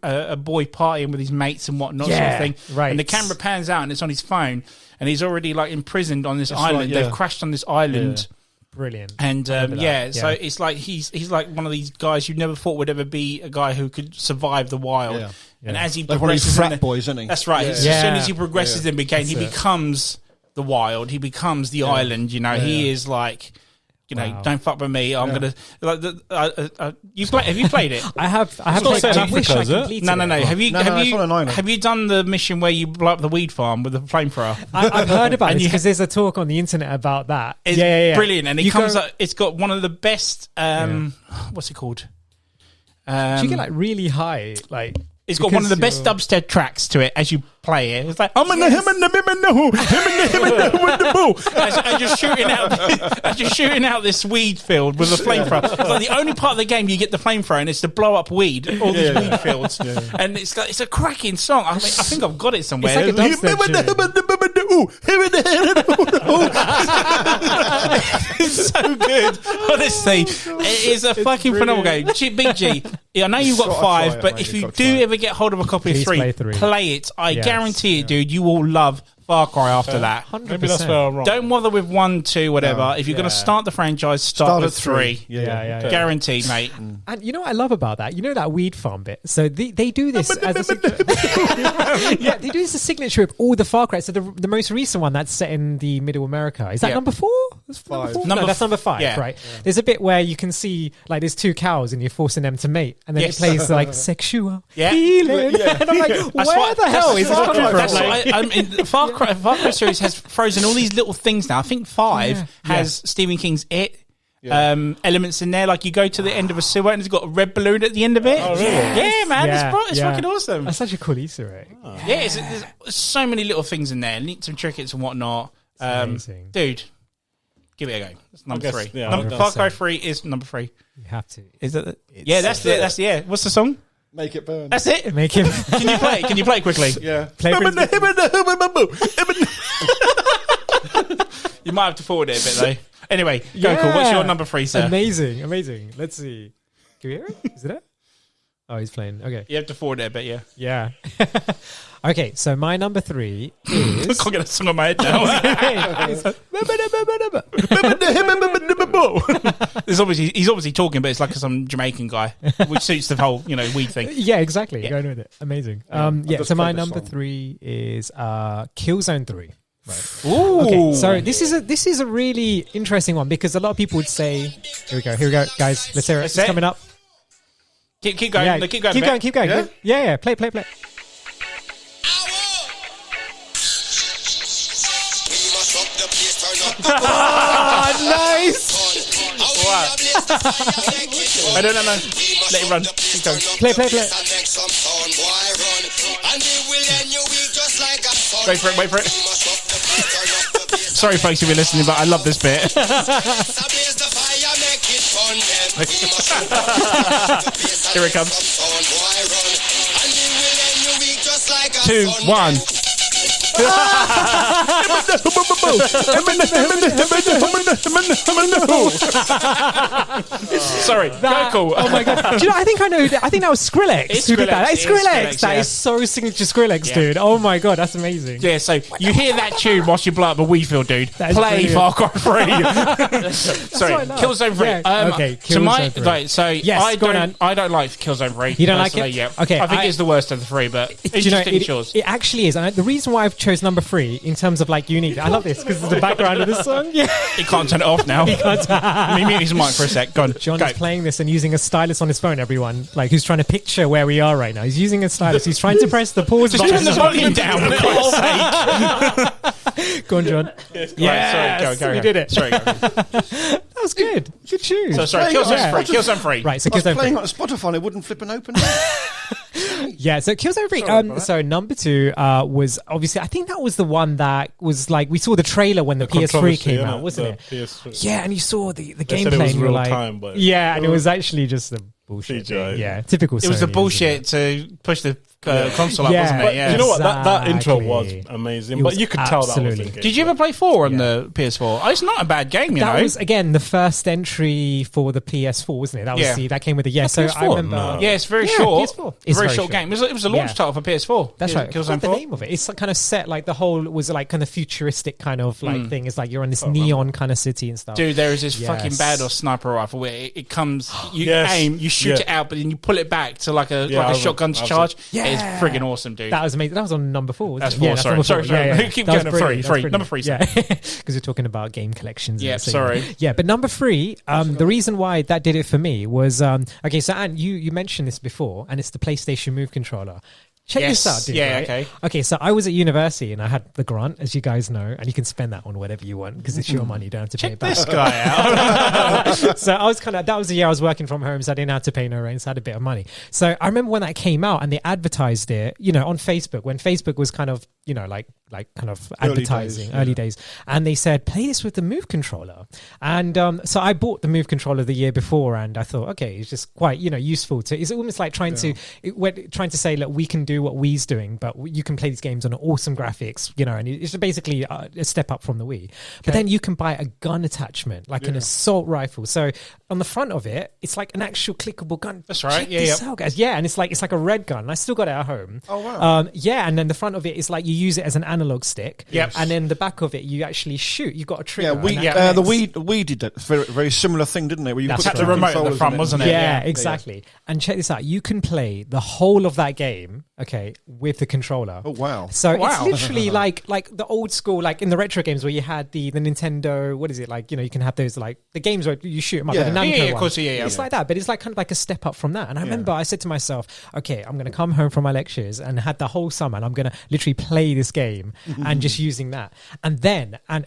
a boy partying with his mates and whatnot, sort Yeah, of thing. right. And the camera pans out and it's on his phone, and he's already like imprisoned on this That's island. right, yeah. They've crashed on this island. Brilliant. And remember that, so yeah. it's like he's like one of these guys you never thought would ever be a guy who could survive the wild. Yeah. And as he Like one of these progresses, frat in the- boys, isn't he? that's right. Yeah. As soon as he progresses in the game, he That's it. becomes the wild. He becomes the island. You know, he is like. You know, Wow. don't fuck with me. I'm gonna like. Have you played it? I have not played. South I wish Africa, I is it? completed No. it. Have you No, it's on an island. have you done the mission where you blow up the weed farm with the flamethrower? I've heard about And it you- because there's a talk on the internet about that. It's yeah. brilliant, and it You comes go- up. It's got one of the best. What's it called? Do you get like really high? Like It's got one of the best because dubstep tracks to it as you play it. It's like I'm in the him and the and just shooting out, and just shooting out this weed field with a flamethrower. It's like the only part of the game you get the flamethrower, and it's to blow up weed, all these weed fields, and it's a cracking song. I think I've got it somewhere. It's like a dubstep It's so good, honestly. It is a fucking phenomenal game. BG, I know you've got Gotta 5, try it, but mate. if You've you got to do try it. ever get hold of a copy Please of 3, play 3. play it. I Yes. guarantee it, dude. You will love Far Cry after that. 100%. Maybe that's where I'm wrong. Don't bother with 1, 2, whatever. No. If you're going to start the franchise, start with 3. Yeah. Guaranteed, mate. And you know what I love about that? You know that weed farm bit? So they do this as a signature. Yeah, they do this as a signature of all the Far Cry. So the most recent one that's set in the Middle America. Is that Yeah. number 4? That's Five. No, Number that's number 5, yeah. right? There's a bit where you can see like there's 2 cows and you're forcing them to mate. And then Yes. it plays like sexual Yeah. healing. And I'm like, That's where what- the hell that's- is this Far coming Cry from? That's Like- what I mean, the Far Cry series has frozen all these little things now. I think 5 has Stephen King's It. Elements in there, like you go to the end of a sewer and it's got a red balloon at the end of it. Oh, really? Yeah, man, Yeah, it's yeah. fucking awesome. That's such a cool Easter egg. Yeah, there's so many little things in there, links and trinkets and whatnot. amazing. Dude, give it a go. That's number guess, 3. yeah, Number I'll- Far Cry 3 is number 3. You have to. Is that? Yeah, that's the yeah. What's the song? Make it burn. That's it. Make him Can you play it? Can you play it quickly? Yeah. play for his- You might have to forward it a bit though. Anyway, go cool. What's your number 3, sir? Amazing. Let's see. Can we hear it? Is it? Oh, he's playing. Okay. You have to forward it a bit, yeah. Yeah. Okay, so my number 3 I is. can't get a song on my head now. He's obviously talking, but it's like some Jamaican guy, which suits the whole weed thing. Yeah, exactly. Yeah. Going with it. Amazing. I've Yeah. just So my played the number song. 3 is Killzone 3. Ooh. Okay, so this is a really interesting one because a lot of people would say, here we go, guys. Let's hear it. That's It's it. coming up. Keep going. Yeah, No, keep going. keep a going, bit. keep going. Yeah? Yeah. Play. Nice. No. Let it run. Keep going. Play. Wait for it. Sorry, folks, if you're listening, but I love this bit. Here it comes. 2, 1. Sorry, go cool. Oh my god! Do you know? I think I know. I think that was Skrillex. It's who did that. Skrillex. It's It is Skrillex. Skrillex, That yeah. is so signature Skrillex, Yeah. dude. Oh my god, that's amazing. Yeah, so you hear that tune whilst you blow up a weed field, dude. That is Play brilliant. Far Cry 3. Sorry, what I love. Killzone 3. Yeah, okay, So Killzone 3. right, so Yes, go on. I don't like Killzone 3. You don't like personally, it? Yeah. Okay, I think I- it's the worst of the 3, but Do you know, interesting choice. it actually is, and the reason why I've chose number 3 in terms of like unique, I love this because of the background of the song. Yeah, He can't turn it off now. Let me mute his mic for a sec. Go on. John Go. is playing this and using a stylus on his phone. Everyone, like, who's trying to picture where we are right now. He's using a stylus. He's trying to press the pause Just button. turn the volume down, for Christ's sake. Go on, John. Yes, sorry, go. we did it. Sorry, go. That was good. Good tune. So sorry, Yeah. Killzone 3. Killzone 3. Right, so I was Killzone 3. playing on Spotify and it wouldn't flip and open. Yeah, so Killzone 3. So number 2 was obviously, I think that was the one that was like, we saw the trailer when the PS3 Controversy, came innit? out, wasn't The it? PS3. Yeah, and you saw the They said gameplay it was and you were real like, time, but yeah, and it was actually just the bullshit. CGI. thing. Yeah, typical. It was the Sony, bullshit to push the console up, Yeah. wasn't But it? Yeah. You know what? That intro was Exactly. amazing, It but was you could tell that was absolutely- in-game. Did you ever play 4 on the PS4? Oh, it's not a bad game, you That know. was again the first entry for the PS4, wasn't it? That was Yeah. that came with the So I PS4? remember. No. Yeah, it's very Yeah, short. PS4. It's It's a very very short short. game. It was a launch Yeah. title for PS4. That's right. Killzone What's the 4. name of it? It's kind of set like the whole was like kind of futuristic kind of like thing. It's like you're on this Oh, neon kind of city and stuff. Dude, there is this Yes. fucking badass sniper rifle where it comes, you Yes. aim, you shoot Yeah. it out, but then you pull it back to like a Yeah, shotgun to I've charge. seen- It's Yeah. friggin' awesome, dude. That was amazing. That was on number 4. wasn't That's it? 4, Yeah, sorry. number Sorry. Yeah. Keep That was going. brilliant. Three. That's Number 3, sorry. Yeah, because you're talking about game collections. Yeah, so, sorry. Yeah, but number 3, the reason why that did it for me was okay. So, Ant, you mentioned this before, and it's the PlayStation Move controller. Check Yes. this out, dude. Yeah, right? okay. Okay, so I was at university and I had the grant, as you guys know, and you can spend that on whatever you want because it's your money. You don't have to pay it back. This guy out. So I was that was the year I was working from home, so I didn't have to pay no rent, so I had a bit of money. So I remember when that came out and they advertised it, on Facebook, when Facebook was kind of, like kind of advertising, early days. And they said, play this with the Move controller. And so I bought the Move controller the year before and I thought, okay, it's just quite, useful to, it's almost like trying to say, look, we can do what Wii's doing, but you can play these games on awesome graphics, and it's basically a step up from the Wii. But then you can buy a gun attachment, like an assault rifle. So on the front of it, it's like an actual clickable gun. That's right. Check Yeah, this yeah. out, guys. Yeah, and it's like a red gun. I still got it at home. Oh, wow. Yeah, and then the front of it is like you use it as an analog stick. Yep. And then the back of it, you actually shoot. You've got a trigger. Yeah, and that the connects. Wii did that very, very similar thing, didn't they? Where you That's put right. two The remote at the controllers front, in wasn't it? Yeah, Yeah. exactly. And check this out. You can play the whole of that game, okay, with the controller. Oh, wow. So Wow. it's literally like the old school, like in the retro games where you had the Nintendo, what is it, like, you can have those, like, the games where you shoot them up, Yeah. like the Namco Yeah, of ones. course, yeah. It's like that, but it's like kind of like a step up from that. And I remember I said to myself, okay, I'm going to come home from my lectures and had the whole summer and I'm going to literally play this game and just using that. And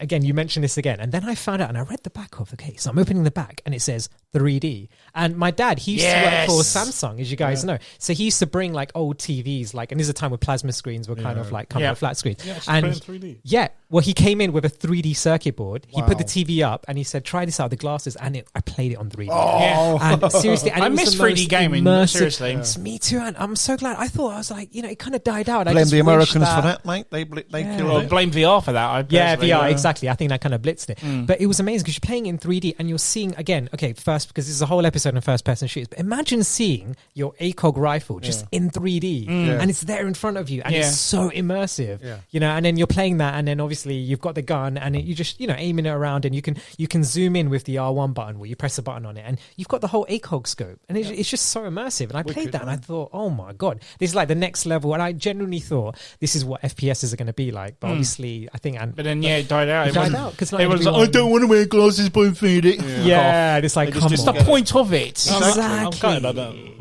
again, you mentioned this again, and then I found out and I read the back of the case. So I'm opening the back and it says 3D. And my dad, he used to work for Samsung, as you guys know. So he used to bring like old TVs, like, and this is a time where plasma screens were kind of like flat screens. Yeah, and in 3D. yeah, well, he came in with a 3D circuit board. He put the TV up and he said, "Try this out, the glasses," and I played it on 3D. Yeah. And seriously, and I it was miss the 3D most gaming, immersive- seriously. It's me too, and I'm so glad. I was like, it kind of died out. I Blame just the wish Americans for that, mate. They Yeah. killed Well, it. blame VR for that. Yeah, personally, VR, exactly. I think that kind of blitzed it. But it was amazing because you're playing it in 3D and you're seeing, again, okay, first, because this is a whole episode on first person shooters, but imagine seeing your ACOG rifle just in 3D and it's there in front of you and it's so immersive, and then you're playing that and then obviously you've got the gun and you just, aiming it around and you can zoom in with the R1 button where you press a button on it and you've got the whole ACOG scope and it's just so immersive. And I played that and I thought, oh my God, this is like the next level. And I genuinely thought this is what FPSs are going to be like. But obviously, I think... But then, it died out. It died out because Everyone's like, I don't want to wear glasses, but I'm feeding it. Yeah, it's like, come It's on. the point of it. Exactly. I'm gutted I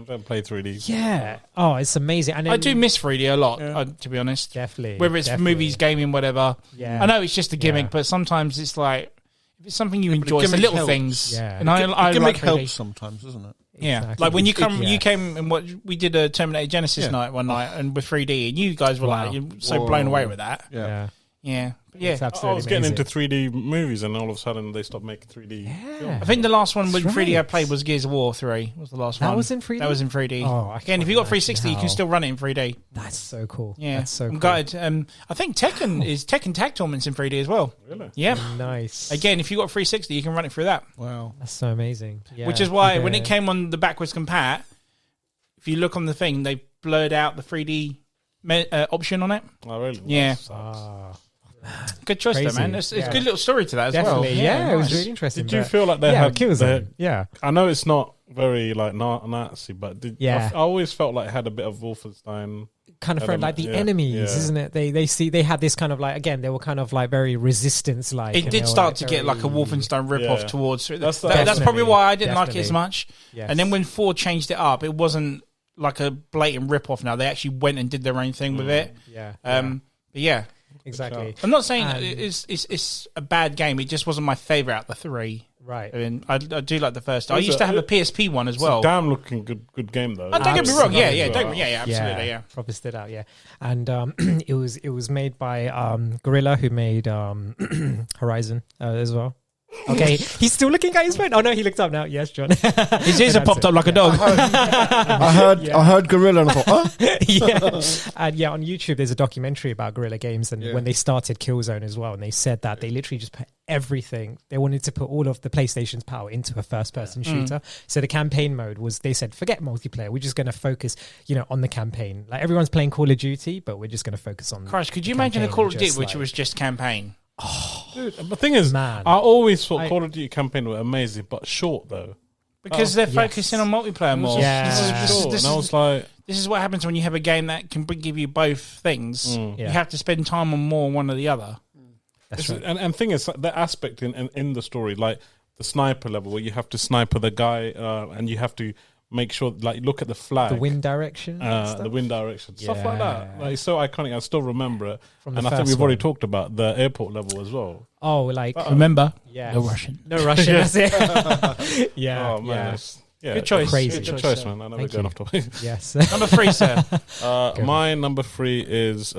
don't play 3D. Yeah. Oh, it's amazing. And then, I do miss 3D a lot, to be honest. Definitely. Whether it's definitely. movies, gaming, whatever. Yeah. I know it's just a gimmick, Yeah. but sometimes it's like, if it's something you the enjoy, it's the gimmick little helps. things. Yeah. And I Gimmick like 3D. helps sometimes, doesn't it? Yeah, Exactly. like when you Yeah. you came and we did a Terminator Genesis night one night and with 3D, and you guys were like, you're so blown away with that. Yeah. Yeah, but yeah. It's I absolutely was getting amazing. into 3D movies, and all of a sudden they stopped making 3D. Yeah. I think the last one with That's 3D I right. played was Gears of War 3. Was the last That one? was in 3D? That was in 3D. Oh, I Again, if can't you got imagine 360, you how- can still run it in 3D. That's so cool. Yeah, That's so I'm cool. gutted. I think Tekken Tag Tournament's in 3D as well. Really? Yeah. Nice. Again, if you got 360, you can run it through that. Wow. That's so amazing. Yeah. Which is why when Yeah. it came on the backwards compat, if you look on the thing, they blurred out the 3D option on it. Oh, really? Yeah. That sucks. Good choice, Crazy. though, man. It's a Yeah. good little story to that as Definitely. well. Yeah, it was nice. really interesting. Did you but- feel like they yeah, had... kills they- them. Yeah. I know it's not very like Nazi, but Yeah. I always felt like it had a bit of Wolfenstein. Kind of felt like the Yeah, enemies, yeah. isn't it? They had this kind of like, again, they were kind of like very resistance like. It did start to get like a Wolfenstein rip-off Yeah. towards... That's That's Definitely. probably why I didn't like it as Definitely. much. Yes. And then when 4 changed it up, it wasn't like a blatant rip-off now. They actually went and did their own thing with it. Yeah. But yeah. Exactly. I'm not saying And- it's a bad game. It just wasn't my favourite out of the 3. Right. I mean, I do like the first. I It's used to a- have a PSP one as It's well. a damn looking good game though. Oh, don't get me wrong. Yeah, Absolutely. absolutely, yeah. Proper stood out, yeah. And it was made by Gorilla, who made Horizon as well. Okay, he's still looking at his phone. Oh no, he looked up now. Yes, John. His ears have popped up like a dog. I heard Gorilla and I thought, huh? And on YouTube there's a documentary about Guerrilla Games and when they started Killzone as well, and they said that they literally just put everything. They wanted to put all of the PlayStation's power into a first-person shooter. So the campaign mode was, they said, forget multiplayer. We're just going to focus, on the campaign. Like everyone's playing Call of Duty, but we're just going to focus on. Christ, could you imagine a Call of Duty which was just campaign? Dude, the thing is, Man. I always thought Call of Duty campaign were amazing, but short though. Because they're focusing on multiplayer more. Yeah. And I was like, this is what happens when you have a game that can give you both things. You have to spend time on more one or the other. That's right. and thing is, the aspect in the story, like the sniper level, where you have to sniper the guy, and you have to make sure, like, look at the flag, The wind direction, stuff like that. Like, it's so iconic. I still remember it, From the and I think first we've already one. talked about the airport level as well. Oh, like Remember? yeah, No Russian. no Russian. That's it. Yeah, Oh man, Good choice. Crazy. Good choice, man. I know we're Thank going you. off topic. Yes. Number 3, sir. My number 3 is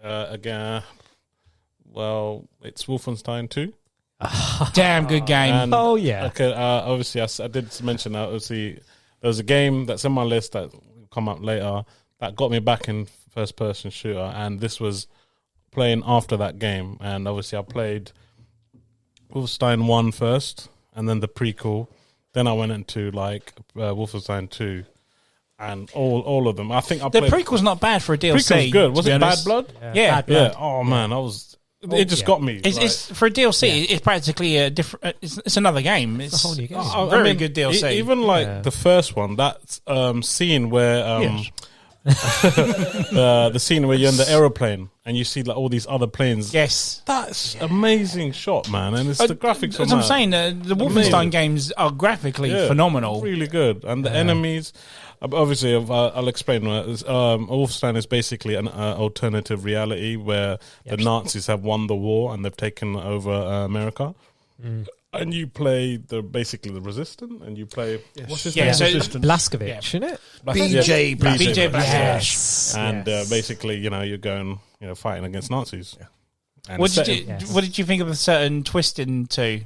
again. Well, it's Wolfenstein 2. Damn good game. And, Oh yeah. okay, obviously, I did mention that. Obviously, there was a game that's in my list that will come up later that got me back in first-person shooter, and this was playing after that game. And obviously, I played Wolfenstein 1 first, and then the prequel. Then I went into like Wolfenstein 2, and all of them. I think I The played. prequel's not bad for a DLC. Prequel's good. Was to be it Bad honest. Blood? Yeah. Bad Blood. Yeah. Oh man, it just got me. It's for a DLC. It's practically a different. It's another game. It's a whole new game. It's very good DLC. Even like the first one, that scene where the scene where you're in the aeroplane and you see like all these other planes. yes. That's amazing shot, man, and it's the graphics. As I'm saying, the Wolfenstein games are graphically phenomenal. really good, and the enemies. Obviously, I'll explain. Wolfenstein is basically an alternative reality where the Nazis have won the war and they've taken over America. And you play basically the resistant, and you play what's his name? So Blazkowicz, isn't it? BJ Blazkowicz. Yes. And Yes. basically, you're going, fighting against Nazis. And What it's did set- you What did you think of a certain twist in 2?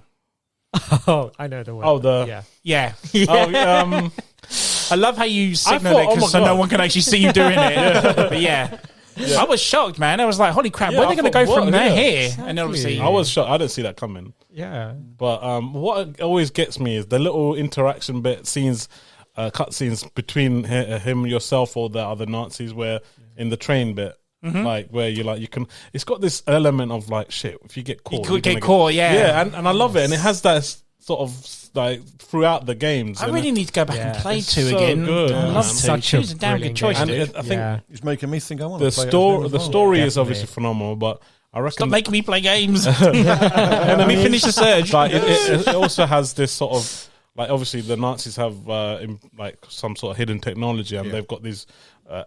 Oh, I know the one. Oh, the yeah. Yeah. I love how you signal it thought, so no one can actually see you doing it. But yeah. I was shocked, man. I was like, "Holy crap! Yeah, where are they I going to go thought, from what? there Yeah. here?" Exactly. And obviously, I was shocked. I didn't see that coming. Yeah. But what always gets me is the little interaction bit scenes, cutscenes between him, yourself, or the other Nazis, where in the train bit, like where you can. It's got this element of like shit. If you get caught, you you're could get gonna caught. Yeah. Yeah, and I love it, and it has that sort of like throughout the games. I and really need to go back and Yeah. play It's 2 so again. good, I'd man. love Such to. a Choose a damn good brilliant choice, and dude. I think Yeah. He's making me think I want the to play story, the story is Definitely. obviously phenomenal, but I reckon Stop making me play games. Let me finish the surge. like it also has this sort of like obviously the Nazis have like some sort of hidden technology, and they've got these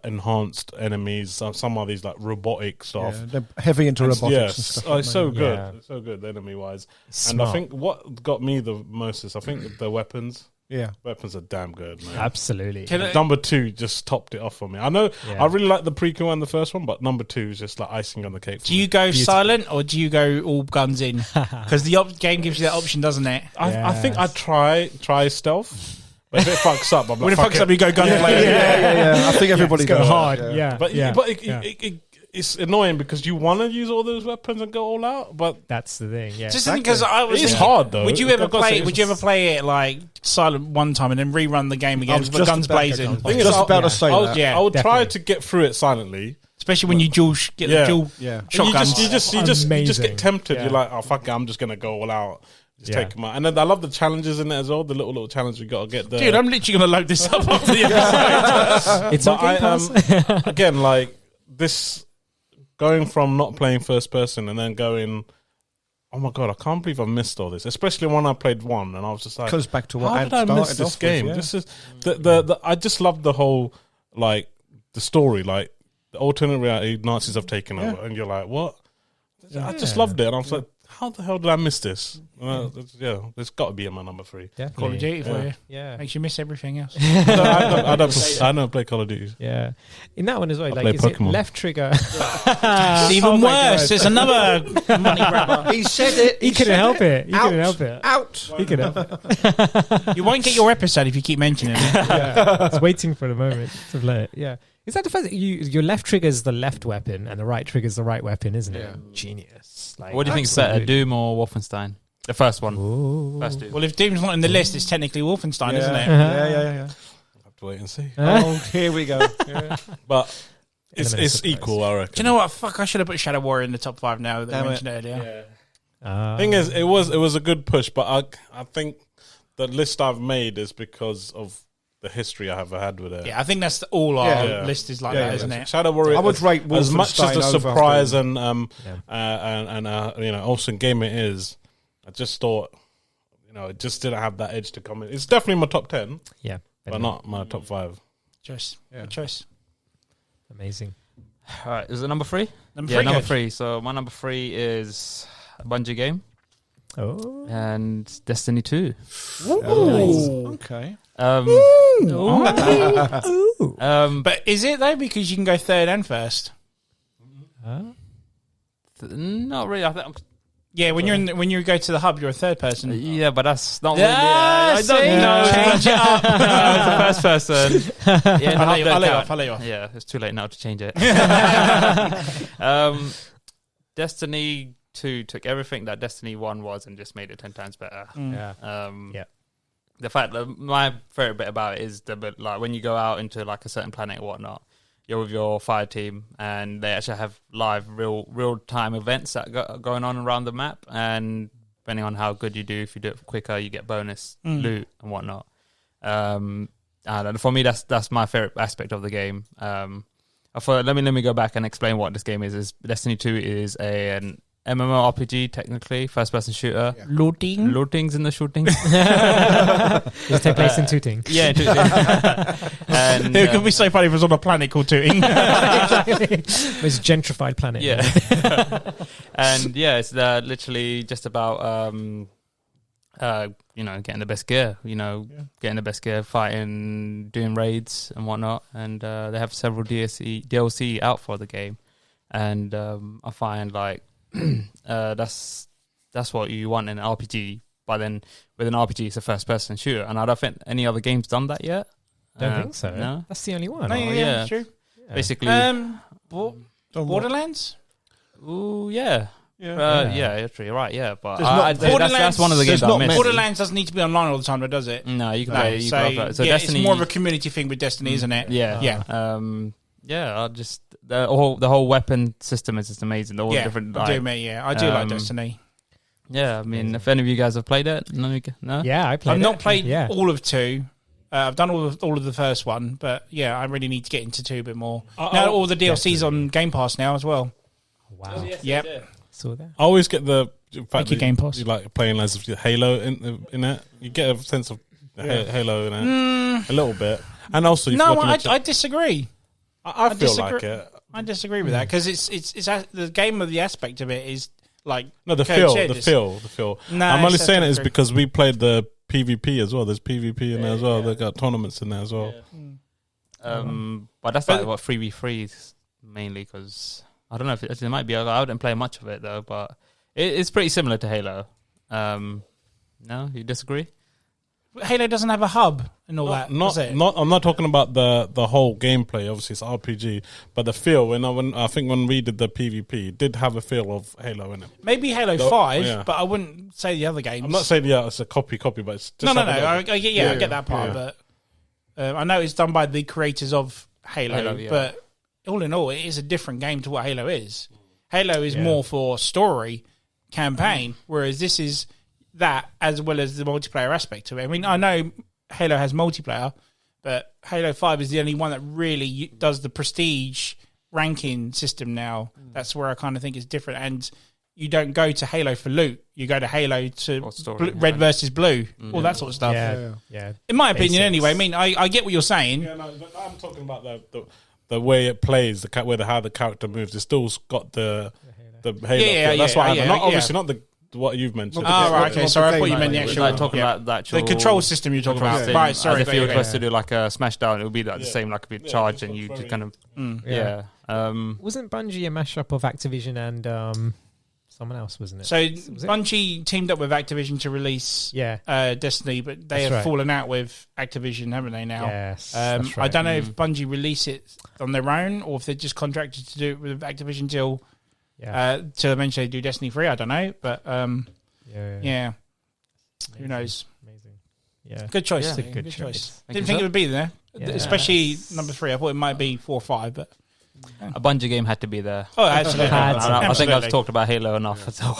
enhanced enemies. Some of these like robotic stuff. Yeah, they're heavy into robotics Yes, and stuff. it's so good, Yeah. it's so good enemy wise. And Smart. I think what got me the most is I think the weapons. Yeah. Weapons are damn good, man. Absolutely. Can I- Number 2 just topped it off for me. I know Yeah. I really like the prequel and the first one, but number 2 is just like icing on the cake. For Do you me. go silent or do you go all guns in? Because the game gives you that option, doesn't it? I think I try stealth, but if it fucks up, I'm like, When it fuck fucks up, you go gunplay. Yeah. I think everybody Go does. hard. Yeah. Yeah. But yeah. it's annoying because you want to use all those weapons and go all out, but That's the thing. Yeah. Just because I was it's thinking, hard though. Would you ever I've gotta say, play? Would you ever play it like silent one time and then rerun the game again with the guns blazing? I was just about to say that. Yeah, I would try definitely. to get through it silently. Especially when you get the dual Yeah. shotguns. You just Amazing. get tempted. Yeah. You're like, oh fuck it, I'm just gonna go all out. Just Yeah. take them out. And then I love the challenges in it as well. The little challenge we got to get there. Dude, I'm literally going to load this up after the episode. It's on But Game Pass. again, like this, going from not playing first person and then going, oh my god, I can't believe I missed all this. Especially when I played 1, and I was just like, Comes back to what how I did I miss started this off with, game? yeah. This is the I just love the whole like the story, like the alternate reality Nazis have taken over, and you're like, what? I just loved it, and I was like, how the hell did I miss this? There's got to be in my number 3. Definitely. Call of Duty for you. Yeah. Makes you miss everything else. I don't play Call of Duty. Yeah. In that one as well, I like, play is it Pokemon. left trigger? It's even worse. There's another money grabber. He said it. He couldn't help it. He couldn't help it. Out. He couldn't help it. You won't get your episode if you keep mentioning it. Yeah. It's waiting for the moment to play it. Yeah. Is that the first? Your left trigger is the left weapon, and the right trigger is the right weapon, isn't it? Yeah. Genius. Like, What do you think is better, Doom or Wolfenstein? The first one. Ooh. First Doom. Well, if Doom's not in the list, it's technically Wolfenstein, isn't it? Yeah. I have to wait and see. Oh, here we go. Yeah. But it's Element of surprise. equal, I reckon. Do you know what? Fuck, I should have put Shadow Warrior in the top 5 now that I Damn it. mentioned earlier. Thing is, it was a good push, but I think the list I've made is because of the history I have had with it. Yeah, I think that's all our Yeah. list is like Yeah, that, yeah. isn't it? Shadow Warrior. I would rate as much as the Wolfenstein over surprise Doom. and awesome game it is. I just thought, it just didn't have that edge to come in. It's definitely my top 10, Yeah. but not my top 5. Choice. Yeah. Good choice. Amazing. All right, is it number 3? Number Yeah, 3. number good. 3. So my number 3 is a Bungie game Oh. and Destiny 2. Okay. But is it though? Because you can go third and first. Not really. I think. Yeah, when you go to the hub, you're a third person. Yeah, but that's not Yeah, really. I don't know. Change it up. No, it's the first person. Yeah, I'll let you count. off. I'll let you off. Yeah, it's too late now to change it. Destiny 2 took everything that Destiny 1 was and just made it 10 times better. Yeah. Yeah. The fact that my favorite bit about it is the bit like when you go out into like a certain planet or whatnot, you're with your fire team and they actually have live real time events that are going on around the map, and depending on how good you do, if you do it quicker, you get bonus loot and whatnot. And for me, that's my favorite aspect of the game. I thought let me go back and explain what this game is. Destiny 2 is an MMORPG, technically, first-person shooter. Yeah. Lootings in the shootings. Does it take place in Tooting? Yeah, and It could be so funny if it was on a planet called Tooting. Most gentrified planet. yeah, and yeah, it's literally just about getting the best gear. Getting the best gear, fighting, doing raids and whatnot. And they have several DLC out for the game, and I find like. That's what you want in an RPG, but then with an RPG it's a first person shooter, and I don't think any other game's done that yet. Don't think so. No, That's the only one. No, yeah. yeah, true. basically. Borderlands? Ooh, yeah. Yeah. You're right. Yeah, but There's not- that's one of the games there's I not missed. many. Borderlands doesn't need to be online all the time, though, does it? No, you can No, play. You so, can play. So yeah, Destiny, it's more of a community thing with Destiny, isn't it? yeah, Yeah. yeah. I just the whole weapon system is just amazing. All the different. I do, mate. Yeah, I do like Destiny. Yeah, I mean, if any of you guys have played it, no. Yeah, I played. I've not played Yeah. all of 2. I've done all of the first one, but yeah, I really need to get into 2 a bit more. Now all the DLC's on Game Pass now as well. Wow. Yep. Saw that. I always get the fact Thank you, that Game Pass. you like playing as Halo in it. You get a sense of Halo in it a little bit, and also No, I disagree. I feel disagree. like it. I disagree with that because it's the game of the aspect of it is like No, the Coach feel, said, the it's- feel. No, I'm only it's saying it is definitely- because we played the PvP as well. There's PvP in there as well. They got tournaments in there as well. But that's like what 3v3 mainly, because I don't know if it might be. I wouldn't play much of it though, but it's pretty similar to Halo. No, you disagree? Halo doesn't have a hub and all that. Not, does it? not. I'm not talking about the whole gameplay. Obviously, it's RPG, but the feel. When I think when we did the PvP, it did have a feel of Halo in it. Maybe Halo No, 5, yeah. but I wouldn't say the other games. I'm not saying it's a copy, but it's just No. having I that- get that part, but I know it's done by the creators of Halo, yeah. but all in all, it is a different game to what Halo is. Halo is more for story, campaign, whereas this is that as well as the multiplayer aspect to it. I mean, I know Halo has multiplayer, but Halo 5 is the only one that really does the prestige ranking system now. That's where I kind of think it's different. And you don't go to Halo for loot. You go to Halo to story, red versus blue, all that sort of stuff. Yeah. In my opinion, Basics. anyway. I mean, I get what you're saying. Yeah, no, but I'm talking about the way it plays, how the character moves. It's still got the Halo. Yeah, feel. That's yeah, why yeah, not yeah. obviously not what you've mentioned. Oh, right, okay. Sorry, I thought you meant the Like, actual... talking about the actual... The control system you're talking about. system. Right, sorry. As if you were supposed to do like a smashdown, it would be like the same, like a bit charged, and you very- just kind of... Yeah. Yeah. Wasn't Bungie a mashup of Activision and someone else, wasn't it? So Was it? Bungie teamed up with Activision to release Destiny, but they have fallen out with Activision, haven't they, now? Yes, I that's right. don't know if Bungie release it on their own or if they're just contracted to do it with Activision till eventually do Destiny 3. I don't know, but yeah. Who knows? Amazing. Yeah. Good choice. Yeah. Good Good choice. choice. Didn't think it would be there, Yeah. especially number 3. I thought it might be 4 or 5, but A Bungie game had to be there. oh, absolutely. I think I've Absolutely. talked about Halo enough. So.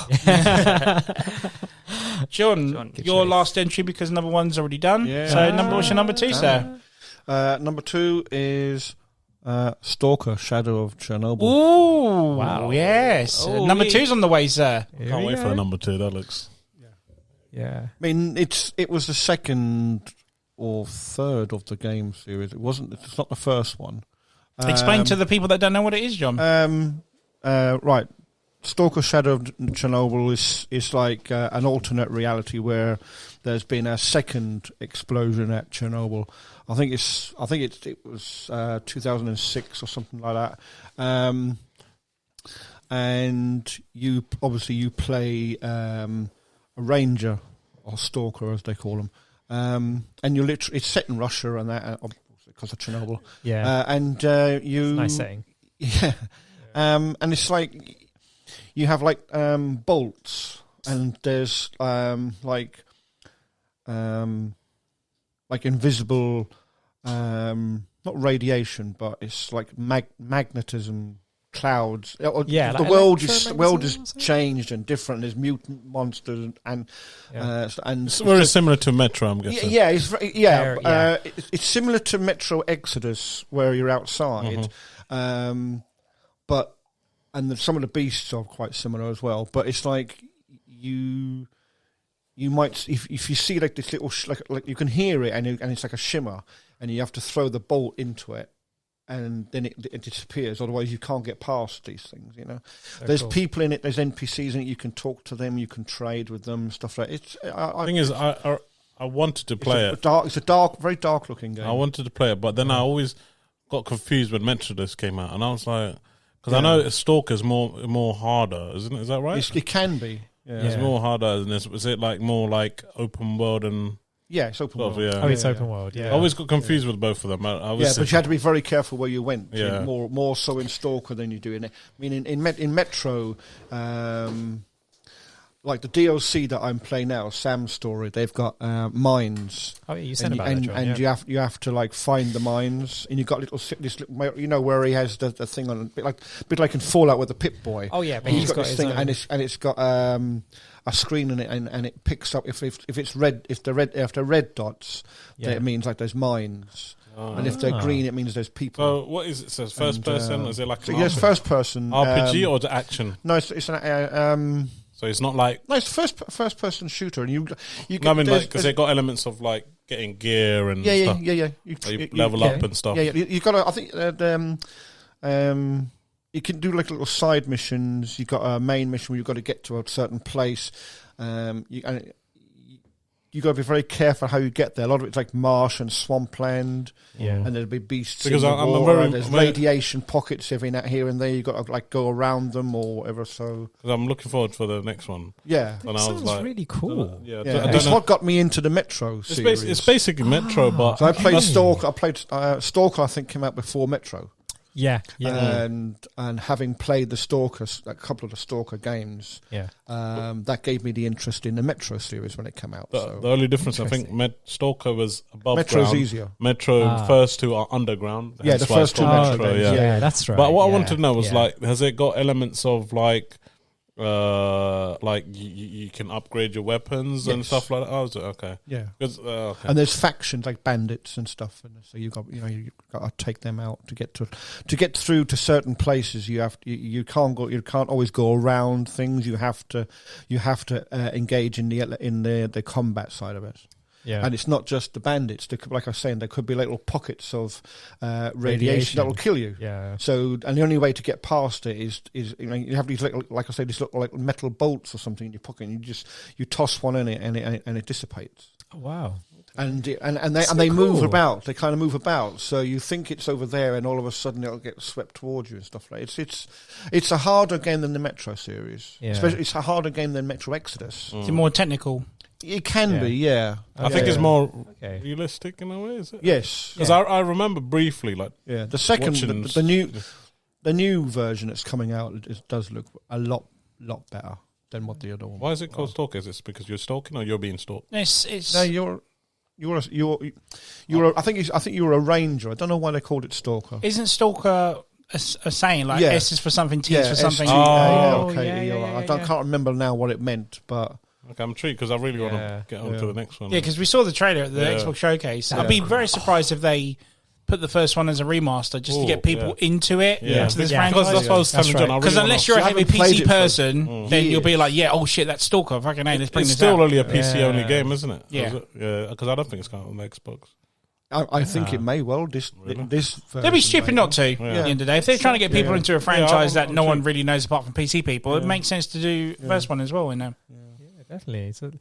John, your last entry because number 1's already done. Yeah. So what's your number 2, sir? Number 2 is Stalker: Shadow of Chernobyl. Ooh, Wow. Yes. Oh, number yeah. 2's on the way, sir. Can't wait for a number 2. That looks. Yeah. I mean, it was the second or third of the game series. It's not the first one. Explain to the people that don't know what it is, John. Right. Stalker: Shadow of Chernobyl is like an alternate reality where there's been a second explosion at Chernobyl. I think it was 2006 or something like that. And you play a ranger or stalker, as they call them. And it's set in Russia and that because of Chernobyl. Yeah. And you Nice saying. Yeah. And it's like you have like bolts, and there's like invisible not radiation, but it's like magnetism clouds. Yeah, the like world electromagnetism is or something? changed and different. There's mutant monsters and It's very similar to Metro, I'm guessing. yeah, Yeah. It's similar to Metro Exodus, where you're outside, but some of the beasts are quite similar as well. But it's like you might if you see like this little like you can hear it and it's like a shimmer, and you have to throw the bolt into it, and then it disappears. Otherwise, you can't get past these things. You know, there's cool. people in it. There's NPCs in it. You can talk to them. You can trade with them. Stuff like it. The thing is, I wanted to play it. It's a dark, very dark looking game. I wanted to play it, but then I always got confused when Metrodus came out, and I was like, because I know Stalker's more harder, isn't it? Is that right? It can be. Yeah. It's more harder than this. Was it like more like open world and Yeah, it's open stuff? world. Yeah. Oh, it's open world. Yeah. I always got confused with both of them. I was Yeah, but you had to be very careful where you went. Yeah. More so in Stalker than you do in it. I mean, in Metro, like the DLC that I'm playing now, Sam's Story, they've got mines. Oh, yeah, you said And, about that, John. and yeah. you have to like find the mines, and you've got this little, you know, where he has the thing on, a bit like in Fallout with the Pip Boy. Oh, yeah, but he's he's got this his thing, own- and it's got a screen in it, and it picks up if it's red, if they're red dots, Yeah. then it means like there's mines, and if they're green, it means there's people. So what is it? Says first person? Is it like So an yes, first person RPG or the action? No, it's an So it's not like. no, it's first person shooter, and you No, I mean, there's- because it got elements of like getting gear and yeah. stuff. You level up and stuff. Yeah, you got to. I think you can do like little side missions. You got a main mission where you got to get to a certain place. You got to be very careful how you get there. A lot of it's like marsh and swampland, and there'll be beasts. Because in the I'm a water, very- and there's I'm very- radiation pockets every now here and there. You got to like go around them or whatever. So 'Cause I'm looking forward for the next one. yeah, And I was Sounds like, really cool. yeah, yeah. I don't It's know. what got me into the Metro It's, series. it's basically Metro, but So I played Stalker. I played Stalker. I think came out before Metro. Yeah. And having played a couple of the Stalker games, that gave me the interest in the Metro series when it came out. the only difference, I think, Stalker was above Metro's ground. easier. Metro, first two are underground. Yeah, hence the why first it's two called Metro games, yeah. yeah. That's right. But what I yeah, wanted to know was yeah. like, has it got elements of like you can upgrade your weapons and Yes. stuff like that? Oh, is it? Okay. Yeah. 'Cause, okay. And there's factions like bandits and stuff, and so you got to take them out to get through to certain places. You can't always go around things. You have to engage in the combat side of it. Yeah. And it's not just the bandits. Like I was saying, there could be little pockets of radiation that will kill you. Yeah. So, and the only way to get past it is you have these little, like I say, these little like metal bolts or something in your pocket, and you toss one in it, and it dissipates. Oh, wow. And they move about. They kind of move about. So you think it's over there, and all of a sudden it'll get swept towards you and stuff like that. It's a harder game than the Metro series. Yeah. Especially, it's a harder game than Metro Exodus. Is it more technical? It can be, yeah. I think it's more Okay. realistic in a way, is it? Yes. Because I remember briefly, like, The second, watching the new version that's coming out does look a lot better than what the other one. why is it called Stalker? Is it because you're stalking or you're being stalked? It's No, I think you were a ranger. I don't know why they called it Stalker. isn't Stalker a saying like Yeah. S is for something, T is for something? Oh, okay. yeah, you're yeah, right. yeah, I can't remember now what it meant, but Okay, I'm intrigued because I really want Yeah. to get on to the next one. Yeah, because we saw the trailer at the Yeah. Xbox showcase. I'd be very surprised if they put the first one as a remaster just to get people into it, into this Yeah. Because franchise. that's what I was telling That's John. right. I Because really unless wanna- you're a I heavy haven't played PC it for person, then you'll be like, yeah, oh shit, that's Stalker. Fucking hey, let's bring it's this still out. only a PC only Yeah. game, isn't it? Yeah. Is it? Yeah, because I don't think it's coming on the Xbox. I think it may well. This They'd be stupid not to. Yeah. At the end of the day, if they're trying to get people into a franchise I'm that no one intrigued. really knows apart from PC people, it makes sense to do the first one as well. You know, Yeah, definitely. So,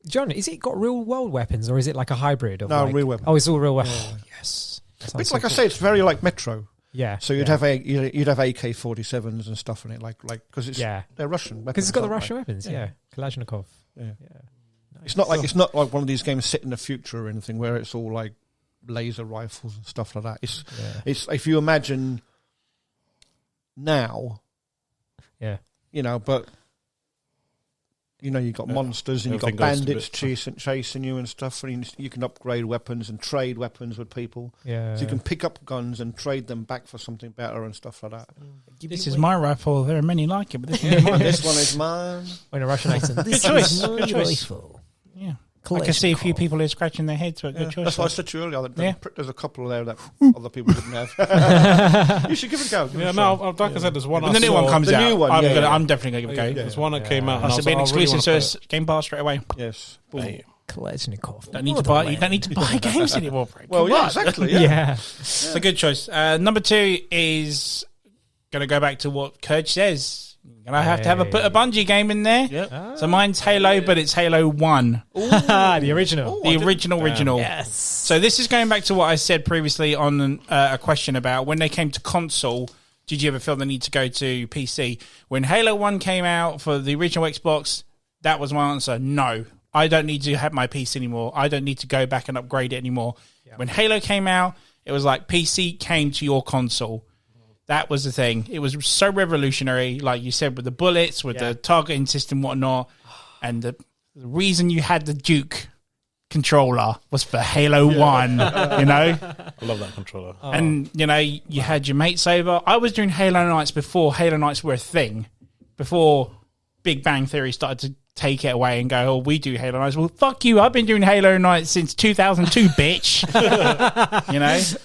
John, is it got real world weapons or is it like a hybrid? Of No, like, real weapons. Oh, it's all real weapons. Oh, yes. That sounds It's so like I cool. say, it's very like Metro. Yeah. So you'd yeah. have AK-47s and stuff in it, like because they're Russian weapons. Because it's got the aren't Russian weapons. Yeah. Yeah. Kalashnikov. they? Yeah. Yeah. It's not like one of these games set in the future or anything where it's all like laser rifles and stuff like that. It's if you imagine now, Yeah. but you've got monsters and you've got Everything goes to bandits bit- chasing you and stuff, and you can upgrade weapons and trade weapons with people. Yeah. So you can pick up guns and trade them back for something better and stuff like that. this is my rifle. There are many like it, but this And this one is mine. In a Russian accent. Good choice. Good choice. Yeah. I can see a few people who are scratching their heads, but good choice. That's why I said to you earlier. Yeah. There's a couple there that other people didn't have. You should give it a go. Give it Yeah, a no, shot. like I said, there's one. When I the new saw- one comes The out, new one, I'm definitely going to give it a go. There's one that came out. and That's I was been like, I really exclusive, so wanna it's Game Pass straight away. Yes. play it. Kalashnikov. Don't need to buy. You don't need to buy games anymore. Frank. Well, Come yeah, on. exactly. Yeah. Yeah. It's a good choice. Number 2 is going to go back to what Kurge says. You're going to have to put a Bungie game in there. Yeah. So mine's Halo, but it's Halo 1. The original. The original. Yes. So this is going back to what I said previously on a question about when they came to console, did you ever feel the need to go to PC? When Halo 1 came out for the original Xbox, that was my answer. No, I don't need to have my PC anymore. I don't need to go back and upgrade it anymore. Yeah. When Halo came out, it was like PC came to your console. That was the thing. It was so revolutionary, like you said, with the bullets, with the targeting system, whatnot. And the reason you had the Duke controller was for Halo 1, you know? I love that controller. And, you had your mates over. I was doing Halo Nights before Halo Nights were a thing. Before Big Bang Theory started to take it away and go, oh, we do Halo Nights. Well, fuck you. I've been doing Halo Nights since 2002, bitch.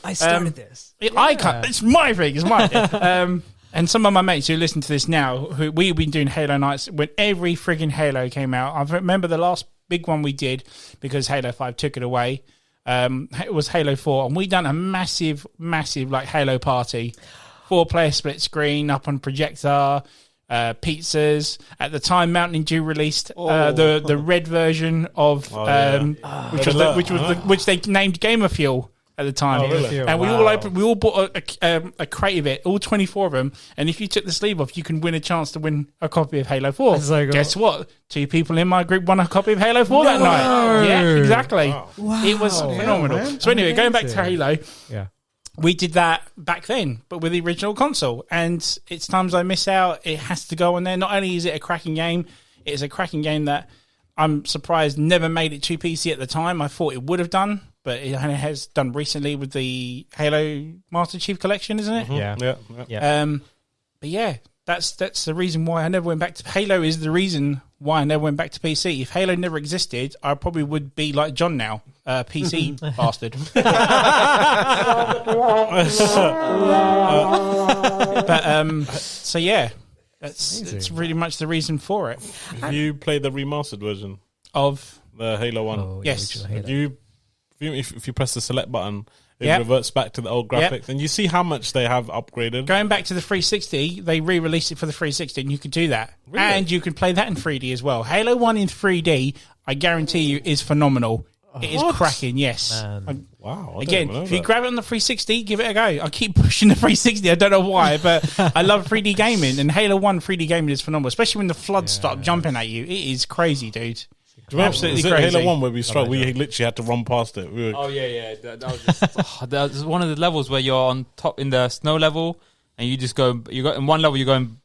I started this. I can't. It's my thing. It's my thing. And some of my mates who listen to this now, who we've been doing Halo Nights when every frigging Halo came out. I remember the last big one we did because Halo 5 took it away. It was Halo 4, and we done a massive like Halo party, 4-player split screen up on projector, pizzas. At the time, Mountain Dew released the red version of which they named Gamer Fuel at the time. Oh, really? And we all bought a crate of it, all 24 of them. And if you took the sleeve off, you can win a chance to win a copy of Halo 4. That's so cool. Guess what? 2 people in my group won a copy of Halo 4 that night. Yeah, exactly. Wow. It was phenomenal. So anyway, going back to Halo, Yeah. we did that back then, but with the original console. And it's times I miss out. It has to go on there. Not only is it a cracking game, it is a cracking game that I'm surprised never made it to PC at the time. I thought it would have done, but it has done recently with the Halo Master Chief Collection, isn't it? Yeah. Yeah. But yeah, that's the reason why I never went back to Halo. Is the reason why I never went back to PC. If Halo never existed, I probably would be like John now, PC bastard. But so yeah, it's really much the reason for it. Have you played the remastered version? Of The Halo 1. Oh, Yes. original Halo. If you press the select button, it Yep. reverts back to the old graphics, and you see how much they have upgraded. Going back to the 360, they re-released it for the 360, and you can do that. Really? And you can play that in 3D as well. Halo 1 in 3D, I guarantee you, is phenomenal. It is What? cracking, yes. Wow! I Again, didn't know if you that. grab it on the 360, give it a go. I keep pushing the 360. I don't know why, but I love 3D gaming, and Halo 1 3D gaming is phenomenal, especially when the floods start jumping at you. It is crazy, dude. Do you remember, Absolutely is it crazy. Halo 1 where we struggled? We literally had to run past it. We were, Oh yeah. That was just, that was one of the levels where you're on top in the snow level, and you just go. You got in one level, you're going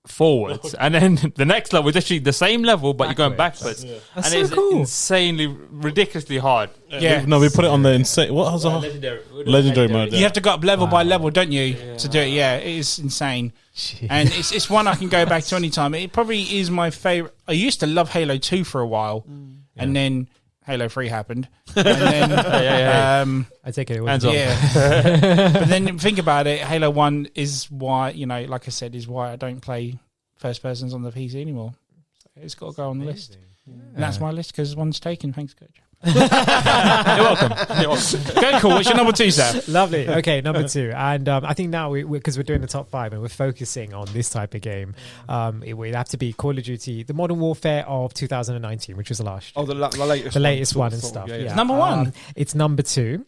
forwards, and then the next level is actually the same level, but you're going backwards, and That's so it's cool. insanely, ridiculously hard. Yeah. No, we put it on the insane. What was it? Legendary mode. You have to go up level by level, don't you, to do it? Yeah, it is insane. And it's one I can go back to anytime. It probably is my favourite. I used to love Halo 2 for a while, and then Halo 3 happened. And then, I take it. Hands off. yeah. But then think about it, Halo 1 is why, like I said, is why I don't play first persons on the PC anymore. So it's got to go on the list. And that's my list because one's taken. Thanks, Coach. You're welcome. Go, cool. What's your number 2, sir? Lovely. Okay, number 2. And I think now, because we're doing the top 5 and we're focusing on this type of game, it would have to be Call of Duty, the Modern Warfare of 2019, which was the last year. Oh, the latest, The latest one and thought, stuff. yeah, Yeah. yeah. Number 1. It's number 2.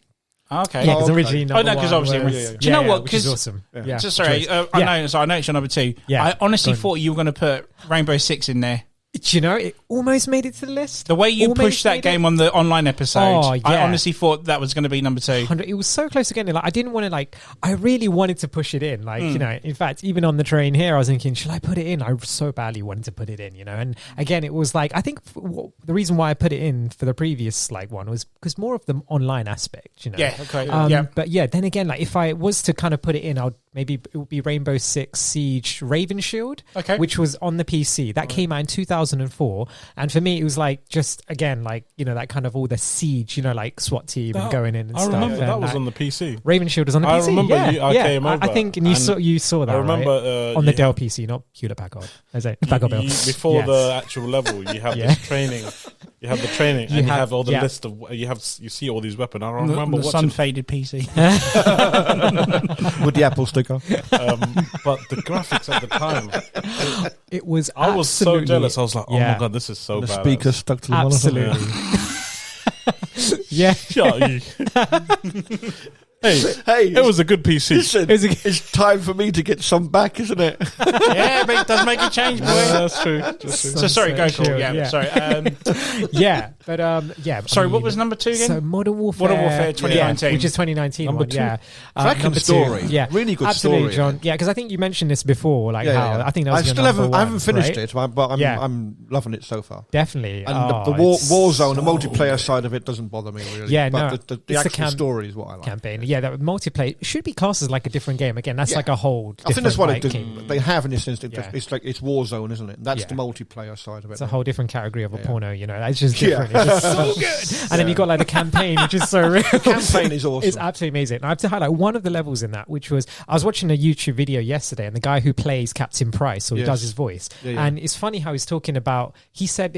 Okay. Yeah, because okay. originally number 1. Oh, no, because obviously. was- yeah, yeah. Do you know what? Which is 'Cause- awesome. Yeah. So sorry, Choice. I Yeah. know it's your number 2. Yeah. I honestly Go on. thought you were going to put Rainbow Six in there. Do you know, it almost made it to the list. The way you Almost pushed that made game it. on the online episode, Oh, I yeah. honestly thought that was going to be number 2. 100. It was so close to getting it. Like, I didn't want to, I really wanted to push it in. In fact, even on the train here, I was thinking, should I put it in? I so badly wanted to put it in, And again, it was I think the reason why I put it in for the previous one was because more of the online aspect, Yeah, okay. But yeah, then again, if I was to kind of put it in, maybe it would be Rainbow Six Siege Raven Shield, Okay. which was on the PC. That came out in 2004. And for me, it was just, again, that kind of all the siege, SWAT team and going in and I stuff. remember that And, was on the PC. Raven Shield was on the I PC. remember yeah, I yeah. came over I think and you saw that. I remember right? On the you Dell PC, not Hewlett Packard. Is it? Packard Bell. before Yeah. the actual level, you have Yeah. this training. You have the training, and you have all the yeah. list of you see all these weapons. I The remember watching, sun-faded PC. with the Apple sticker. but the graphics at the time, It was. I was so absolutely- jealous. I was like, "Oh Yeah. my god, this is so The bad." speaker stuck to the monitor. Absolutely. Yeah. Hey, Hey, it was a good PC. listen, it's time for me to get some back, isn't it? Yeah, but it does make a change, boy. Yeah, that's true. That's true. So sorry, go Sunset cool. Shield, Yeah, yeah. sorry. Yeah, but yeah. Sorry, I what mean, was number 2 again? So Modern Warfare, Modern Warfare 2019. yeah, which is 2019 Number one, 2. yeah. Cracking number 2, story. yeah, Really good absolutely, story. John. Yeah, because I think you mentioned this before, how I think that was I your still number haven't. I haven't one, finished right? it, but Yeah. I'm loving it so far. Definitely, And Oh, the it's Warzone, the so multiplayer side of it doesn't bother me really. Yeah, but no, the it's the actual story is what I like. campaign. Yeah, that multiplayer should be classed as a different game. Again, that's Yeah. a whole. I think that's what different, they have in this instance. Yeah. It's Warzone, isn't it? That's Yeah. the multiplayer side of it. It's a whole different category of a Yeah. porno. It's just Yeah. different. It's just so good. And then you got the campaign, which is so real. campaign is awesome. It's absolutely amazing. And I have to highlight one of the levels in that, which was I was watching a YouTube video yesterday, and the guy who plays Captain Price, or who Yes. does his voice, Yeah. and it's funny how he's talking about. He said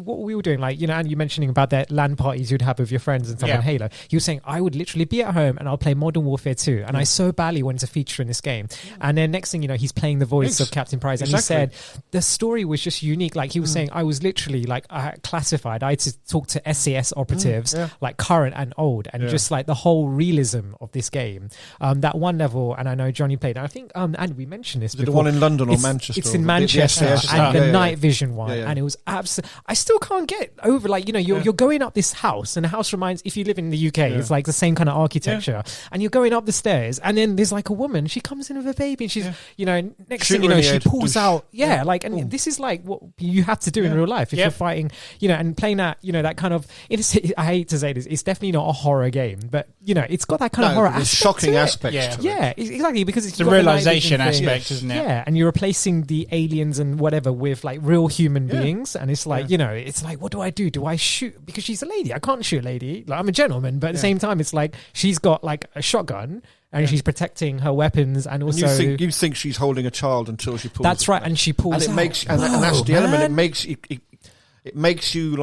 what we were doing, and you mentioning about that LAN parties you'd have with your friends and stuff Yeah. on Halo. He was saying I would literally be at home and I'll play Modern Warfare 2, and I so badly wanted to feature in this game. And then next thing you know, he's playing the voice of Captain Price, and he said the story was just unique. He was saying, I was literally classified. I had to talk to SAS operatives, current and old, and just the whole realism of this game. That one level, and I know Johnny played, and I think, and we mentioned this Is it before. the one in London or It's- Manchester? It's in The Manchester, SAS and the Yeah. night vision one, Yeah. and it was absolutely. I still can't get over you're going up this house, and the house reminds, if you live in the UK, it's the same kind of architecture, and you're going up the stairs, and then there's a woman. She comes in with a baby, and she's next Shoot thing you her know, in the she head. pulls Doosh. out, and this is what you have to do in real life if you're fighting, and playing that, that kind of. I hate to say this, it's definitely not a horror game, but it's got that kind of horror there's aspect. shocking to it. aspects. to it. Yeah, exactly, because it's the got the night realization vision thing. aspect, isn't it? Yeah, and you're replacing the aliens and whatever with real human beings, and it's it's what do I do? Do I shoot? Because she's a lady, I can't shoot a lady. I'm a gentleman, but at the same time, it's she's got a shotgun. And she's protecting her weapons, and also And you think she's holding a child until she pulls. that's it right, back. and she pulls. And it out. makes and Whoa, that's the element. man. It makes you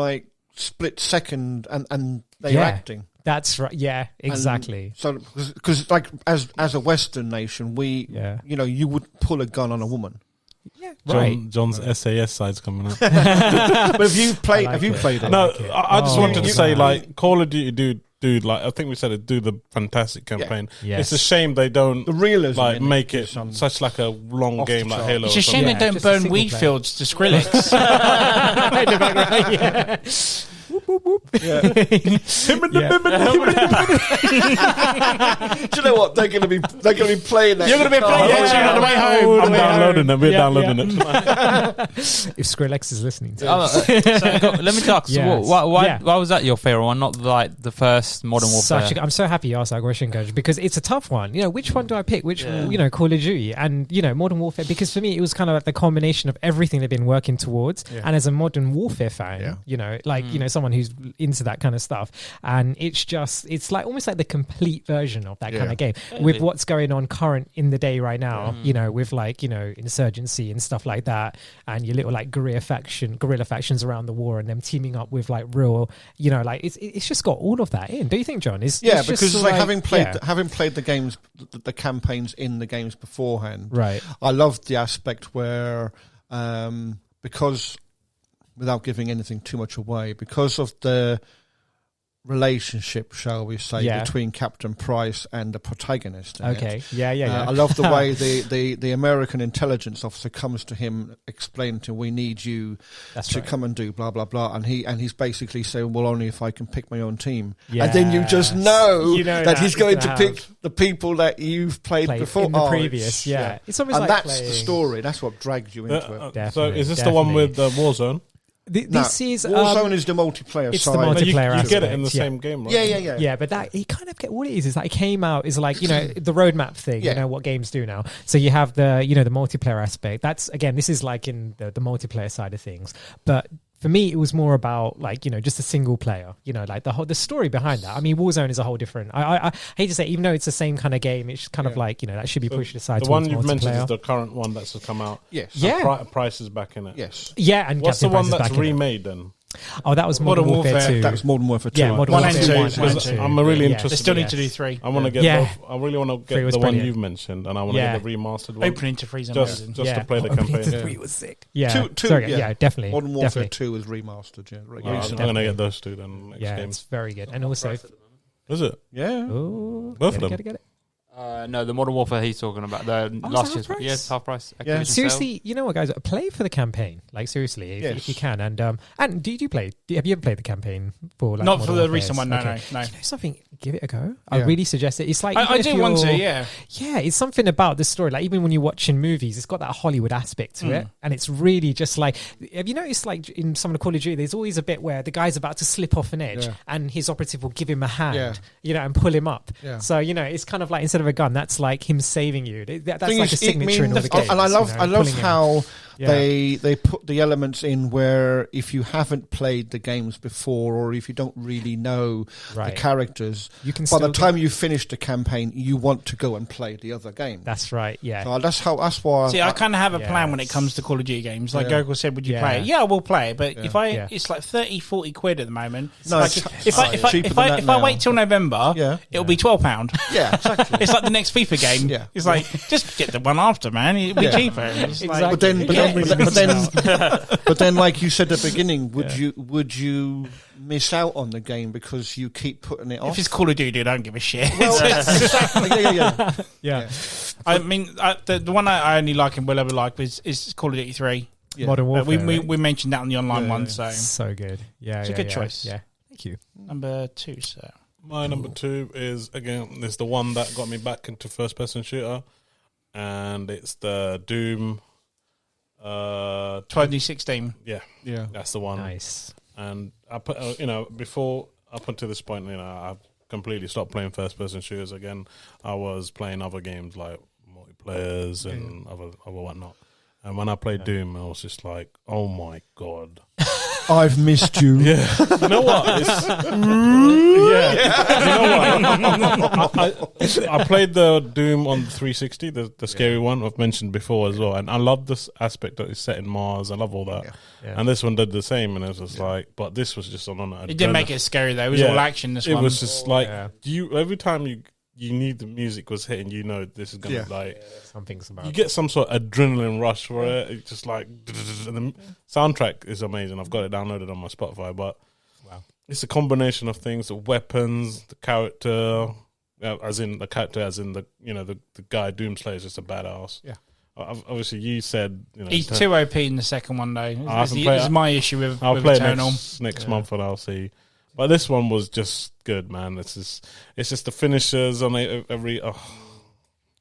split second, and they're acting. That's right. Yeah, exactly. And so, because like as a Western nation, you would pull a gun on a woman. Yeah, right. John's SAS side's coming up. But have you played it? No, I just wanted to say, like, Call of Duty do like, I think we said it, do the fantastic campaign. Yeah. Yes. It's a shame they don't the realism like make it such like a long game like Halo. It's a shame they don't burn weed fields to Skrillex. Whoop, whoop, whoop. Yeah. Do you know what? They're going to be playing that. You're going to be playing that on the way home. I'm downloading it. We're downloading it. If Skrillex is listening to let me talk. So why was that your favorite one? Not like the first Modern Warfare. I'm so happy you asked that question, Coach, because it's a tough one. Which one do I pick? Which Call of Duty and Modern Warfare? Because for me, it was kind of like the combination of everything they've been working towards. Yeah. And as a Modern Warfare fan, someone who's into that kind of stuff, and it's like almost like the complete version of that kind of game with what's going on current in the day right now. With like insurgency and stuff like that, and your little like guerrilla factions around the war, and them teaming up with like real, it's just got all of that in. Do you think, John? Because like having played the games, the campaigns in the games beforehand, right? I loved the aspect where because, without giving anything too much away, because of the relationship, shall we say, between Captain Price and the protagonist. Okay, I love the way the American intelligence officer comes to him, explaining to him, we need you to come and do blah blah blah, and he's basically saying, well, only if I can pick my own team. Yes. And then you just know, that he's going to pick the people that you've played before in the previous. It's almost like that's the story. That's what drags you into it. So is this the one with Warzone? This is Warzone is the multiplayer it's side. The multiplayer you get it in the same game, right? Yeah, but that it kind of what it is that it came out is like the roadmap thing. What games do now. So you have the the multiplayer aspect. That's again, this is like in the multiplayer side of things, but. For me, it was more about like just a single player, like the story behind that. I mean, Warzone is a whole different. I hate to say, even though it's the same kind of game, it's kind of like that should be pushed aside. The one you've mentioned is the current one that's come out. Yes, Price is back in it. Yes, and what's Captain the one Price that's remade then? Oh, that was Modern Warfare 2. That was Modern Warfare 2. Yeah, Modern Warfare 2. I'm really interested. They still need to do 3. I want to get both. I really want to get the one you've mentioned, and I want to get the remastered one. Opening to 3 just to play the campaign. 3 was sick. Yeah, definitely. Modern Warfare 2 was remastered. I'm going to get those two then next game. It's very good. And also... Is it? Yeah. Both of them. Get it. No, the Modern Warfare he's talking about. The last year's half price. Yeah. Seriously, you know what, guys? Play for the campaign. Like seriously, if you can. And do you play? Have you ever played the campaign for? Like, not for the recent one. No. You know something? Give it a go. I really suggest it. It's like I do want to. Yeah. It's something about the story. Like even when you're watching movies, it's got that Hollywood aspect to it, and it's really just like. Have you noticed, like in some of the Call of Duty, there's always a bit where the guy's about to slip off an edge, and his operative will give him a hand, and pull him up. Yeah. So it's kind of like instead of a gun, that's like him saving you. That's like a signature in all the games. And I love how they put the elements in where if you haven't played the games before, or if you don't really know the characters, you can. By the time you finish the campaign, you want to go and play the other game. That's right. Yeah. So that's why. See, I kind of have a plan when it comes to Call of Duty games. Like Gokul said, would you play it? Yeah, I will play it. But if it's like 30-40 quid at the moment. No, if I wait till November, it'll be £12. Yeah, exactly. It's like the next FIFA game. Yeah. It's like just get the one after, man. It'll be cheaper. Exactly. But then, like you said at the beginning, would you miss out on the game because you keep putting it off? If it's Call of Duty, I don't give a shit. Well, exactly. Yeah. I mean, the one I only like and will ever like is Call of Duty 3. Yeah. Modern Warfare. We mentioned that on the online one, so good. Yeah, it's a good choice. Yeah, thank you. Number 2, sir. My number 2 is the one that got me back into first-person shooter, and it's the Doom. 2016. Yeah, that's the one. Nice. And I put, before up until this point, I completely stopped playing first-person shooters again. I was playing other games like multiplayers and other whatnot. And when I played Doom, I was just like, oh my god. I've missed you. Yeah. You know what? I played the Doom on the 360, the scary one I've mentioned before as well, and I love this aspect that it's set in Mars. I love all that. Yeah. And this one did the same, and it was just like, but this was just on It didn't make it scary though. It was all action. This one. It was just like yeah. every time you knew the music was hitting, you know this is gonna like Something's about you get some sort of adrenaline rush for it. It's just like and the soundtrack is amazing. I've got it downloaded on my Spotify, but it's a combination of things: the weapons, the character, as in the guy Doomslayer is just a badass. Yeah. Obviously, you said he's too OP in the second one though. This is my issue with I'll play Eternal. next month, and I'll see. But this one was just good, man. It's just the finishers on every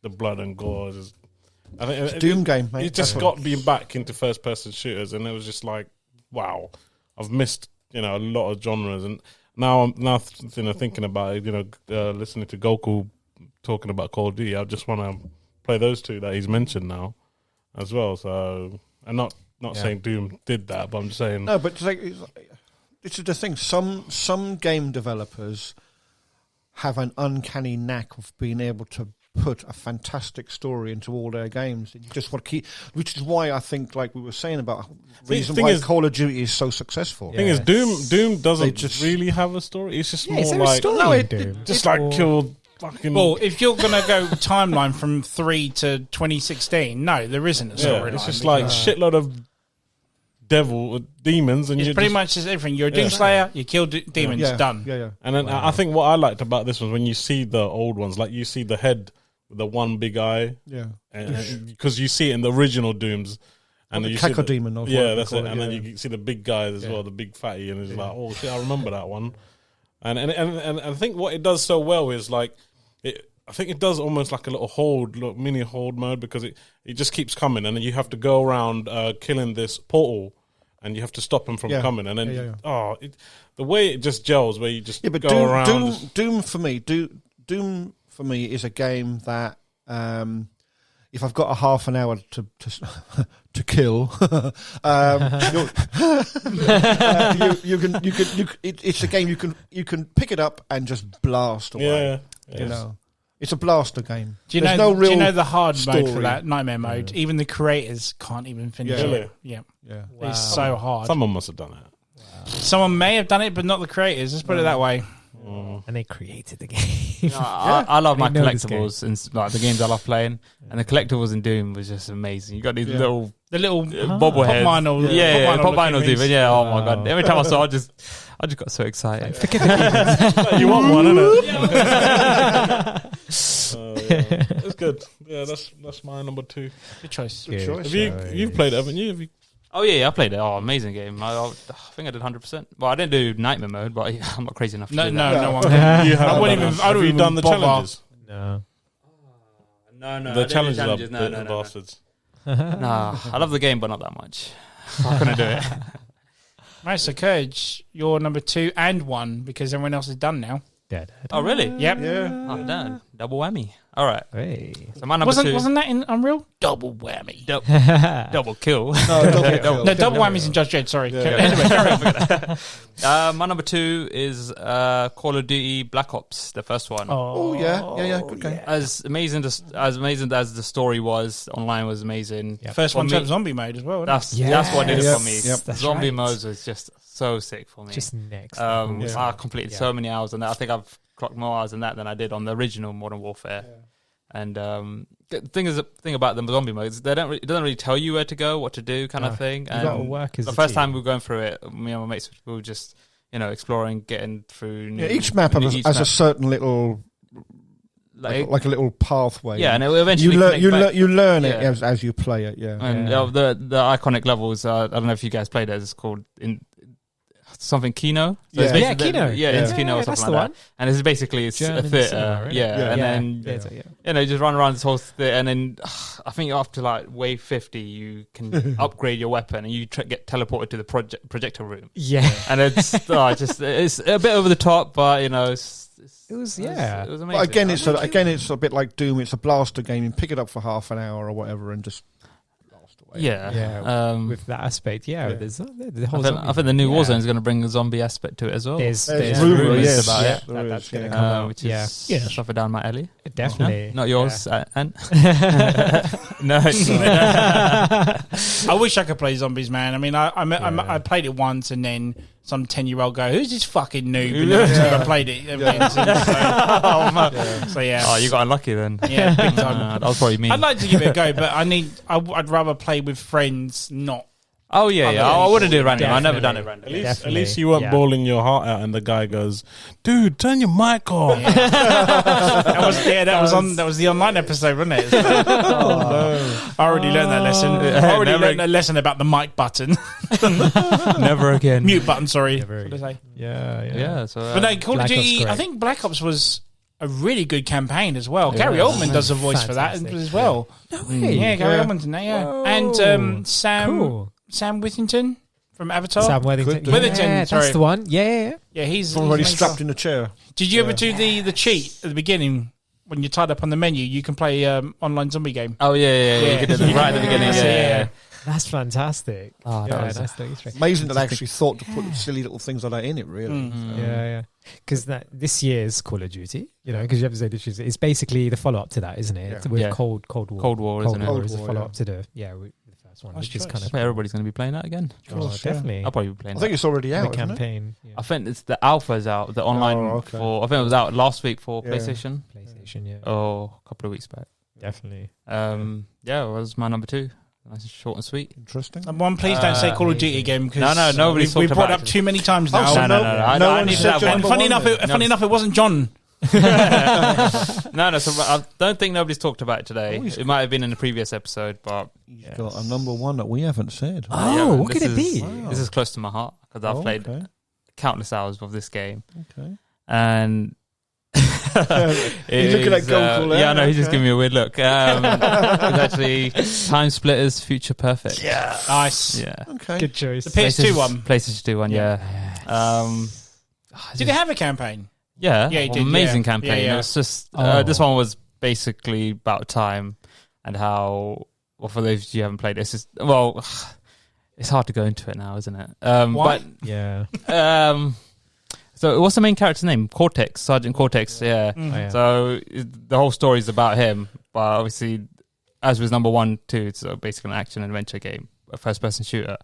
the blood and gore. I think it's Doom game, mate. It just got me back into first person shooters, and it was just like, wow, I've missed a lot of genres, and now I'm thinking about it, listening to Goku talking about Call of Duty. I just want to play those two that he's mentioned now as well. So, and not saying Doom did that, but I'm just saying no, but this is the thing. Some game developers have an uncanny knack of being able to put a fantastic story into all their games. You just want to keep, which is why I think, like we were saying about reason why Call of Duty is so successful. Thing is, Doom doesn't really have a story. It's just more like kill fucking. Well, if you're gonna go timeline from 3 to 2016, no, there isn't a storyline. It's just like shitload of demons, and it's pretty much just everything. You're a Doomslayer, you kill demons, done. Yeah. And then I think what I liked about this was when you see the old ones, like you see the head with the one big eye, and because you see it in the original Dooms, and the you Caco see demon, that's it. And then you see the big guys as well, the big fatty, and it's like, oh shit, I remember that one. And I think what it does so well is like I think it does almost like a little mini hold mode, because it just keeps coming, and then you have to go around killing this portal, and you have to stop them from coming, and then the way it just gels, where you just go around. Doom for me is a game that if I've got a half an hour to kill, it's a game you can pick it up and just blast away. It's a blaster game. Do you know the hard mode for that, Nightmare mode? Even the creators can't even finish it. Yeah. Wow. It's so hard. Someone must have done it. Wow. Someone may have done it, but not the creators. Let's put it that way. And they created the game. I love my collectibles and like the games I love playing, and the collectibles in Doom was just amazing. You got these little bobbleheads, pop vinyls even. Yeah, oh my god! Every time I saw, I just got so excited. You want one, innit? It's good. Yeah, that's my number 2. Good choice. You've played it, haven't you? Oh yeah, I played it. Oh, amazing game. I think I did 100%. Well, I didn't do nightmare mode, but I'm not crazy enough to do that. No one. Have you done the challenges? No. The challenges are bastards. Nah, I love the game, but not that much. I'm gonna do it. Right, so Courage, you're number 2 and 1 because everyone else is done now. Oh really? Yep. Yeah. I'm done. Double whammy. All right. Hey. So my number 2 wasn't that in Unreal? Double whammy. Double kill. No, double whammy's in Judge Dredd. Sorry. Anyway, carry on. My number 2 is Call of Duty Black Ops, the first one. Oh yeah, good game. As amazing as the story was, online was amazing. Yep. First one to have zombie mode as well. That's what did it for me. Yep. Zombie mode was just so sick for me. Just next. I completed so many hours on that. I think I've clocked more hours on that than I did on the original Modern Warfare. Yeah. And the thing about the zombie modes, it doesn't really tell you where to go, what to do, kind of thing. And the first time we were going through it, me and my mates, we were just exploring, getting through. Each map has a certain little, like a little pathway. Yeah, and it eventually you learn it as you play it. Yeah, and the iconic levels. I don't know if you guys played it. It's called something Kino. So it's Kino. It's Kino or something like that. And it's basically a theatre. And then you just run around this whole theatre, and then I think after like wave 50, you can upgrade your weapon, and you get teleported to the projector room. Yeah, and it's it's a bit over the top, but it was amazing. But again, it's a bit like Doom. It's a blaster game. You pick it up for half an hour or whatever, and just blast way. Yeah, Um, with that aspect, there's the whole. I think the new Warzone is going to bring a zombie aspect to it as well. There's rumours, rumours yes, about yeah, it. there is, That's going to yeah. come out. Which is something down my alley. Definitely. Not yours, Ant. No. I wish I could play zombies, man. I mean, I played it once, and then some 10-year-old guy, who's this fucking noob? And I've never played it. So yeah. Oh, you got unlucky then. Yeah, big time. That was probably me. I'd like to give it a go, but I'd rather play with friends, not. Oh yeah. I wouldn't do it random. I've never done it Definitely. random. At least you weren't bawling your heart out, and the guy goes, "Dude, turn your mic off." That was the online episode, wasn't it? I already learned that lesson. I already learned that lesson about the mic button, Never again. mute button. Sorry, Never what did I say? Yeah. So. But no, Call of Black Ops Duty. great. I think Black Ops was a really good campaign as well. Gary Oldman does a voice for that Fantastic. as well. Hey, Yeah, Gary Oldman's in there. Yeah, Whoa. and Sam Cool. Whittington from Avatar. Sam Worthington. Withington, Yeah, sorry. that's the one. Yeah. Yeah, he's Already he's strapped in the chair. Did you ever do the cheat at the beginning when you're tied up on the menu? You can play online zombie game. Oh yeah. You could do it right at the beginning. Yeah. That's fantastic. Oh, that was- nice little Easter egg. Amazing that they actually thought to put silly little things like that in it, really. Yeah. Because this year's Call of Duty, because you have to say this is basically the follow up to that, isn't it? Yeah. With Yeah. Cold War. Cold War, isn't it? Cold War is the Cold War, follow up to the first one, Nice which is choice. kind of Wait, everybody's going to be playing that again. definitely I'll probably be playing I that. think it's already the out, isn't it? campaign. I think it's the alpha's out. The online okay. for. I think it was out last week for Yeah. PlayStation. PlayStation, yeah, Or a couple of weeks back. definitely. Yeah, it was my number 2. Nice and short and sweet. Interesting. And one, please don't say Call of Duty again because No, nobody's we've talked brought about up it. too many times now. so No. no I one need said that your one. And number funny enough, it wasn't John. No. So I don't think nobody's talked about it today. It might have been in the previous episode, but He's got a number one that we haven't said. Oh, what this could it be? is- This is close to my heart because I've played Okay. countless hours of this game, Okay. and He's looking at Goku there. Yeah, I know. He's just Okay. giving me a weird look. It's actually Time Splitters Future Perfect. Yeah, nice. Yeah. Okay. Good choice. The PS2 one. PlayStation 2 one. Yeah. Did it have a campaign? Yeah. Yeah, it did, Amazing yeah. campaign. Yeah. It was just Oh. this one was basically about time and how. Well, for those of you who haven't played this, it's hard to go into it now, isn't it? Why? Yeah. So what's the main character's name? Cortex, Sergeant Cortex. Yeah. Oh, yeah. So the whole story is about him, but obviously, as was number 1, 2, it's basically an action adventure game, a first-person shooter,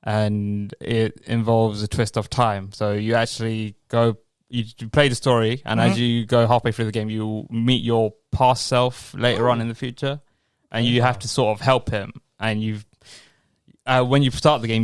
and it involves a twist of time. So you actually you play the story, and as you go halfway through the game, you meet your past self later on in the future, and you have to sort of help him. And when you start the game,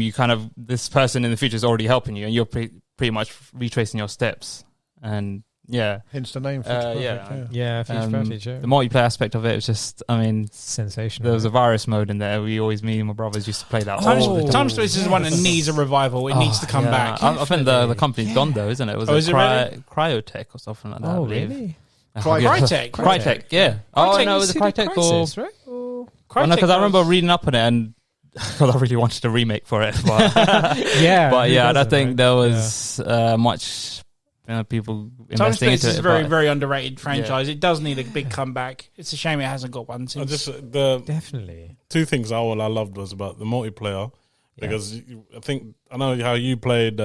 this person in the future is already helping you, and you're pretty much retracing your steps. And yeah, Hence the name. Yeah, Future Perfect, yeah. the multiplayer aspect of it was just, Sensational. there was a virus mode in there. Me and my brothers used to play that all the time. Time Splitters is one that needs a revival. It needs to come Yeah. back. I think the company's gone though, isn't it? It was is it really? Cryotech or something like that. I Oh, believe. really? Crytek. Crytek, yeah. Oh no, it was a Crytek or Crisis, right? Or- because I remember reading up on it and because I really wanted a remake for it, but Yeah. but who yeah, I don't doesn't, think right? there was much people Time investing Splitters into is it. a very, but- very underrated franchise. It does need a big comeback. It's a shame it hasn't got one I since. just the Definitely. two things I loved was about the multiplayer because I know how you played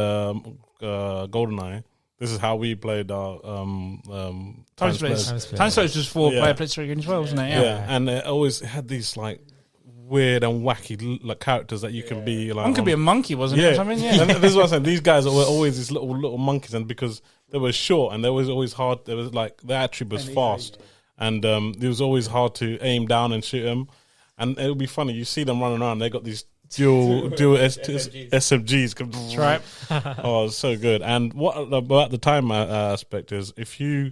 GoldenEye. This is how we played our Time Splitters. Time Splitters. Time Splitters was 4-player Yeah. PlayStation as well, wasn't it? Yeah, and it always had these like weird and wacky like characters that you can be like. One could be a monkey, wasn't it? Or something? Yeah. And this is what I'm saying. These guys were always these little monkeys, and because they were short and they was always hard. There was like the attribute was fast, and it was always hard to aim down and shoot them. And it would be funny. You see them running around. They got these dual SMGs. That's right. Oh, it's so good. And what about the time aspect is if you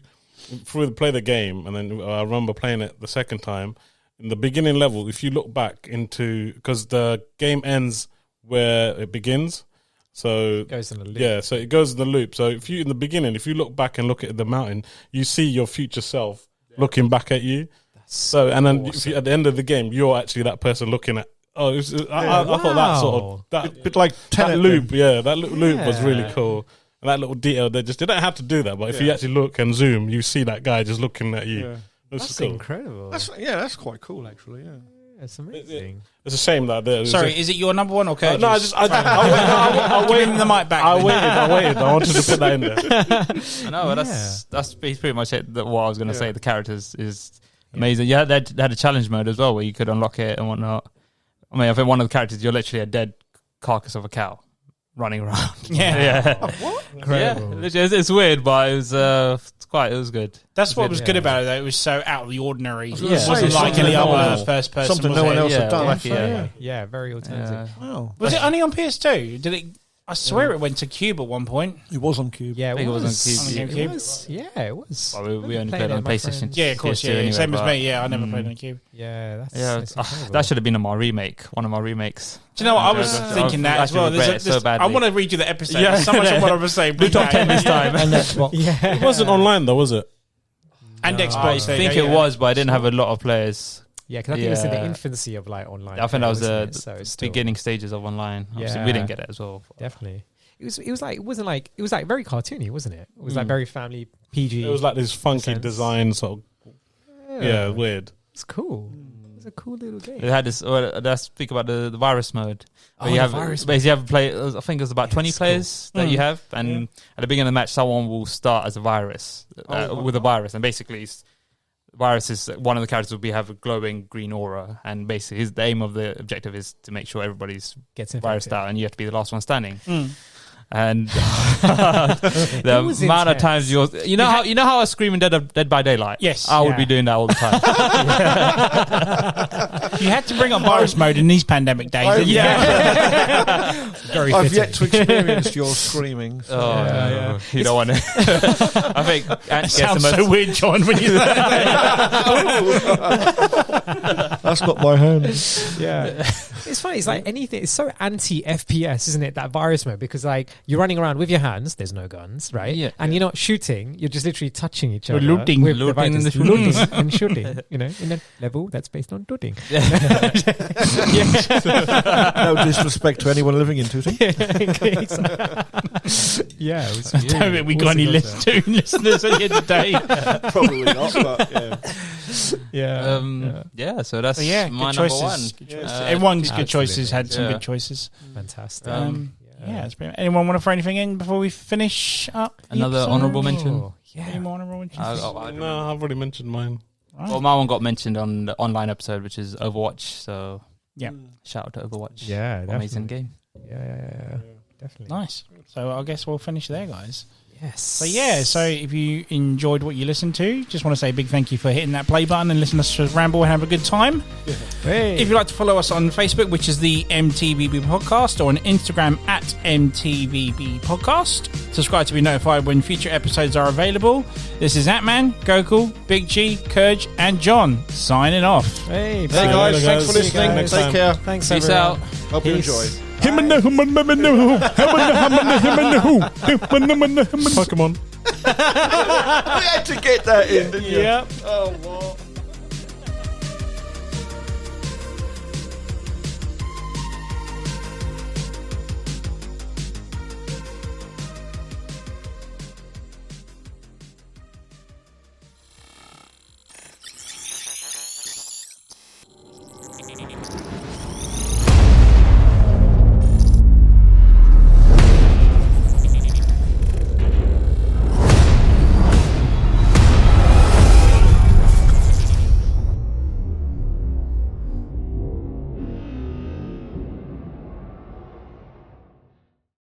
play the game, and then I remember playing it the second time. In the beginning level, if you look back into, because the game ends where it begins, so Goes in a loop. yeah, so it goes in the loop. So if you in the beginning, if you look back and look at the mountain, you see your future self looking back at you. So and then if you, at the end of the game, you're actually that person looking at. Oh, I thought that sort of that Bit like that Tenet loop, then. yeah, that loop was really Yeah. cool. And that little detail, they didn't have to do that, but if you actually look and zoom, you see that guy just looking at you. Yeah. It's That's cool. incredible. That's quite cool, actually. Yeah. It's amazing. It's a shame that Sorry, is it your number one or Kurt's? no, I Give him the mic back. I waited. I wanted to put that in there. I know, that's pretty much it. What I was going to say. The characters is amazing. Yeah, they had a challenge mode as well where you could unlock it and whatnot. I mean, I think one of the characters, you're literally a dead carcass of a cow running around. Yeah. What? Yeah, it's weird, but it was it was good. That's what was good about it, though. It was so out of the ordinary. gonna It say, wasn't like something any no one other else- first person. something was no one it? else had done. like, Yeah, very alternative. Wow. Was it only on PS2? Did it? I swear it went to Cube at one point. It was on Cube. Yeah, I think it was on GameCube. It was. Yeah, it was. Well, we only Played played it on with my PlayStation. friends. Yeah, of course. PS2 Yeah, anyway, same as but- me. Yeah, I never played on Cube. Yeah, that's Yeah, that should have been on my remake. One of my remakes. Do you know what? I was I thinking that as actually well. regret it so badly. I want to read you the episode. Yeah. There's so much I want to say. We top 10 this time. And Xbox. Yeah, It wasn't online though, was it? And I Xbox. there you think go, it yeah. was, but I didn't have a lot of players. yeah, because I think it was in the Yeah. infancy of like online. I think that was play, the wasn't it? So it's still- beginning stages of online. Obviously, Yeah. we didn't get it as well. Definitely. It was like it wasn't like it was like very cartoony, wasn't it? It was like very family PG. It was like this funky Sense. design sort of. Yeah, weird. It's cool. It's a cool little game. It had this. Let's speak about the virus mode. Oh, Where you the have virus basically you have play. I think it was about 20 it's cool. players that you have, and at the beginning of the match, someone will start as a virus with a virus, and basically, virus is one of the characters will have a glowing green aura, and basically, the aim of the objective is to make sure everybody's Gets virused infected. out, and you have to be the last one standing. Mm. And the was amount of intense. times you know how I was screaming Dead by Daylight. Yes. I would be Yeah. doing that all the time. You had to bring up virus mode in these pandemic days. didn't you? Very I've fitting. yet to experience your screaming. So. Oh, no. You don't want to. I think Ant gets the Sounds most. so weird, John, when you say That's not my hand. Yeah. It's funny. It's like anything. It's so anti FPS, isn't it? That virus mode, because like you're running around with your hands. There's no guns, right? Yeah. And you're not shooting. You're just literally touching each You're other. looting. with the Looting virus. and shooting. Looting and shooting. You know, in a level that's based on looting. No disrespect to anyone living in Tooting. Yeah. It was I don't think we got any listeners at the end of the day. Probably not, but yeah. Yeah, so that's Yeah, my good number choices. one. Good choices. Everyone's good absolutely. choices had some Yeah. good choices. Fantastic. Yeah, it's pretty, anyone want to throw anything in before we finish up? the Another episode? honourable mention. Oh, Any yeah. more honourable mentions? No, I've already mentioned mine. Well, my one got mentioned on the online episode, which is Overwatch. So Yeah. shout out to Overwatch. Yeah, Amazing definitely. game. Yeah. Definitely. Nice. So I guess we'll finish there, guys. Yes. So yeah, so if you enjoyed what you listened to, just want to say a big thank you for hitting that play button and listening to us ramble and have a good time. Hey. If you'd like to follow us on Facebook, which is the M.T.V.B podcast, or on Instagram at M.T.V.B podcast, subscribe to be notified when future episodes are available. This is Atman, Gokul, Big G, Kurge, and John signing off. Hey, Hey guys, Later, thanks for guys. listening. Next Take time. care. Thanks, Peace everyone. out. Hope you Peace. enjoy. Pokemon. We had to get that in, didn't you? Yep. Oh, what?